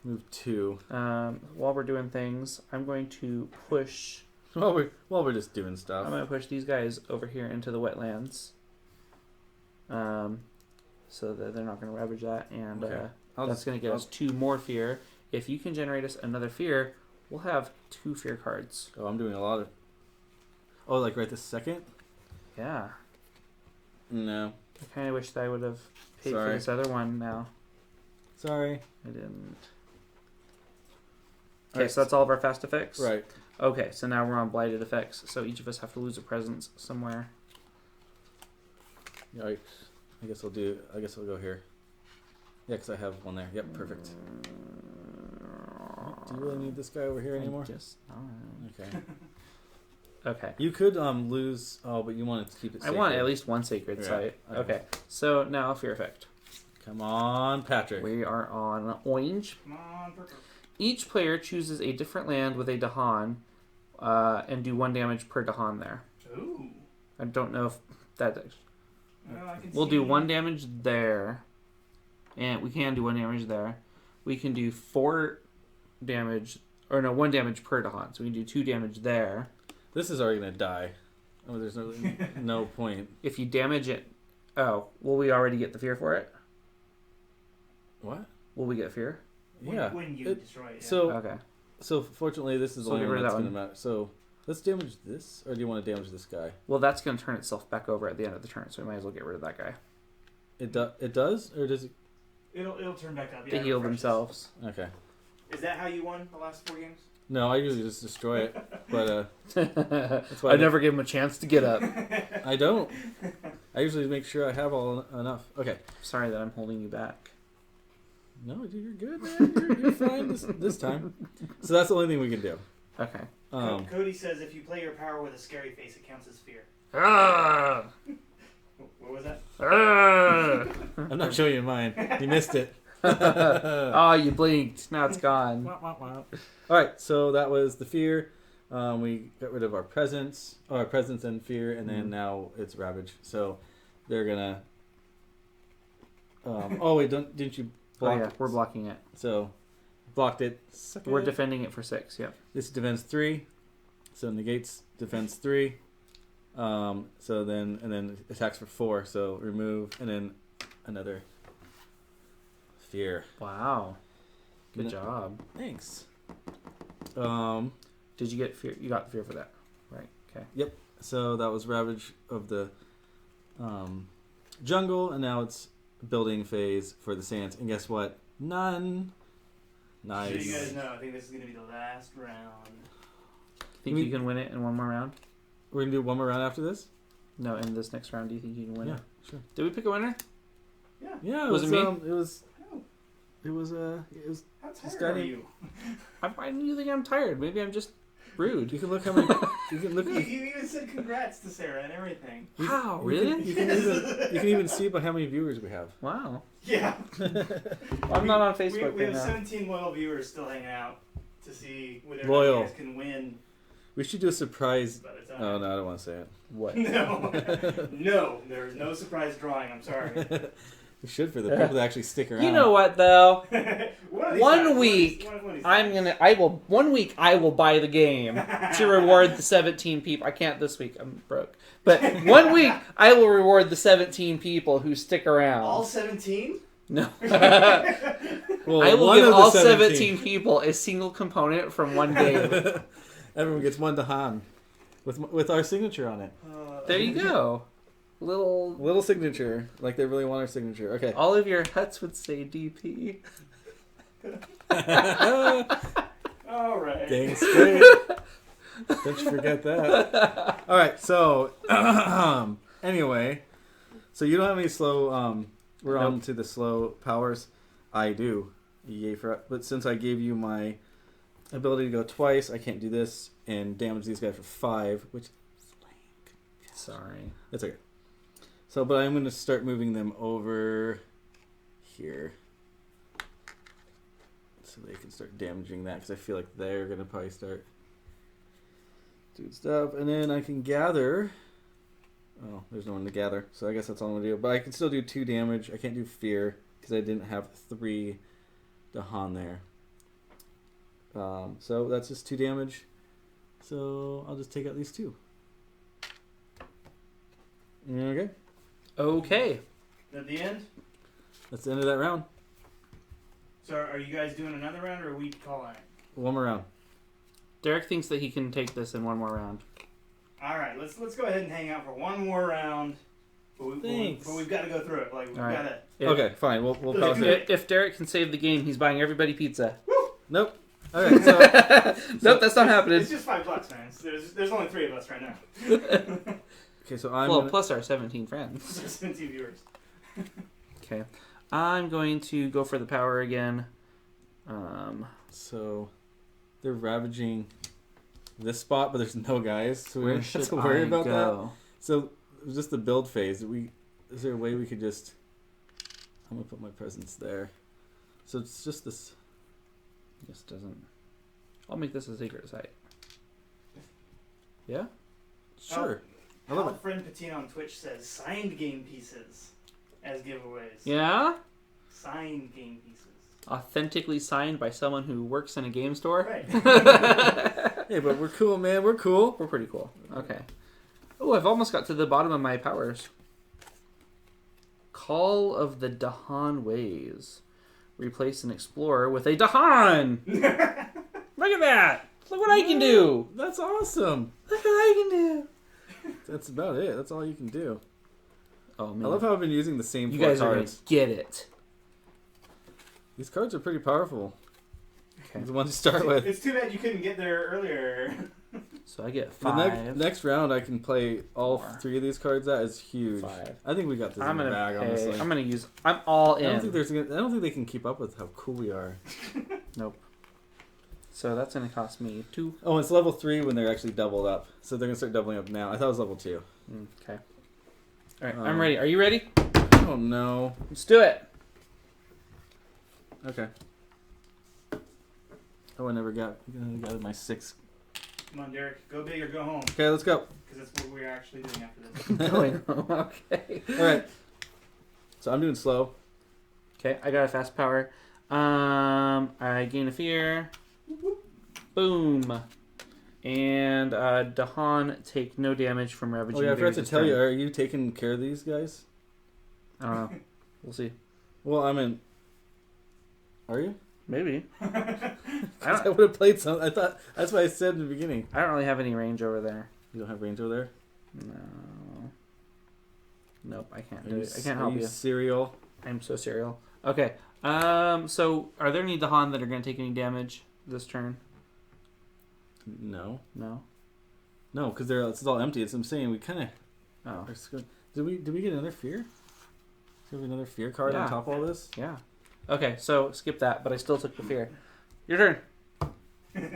move 2. While we're doing things, I'm going to push. While we're just doing stuff. I'm going to push these guys over here into the wetlands. So that they're not going to ravage that, and Okay. that's going to get us 2 more fear. If you can generate us another fear, we'll have 2 fear cards. Oh, I'm doing a lot of. Oh, like right this second? Yeah. No. I kind of wish that I would have paid for Sorry. this other one now. Sorry. I didn't. Okay, Alright, so that's all of our fast effects? Right. Okay, so now we're on blighted effects, so each of us have to lose a presence somewhere. Yikes. I guess I'll go here. Yeah, because I have one there. Yep, perfect. Do you really need this guy over here anymore? Just Okay. okay. You could lose. Oh, but you wanted to keep it. I Sacred. want at least one sacred Yeah, site. okay. Okay, so now fear effect. Come on, Patrick. We are on orange. Come on, purple. Each player chooses a different land with a Dahan, and do 1 damage per Dahan there. Ooh. I don't know if that. Well, I can We'll see do 1 damage there, and we can do 1 damage there. We can do 4 damage, or no, 1 damage per Dahan. So we can do 2 damage there. This is already gonna die. Oh, there's no point. If you damage it, will we already get the fear for it? What? Will we get fear? Yeah. When you destroy it. Yeah. So Okay. so fortunately, this is the So only get one rid of that's that gonna matter. So let's damage this, or do you want to damage this guy? Well, that's going to turn itself back over at the end of the turn, so we might as well get rid of that guy. It does, or does it? It'll turn back up. They Yeah, heal refreshes. themselves. Okay. Is that how you won the last 4 games? No, I usually just destroy it, but that's why I never give him a chance to get up. I don't. I usually make sure I have enough. Okay. Sorry that I'm holding you back. No, dude, you're good, man. You're fine this time. So that's the only thing we can do. Okay. Cody says if you play your power with a scary face, it counts as fear. Ah! What was that? Ah! I'm not showing you mine. You missed it. Oh, you blinked. Now it's gone. All right, so that was the fear. We got rid of our presence and fear, and then now it's ravage. So they're gonna. Oh wait, didn't you block? Oh yeah, we're blocking it. So blocked it. Suck We're it. defending it for 6. Yep. This defends 3, so negates defense 3. So then attacks for 4. So remove and then another fear. Wow. Good No. job. Thanks. Did you get fear? You got fear for that, right? Okay. So that was ravage of the jungle, and now it's building phase for the sands. And guess what? None. Nice. So you guys know, I think this is going to be the last round. Think you can win it in one more round? We're gonna do one more round after this. No, in this next round, do you think you can win Yeah, it? sure. Did we pick a winner? Yeah, Was it me? It was How This tired guy are named- you? Why do you think I'm tired? Maybe I'm just rude. You can look how many. You can look. Look, you even said congrats to Sarah and everything. Wow, You really? you can even see by how many viewers we have. Wow. Yeah. I'm not on Facebook We right have now. 17 loyal viewers still hanging out to see whether or Loyal. not you guys can win We should do a surprise. by the time. Oh no, I don't want to say it. What? No. No, there's no surprise drawing, I'm sorry. We should for the people that actually stick around. You know what though? One of these One times, week, one of these I'm times. gonna. I will. 1 week, I will buy the game to reward the 17 people. I can't this week. I'm broke. But 1 week, I will reward the 17 people who stick around. All 17? No. Well, I will one give of the all 17 people a single component from one game. Everyone gets one to Han with our signature on it. There you go. Little signature. Like they really want our signature. Okay. All of your huts would say DP. All right. Dang straight. Don't you forget that. All right. So, anyway, so you don't have any slow. We're on to the slow powers. I do. Yay for it. But since I gave you my ability to go twice, I can't do this and damage these guys for 5, which. Sorry. That's okay. So, but I'm going to start moving them over here. So they can start damaging that, because I feel like they're going to probably start doing stuff. And then I can gather. Oh, there's no one to gather. So I guess that's all I'm going to do. But I can still do 2 damage. I can't do fear, because I didn't have 3 Dahan there. So that's just 2 damage. So I'll just take out these 2. Okay. Okay. Is that the end? That's the end of that round. So are you guys doing another round, or are we calling it? One more round. Derek thinks that he can take this in one more round. All right, let's go ahead and hang out for one more round. Thanks. But we've got to go through it. Like we've All right. got to. Okay, fine. We'll pause it. If Derek can save the game, he's buying everybody pizza. Nope. All right. So Nope, that's not happening. It's just $5, man. There's only 3 of us right now. okay, so I'm Well, gonna, plus our 17 friends. 17 viewers. Okay. I'm going to go for the power again. so they're ravaging this spot, but there's no guys, so we Where don't have should to worry I about that. go? So it was just the build phase. Is there a way we could just? I'm gonna put my presence there. So it's just this. This doesn't. I'll make this a secret site. Yeah? Sure. I love Our it. friend Patino on Twitch says signed game pieces as giveaways. Yeah? Signed game pieces. Authentically signed by someone who works in a game store? Right. Hey, but we're cool, man. We're cool. We're pretty cool. Okay. Oh, I've almost got to the bottom of my powers. Call of the Dahan Ways. Replace an explorer with a Dahan! Look at that! Look what I can do! That's awesome. Look what I can do! That's about it. That's all you can do. Oh, man. I love how I've been using the same you 4 guys are going cards. to get it. These cards are pretty powerful. Okay. The ones to start with. It's too bad you couldn't get there earlier. So I get The 5. next round, I can play all 4. 3 of these cards. That is huge. 5. I think we got this I'm in the gonna bag. pay. Honestly, I'm gonna use. I'm all in. I don't think they can keep up with how cool we are. Nope. So that's gonna cost me 2. Oh, it's level 3 when they're actually doubled up. So they're gonna start doubling up now. I thought it was level 2. Okay. All right, I'm ready. Are you ready? Oh no. Let's do it. Okay. Oh, I never got my 6. Come on, Derek. Go big or go home. Okay, let's go. Because that's what we're actually doing after this. Going home. Okay. All right. So I'm doing slow. Okay, I got a fast power. I gain a fear. Boom. And Dahan take no damage from ravaging. Oh yeah, I forgot to invaders tell this you. turn. Are you taking care of these guys? I don't know. We'll see. Well, I mean, are you? Maybe. I would have played some. I thought that's what I said in the beginning. I don't really have any range over there. You don't have range over there. No. Nope, I can't Are do you, it. I can't are help you you. Serial. I'm so serial. Okay. So are there any Dahan that are going to take any damage this turn? No, No. no, because it's all empty. It's I'm saying we kind of. Oh. Did we get another fear? Do we have another fear card Yeah. on top of all this? Yeah. Okay, so skip that, but I still took the fear. Your turn.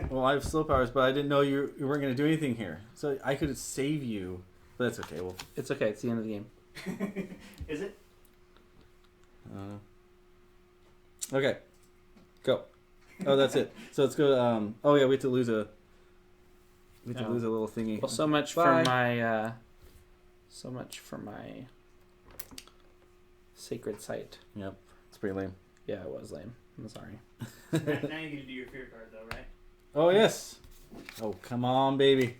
Well, I have slow powers, but I didn't know you weren't going to do anything here. So I could save you, but that's okay. Well, It's okay. It's the end of the game. Is it? Okay, go. Oh, that's it. So let's go. Oh yeah, we have to lose a. We have to Oh. lose a little thingy. Well, so much Bye. for my. So much for my. Sacred site. Yep, it's pretty lame. Yeah, it was lame. I'm sorry. Now you get to do your fear card, though, right? Oh yes. Oh come on, baby.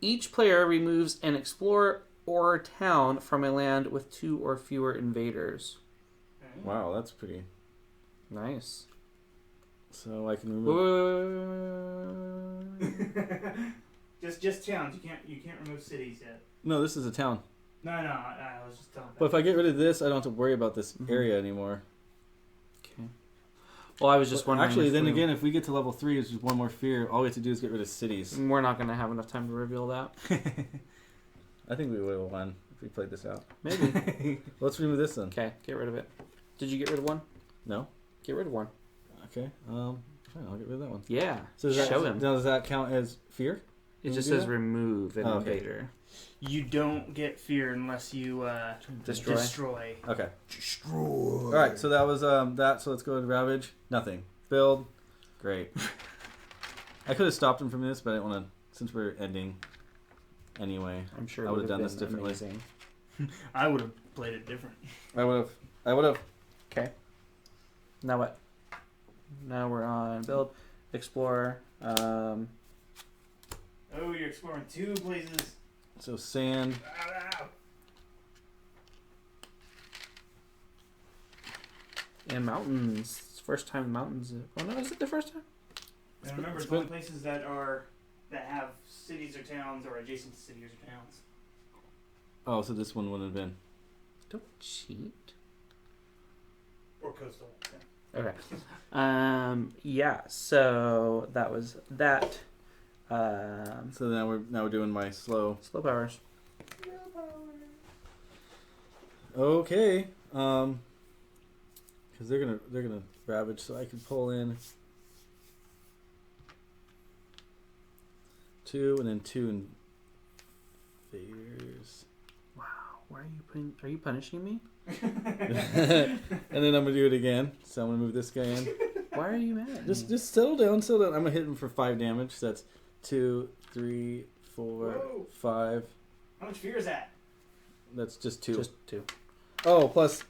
Each player removes an explorer or town from a land with 2 or fewer invaders. Wow, that's pretty. Nice. So I can remove. Whoa. just towns. You can't remove cities yet. No, this is a town. No, I was just telling. But if I get rid of this, I don't have to worry about this Mhm. area anymore. Okay. Well, I was just wondering. Actually, if then again, if we get to level 3, it's just one more fear. All we have to do is get rid of cities. we're not going to have enough time to reveal that. I think we would have won if we played this out. Maybe. Let's remove this then. Okay, get rid of it. Did you get rid of one? No? Get rid of one. Okay. Fine, I'll get rid of that one. Yeah. So Show him. Does that count as fear? It Can just we do says that? remove an Oh, okay. invader. You don't get fear unless you Destroy. Okay. Destroy. All right. So that was that. So let's go to Ravage. Nothing. Build. Great. I could have stopped him from this, but I didn't want to. Since we're ending. Anyway, I'm sure I it would have done been this differently. amazing. I would have played it different. I would have. Okay. Now what? Now we're on build, explore. Oh, you're exploring 2 places. So sand. Ow. And mountains. It's first time mountains. Oh no, is it the first time? And remember, it's only places that have cities or towns or adjacent to cities or towns. Oh, so this one wouldn't have been. Don't cheat. Or coastal. Okay. Yeah. So that was that. So now we're doing my slow. Slow powers. Okay. Because they're gonna ravage, so I can pull in 2 and then 2 invaders. Wow. Why are you punishing me? And then I'm gonna do it again. So I'm gonna move this guy in. Why are you mad at me? Just settle down. I'm gonna hit him for 5 damage. So that's 2, 3, 4, Whoa. 5. How much fear is that? That's just 2. Just 2. Oh, plus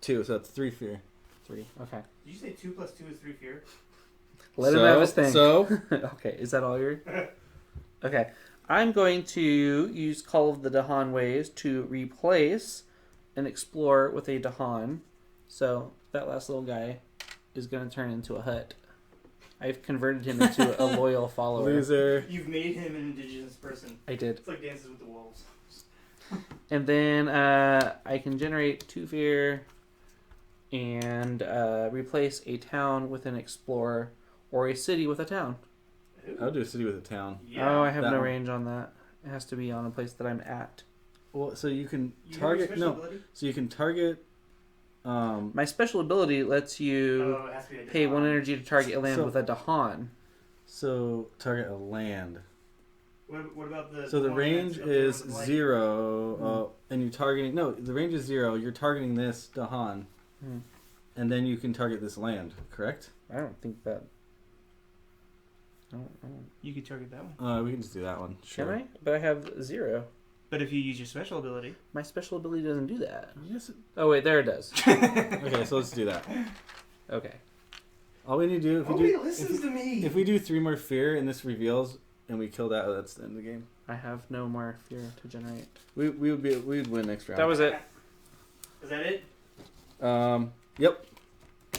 2, so that's 3 fear. 3. Okay. Did you say 2 plus 2 is 3 fear? Let him have his thing. So Okay. Is that all your? Okay. I'm going to use Call of the Dahan Ways to replace and explore with a Dahan. So that last little guy is going to turn into a hut. I've converted him into a loyal follower. loser. You've made him an indigenous person. I did. It's like Dances with the Wolves. And then I can generate 2 fear and replace a town with an explorer or a city with a town. I'll do a city with a town. Yeah. Oh, I have that no one. range on that. It has to be on a place that I'm at. Well, so you can You have a target special ability? So you can target. My special ability lets you Oh, it has to be a pay 1 Dahan. energy to target a land So- with a Dahan. So target a land. What about the? So the one range that's up there is with the light? 0, and you're targeting. No, the range is 0. You're targeting this Dahan, Hmm. and then you can target this land. Correct? I don't think that. I don't. You could target that one. We can just do that one. Sure. Can I? But I have 0. But if you use your special ability, My special ability doesn't do that. Yes. Oh wait, there it does. Okay, so let's do that. Okay. All we need to do nobody listens to me. if we do 3 more fear and this reveals and we kill that, that's the end of the game. I have no more fear to generate. We'd win next round. That was it. Is that it? Yep.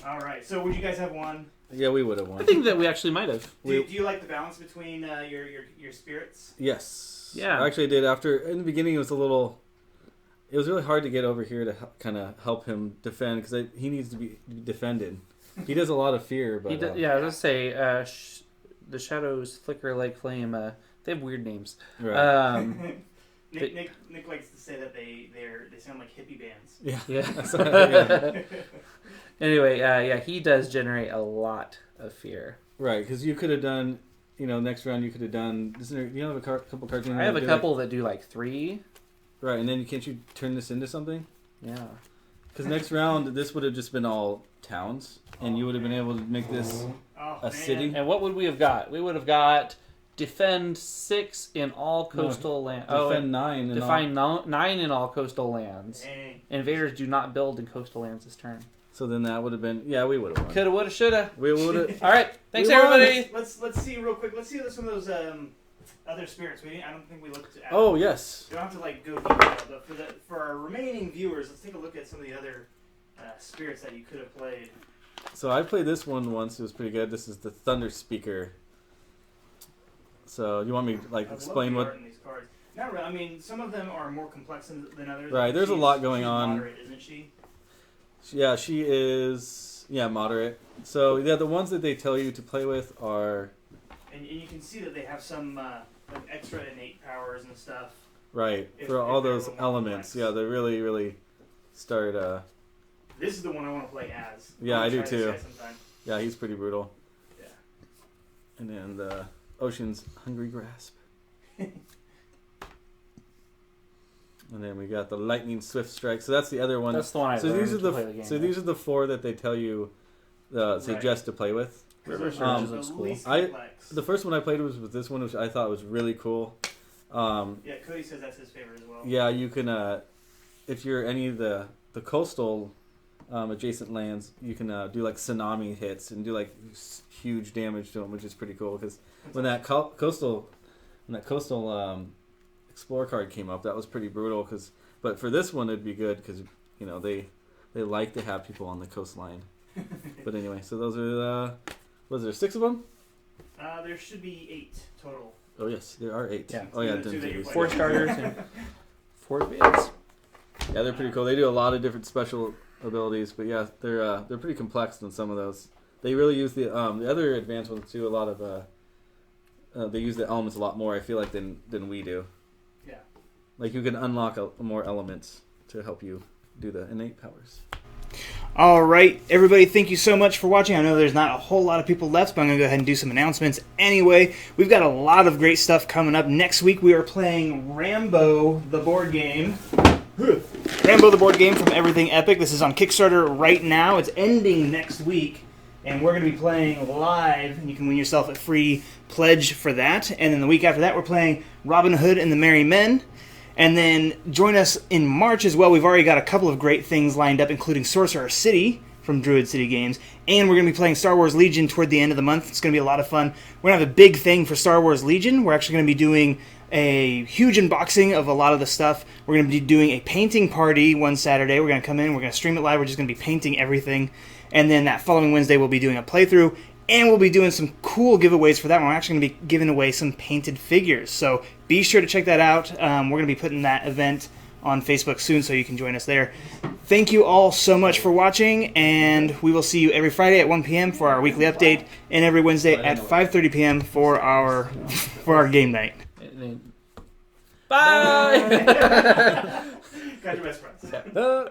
All right. So would you guys have one? Yeah, we would have I won. think that we actually might have. Do you like the balance between your spirits? Yes. Yeah. I actually did. After in the beginning, it was really hard to get over here to kind of help him defend because he needs to be defended. He does a lot of fear, but Yeah, I was gonna say the shadows flicker like flame. They have weird names. right. Nick likes to say that they sound like hippie bands. Yeah. Yeah. Anyway, yeah, he does generate a lot of fear. Right, because you could have done, next round you could have done. You have a couple cards. I have a couple that do like 3. Right, and then can't you turn this into something? Yeah. Because next round this would have just been all towns, and you would have been able to make this Oh, a city. And what would we have got? We would have got defend 6 in all coastal lands. Defend 9 and define 9 in all coastal lands. Dang. Invaders do not build in coastal lands this turn. So then that would have been we would have won. Coulda, woulda, shoulda. We would have. All right, thanks We won. everybody. Let's see real quick. Let's see some of those other spirits. I don't think we looked at. Oh yes. We don't have to go detailed, but for our remaining viewers, let's take a look at some of the other spirits that you could have played. So I played this one once. It was pretty good. This is the Thunder Speaker. So you want me to I love explain the what? art in these cards. Not really. I mean, some of them are more complex than others. Right, there's a lot going on. Moderate, isn't she? Yeah, she is. Yeah, moderate. So yeah, the ones that they tell you to play with are. And you can see that they have some like extra innate powers and stuff. Right, If- for if all they're a those little more elements. complex. Yeah, they really, really start. This is the one I want to play as. Yeah, I do Try this too. guy sometime. Yeah, he's pretty brutal. Yeah. And then the Ocean's Hungry Grasp. And then we got the Lightning Swift Strike. So that's the other one. That's the one I So learned these are to play the game. so these are the 4 that they tell you suggest to play with. River Um, Surge looks the cool. least I- complex. The first one I played was with this one, which I thought was really cool. Yeah, Cody says that's his favorite as well. Yeah, you can if you're any of the coastal adjacent lands, you can do like tsunami hits and do like huge damage to them, which is pretty cool. Because when that coastal Explorer card came up, that was pretty brutal. But for this one, it'd be good because they like to have people on the coastline. But anyway, so those are was there 6 of them? There should be 8 total. Oh yes, there are 8. Yeah. Oh yeah, The two didn't that think you're we- 4 starters and 4 bids. Yeah, they're pretty cool. They do a lot of different special abilities, but yeah, they're pretty complex in some of those. They really use the other advanced ones do a lot of they use the elements a lot more. I feel like than we do. Yeah. Like you can unlock more elements to help you do the innate powers. All right, everybody, thank you so much for watching. I know there's not a whole lot of people left, but I'm going to go ahead and do some announcements anyway. We've got a lot of great stuff coming up. Next week, we are playing Rambo, the board game. Rambo, the board game from Everything Epic. This is on Kickstarter right now. It's ending next week, and we're going to be playing live, and you can win yourself a free pledge for that. And then the week after that, we're playing Robin Hood and the Merry Men. And then join us in March as well. We've already got a couple of great things lined up, including Sorcerer City from Druid City Games. And we're going to be playing Star Wars Legion toward the end of the month. It's going to be a lot of fun. We're going to have a big thing for Star Wars Legion. We're actually going to be doing a huge unboxing of a lot of the stuff. We're going to be doing a painting party one Saturday. We're going to come in. We're going to stream it live. We're just going to be painting everything. And then that following Wednesday, we'll be doing a playthrough. And we'll be doing some cool giveaways for that one. We're actually going to be giving away some painted figures. So be sure to check that out. We're going to be putting that event on Facebook soon, so you can join us there. Thank you all so much for watching, and we will see you every Friday at 1 p.m. for our weekly update, and every Wednesday at 5:30 p.m. for our game night. Bye! Got your best friends. Uh,